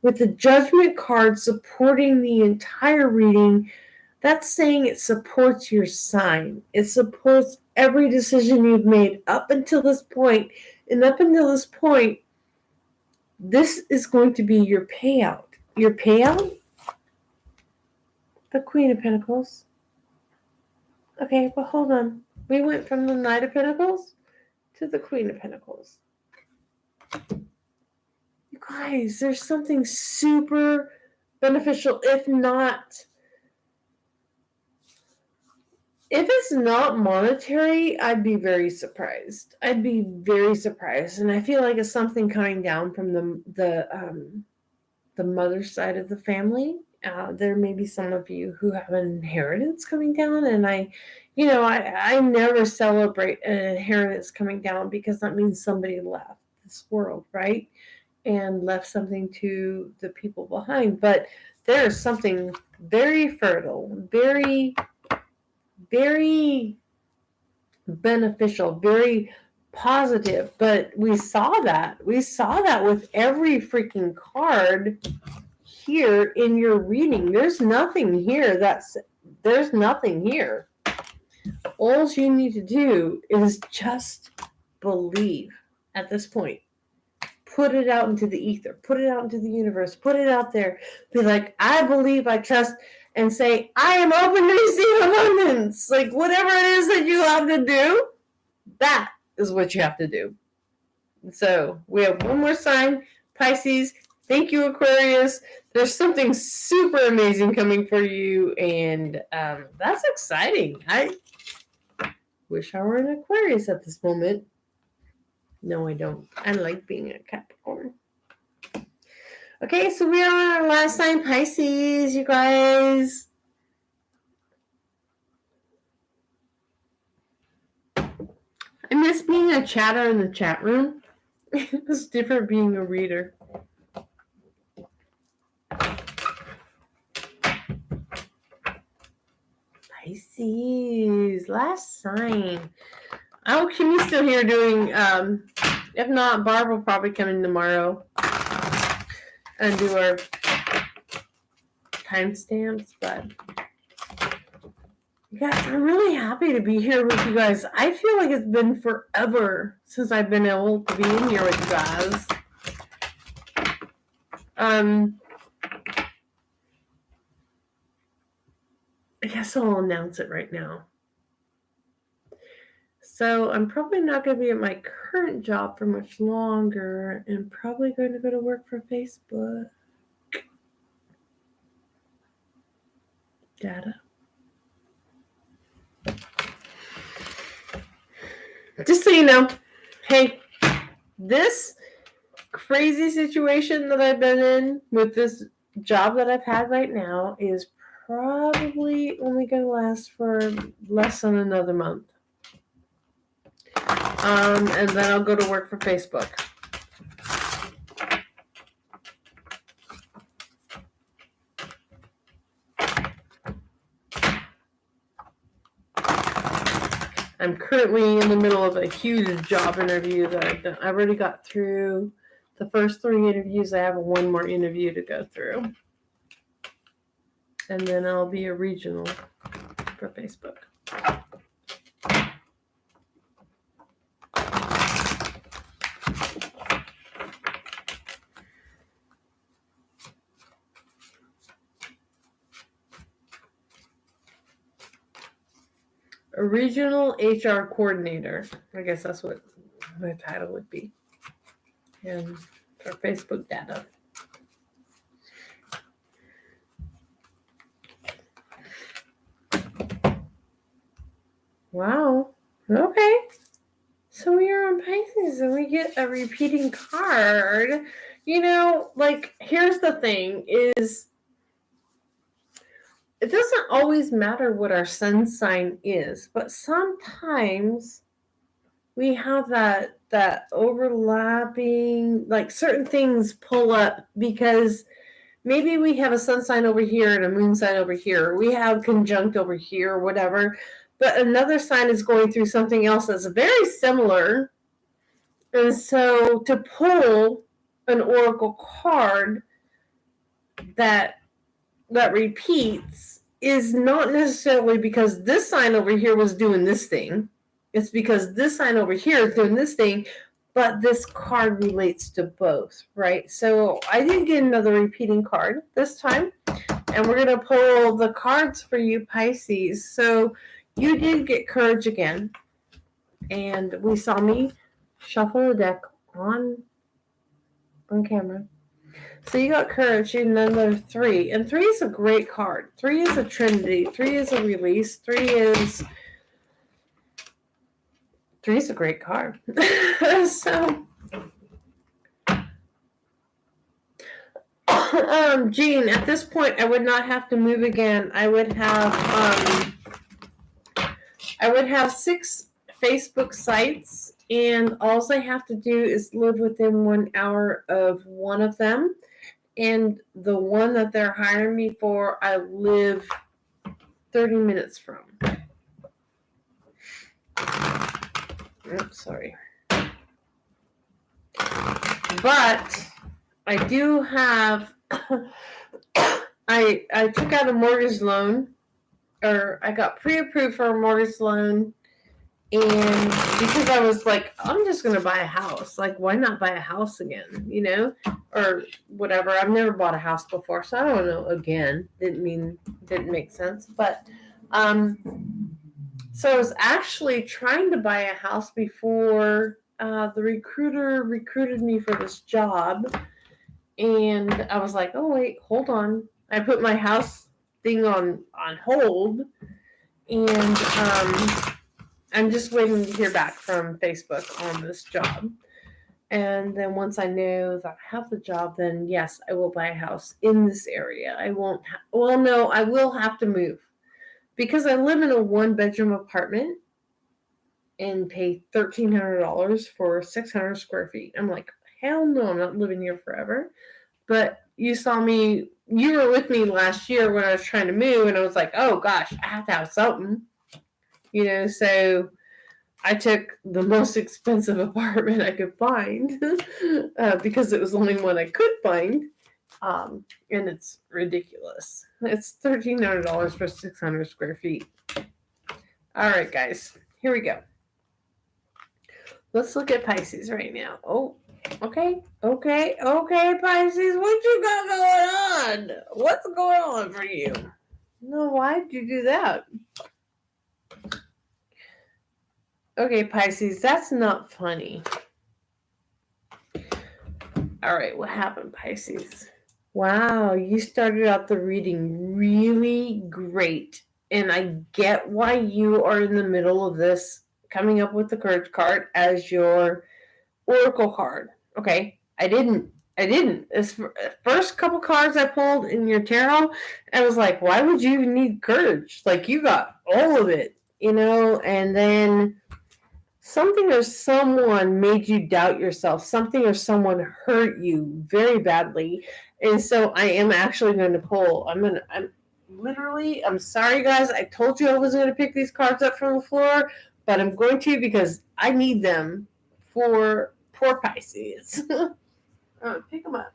With the Judgment card supporting the entire reading, that's saying it supports your sign. It supports every decision you've made up until this point. And up until this point, this is going to be your payout. Your payout? The Queen of Pentacles. Okay, but hold on. We went from the Knight of Pentacles to the Queen of Pentacles. You guys, there's something super beneficial. If it's not monetary, I'd be very surprised. And I feel like it's something coming down from the mother's side of the family. There may be some of you who have an inheritance coming down, and I never celebrate an inheritance coming down because that means somebody left. this world, right? And left something to the people behind. But there's something very fertile, very, very beneficial, very positive. But we saw that with every freaking card here in your reading. There's nothing here all you need to do is just believe at this point. Put it out into the ether, put it out into the universe, put it out there. Be like, I believe, I trust, and say, I am open to receive abundance. Like, whatever it is that you have to do, that is what you have to do. So we have one more sign, Pisces. Thank you, Aquarius. There's something super amazing coming for you, and that's exciting. I wish I were an Aquarius at this moment. No, I don't. I like being a Capricorn. Okay, so we are on our last sign, Pisces, you guys. I miss being a chatter in the chat room. It's different being a reader. Pisces, last sign. Oh, Kimmy's still here doing, if not, Barb will probably come in tomorrow and do our timestamps, but yeah, I'm really happy to be here with you guys. I feel like it's been forever since I've been able to be in here with you guys. I guess I'll announce it right now. So I'm probably not going to be at my current job for much longer, and probably going to go to work for Facebook. Data. Just so you know, hey, this crazy situation that I've been in with this job that I've had right now is probably only going to last for less than another month. And then I'll go to work for Facebook. I'm currently in the middle of a huge job interview that I've done. I already got through the first 3 interviews. I have one more interview to go through. And then I'll be a regional for Facebook. A regional HR coordinator. I guess that's what my title would be. And for Facebook data. Wow. Okay. So we are on Pisces and we get a repeating card. You know, like, here's the thing is, it doesn't always matter what our sun sign is, but sometimes we have that overlapping, like certain things pull up because maybe we have a sun sign over here and a moon sign over here. We have conjunct over here or whatever, but another sign is going through something else that's very similar. And so to pull an oracle card that repeats is not necessarily because this sign over here was doing this thing. It's because this sign over here is doing this thing, but this card relates to both, right? So I did get another repeating card this time, and we're going to pull the cards for you, Pisces. So you did get courage again, and we saw me shuffle the deck on camera. So you got courage and another 3. And 3 is a great card. 3 is a trinity. 3 is a release. 3 is a great card. So, Jean, at this point, I would not have to move again. I would have 6 Facebook sites, and all I have to do is live within 1 hour of one of them. And the one that they're hiring me for, I live 30 minutes from. Oops, sorry. But I do have, I took out a mortgage loan, or I got pre-approved for a mortgage loan, and because I was like, I'm just going to buy a house. Like, why not buy a house again, you know, or whatever. I've never bought a house before, so I don't know. Again, didn't make sense. But, so I was actually trying to buy a house before the recruiter recruited me for this job. And I was like, oh, wait, hold on. I put my house thing on hold. And I'm just waiting to hear back from Facebook on this job. And then once I know that I have the job, then yes, I will buy a house in this area. I won't, no, I will have to move. Because I live in a 1-bedroom apartment and pay $1,300 for 600 square feet. I'm like, hell no, I'm not living here forever. But you were with me last year when I was trying to move, and I was like, oh gosh, I have to have something. You know, so I took the most expensive apartment I could find because it was the only one I could find. And it's ridiculous. It's $1,300 for 600 square feet. All right, guys, here we go. Let's look at Pisces right now. Oh, okay, Pisces, what you got going on? What's going on for you? No, why'd you do that? Okay, Pisces, that's not funny. All right, what happened, Pisces? Wow, you started out the reading really great. And I get why you are in the middle of this, coming up with the Courage card as your Oracle card. Okay, I didn't. This first couple cards I pulled in your tarot, I was like, why would you need courage? Like, you got all of it, you know? And then something or someone made you doubt yourself. Something or someone hurt you very badly. And so I am actually going to pull. I'm sorry, guys. I told you I wasn't going to pick these cards up from the floor, but I'm going to because I need them for poor Pisces. Pick them up.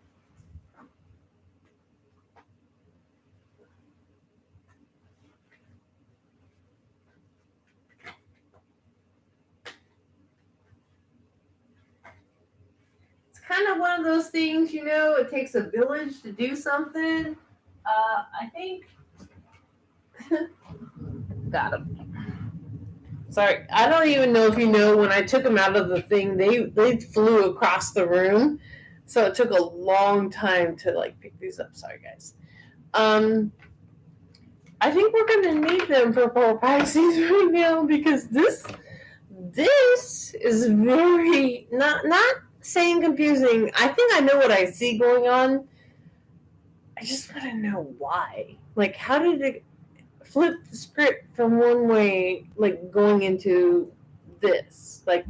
Kind of one of those things, you know, it takes a village to do something. I think got him. Sorry, I don't even know if you know, when I took them out of the thing, they flew across the room, so it took a long time to like pick these up. Sorry, guys. I think we're gonna need them for poor Pisces right now, because this is very not saying confusing. I think I know what I see going on. I just want to know why. Like, how did it flip the script from one way, like going into this? Like,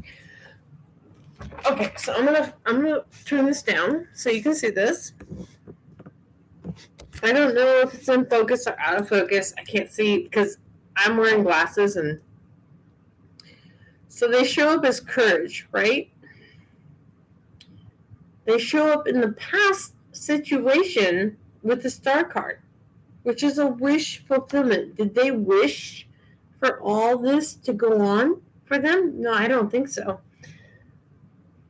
okay, so I'm gonna turn this down so you can see this. I don't know if it's in focus or out of focus. I can't see because I'm wearing glasses, and so they show up as courage, right? They show up in the past situation with the star card, which is a wish fulfillment. Did they wish for all this to go on for them? No, I don't think so.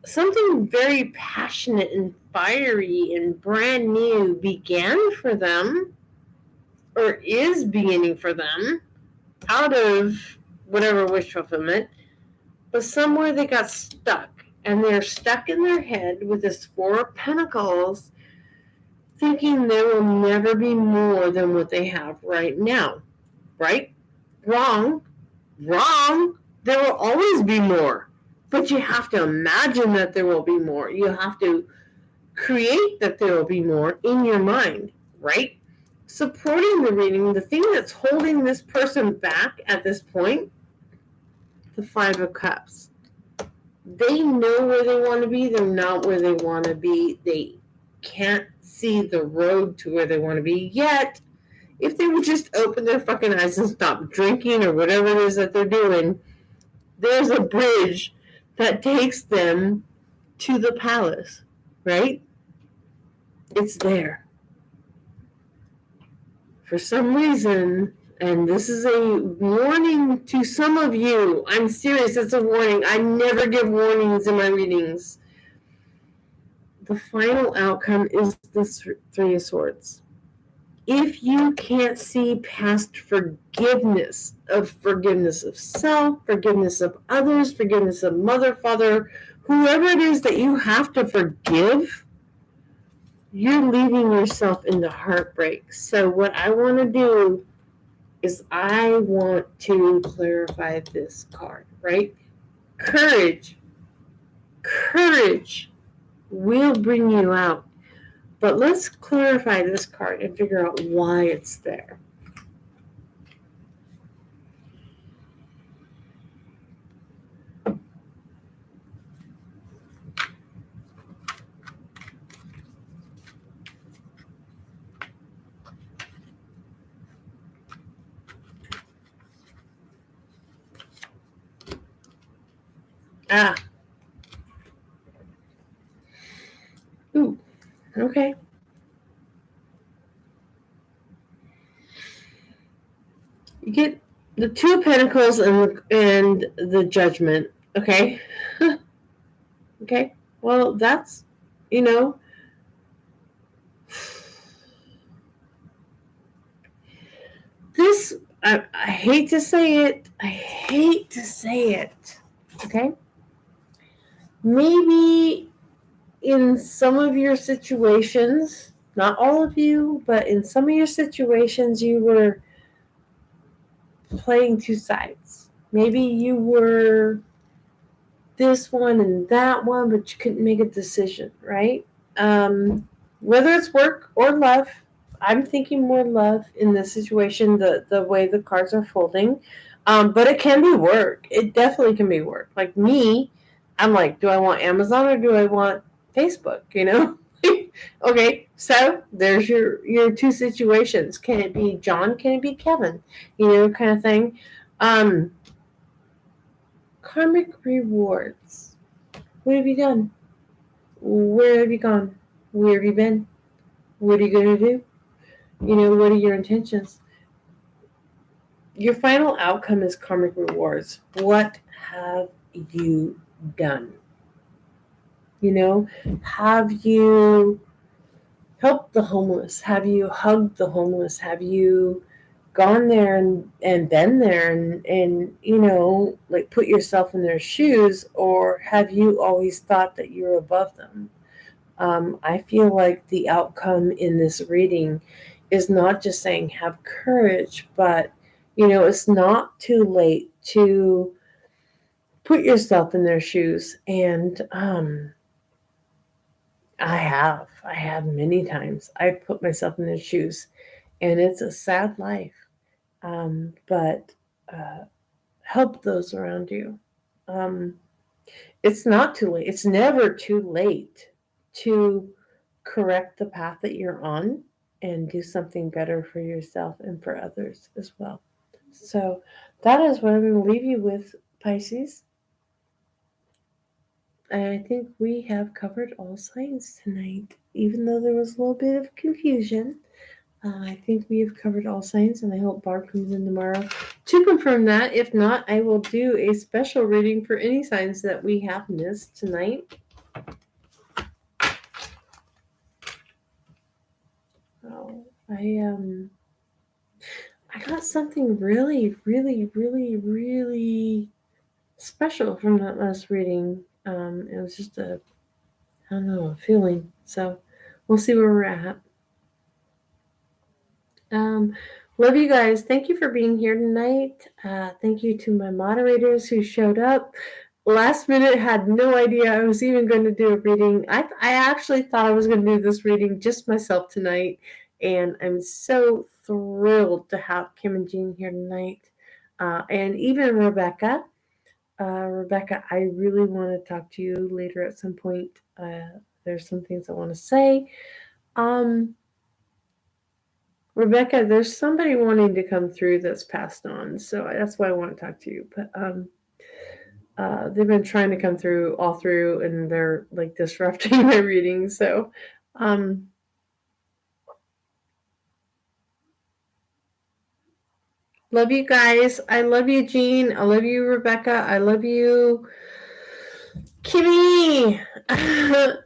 Something very passionate and fiery and brand new began for them, or is beginning for them, out of whatever wish fulfillment, but somewhere they got stuck. And they're stuck in their head with this 4 of Pentacles, thinking there will never be more than what they have right now. Right? Wrong. There will always be more. But you have to imagine that there will be more. You have to create that there will be more in your mind. Right? Supporting the reading, the thing that's holding this person back at this point, the Five of Cups. They know where they want to be. They're not where they want to be. They can't see the road to where they want to be yet. If they would just open their fucking eyes and stop drinking or whatever it is that they're doing, there's a bridge that takes them to the palace, right? It's there. For some reason, and this is a warning to some of you. I'm serious, it's a warning. I never give warnings in my readings. The final outcome is the Three of Swords. If you can't see past forgiveness of self, forgiveness of others, forgiveness of mother, father, whoever it is that you have to forgive, you're leaving yourself into heartbreak. So what I want to do is I want to clarify this card, right? Courage will bring you out. But let's clarify this card and figure out why it's there. Ooh, okay. You get the Two of Pentacles and the Judgment, okay? Okay, well, that's, this, I hate to say it, okay? Maybe in some of your situations, not all of you, but in some of your situations, you were playing two sides. Maybe you were this one and that one, but you couldn't make a decision, right? Whether it's work or love, I'm thinking more love in this situation, the way the cards are folding. But it can be work. It definitely can be work. Like me, I'm like, do I want Amazon or do I want Facebook? Okay, so there's your two situations. Can it be John? Can it be Kevin? Kind of thing. Karmic rewards. What have you done? Where have you gone? Where have you been? What are you going to do? What are your intentions? Your final outcome is karmic rewards. What have you done? Have you helped the homeless? Have you hugged the homeless? Have you gone there and been there and like put yourself in their shoes, or have you always thought that you're above them? I feel like the outcome in this reading is not just saying have courage, but it's not too late to put yourself in their shoes. And I have many times. I put myself in their shoes, and it's a sad life. But help those around you. It's not too late. It's never too late to correct the path that you're on and do something better for yourself and for others as well. So that is what I'm going to leave you with, Pisces. I think we have covered all signs tonight, even though there was a little bit of confusion. I think we have covered all signs, and I hope Barb comes in tomorrow to confirm that. If not, I will do a special reading for any signs that we have missed tonight. Oh, I got something really, really, really, really special from that last reading. It was just a feeling. So we'll see where we're at. Love you guys. Thank you for being here tonight. Thank you to my moderators who showed up. Last minute, had no idea I was even going to do a reading. I actually thought I was going to do this reading just myself tonight. And I'm so thrilled to have Kim and Jean here tonight. And even Rebecca. Rebecca, I really want to talk to you later at some point. There's some things I want to say. Rebecca, there's somebody wanting to come through that's passed on, so that's why I want to talk to you. But they've been trying to come through all through, and they're like disrupting my reading. So, love you guys. I love you, Jean. I love you, Rebecca. I love you, Kimmy.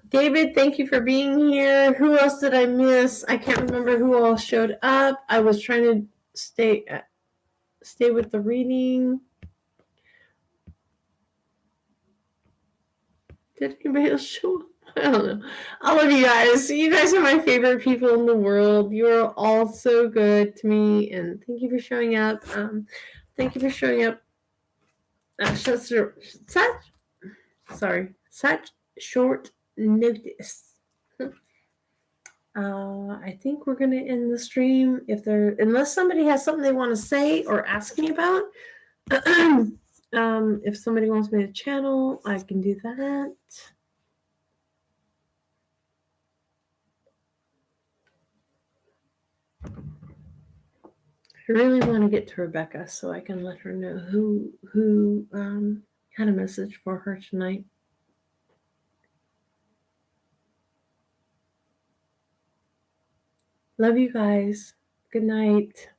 David, thank you for being here. Who else did I miss? I can't remember who all showed up. I was trying to stay with the reading. Did anybody else show up? I don't know. I love you guys. You guys are my favorite people in the world. You are all so good to me, and thank you for showing up. Thank you for showing up. Such short notice. I think we're gonna end the stream unless somebody has something they want to say or ask me about. If somebody wants me to channel, I can do that. I really want to get to Rebecca so I can let her know who had a message for her tonight. Love you guys. Good night.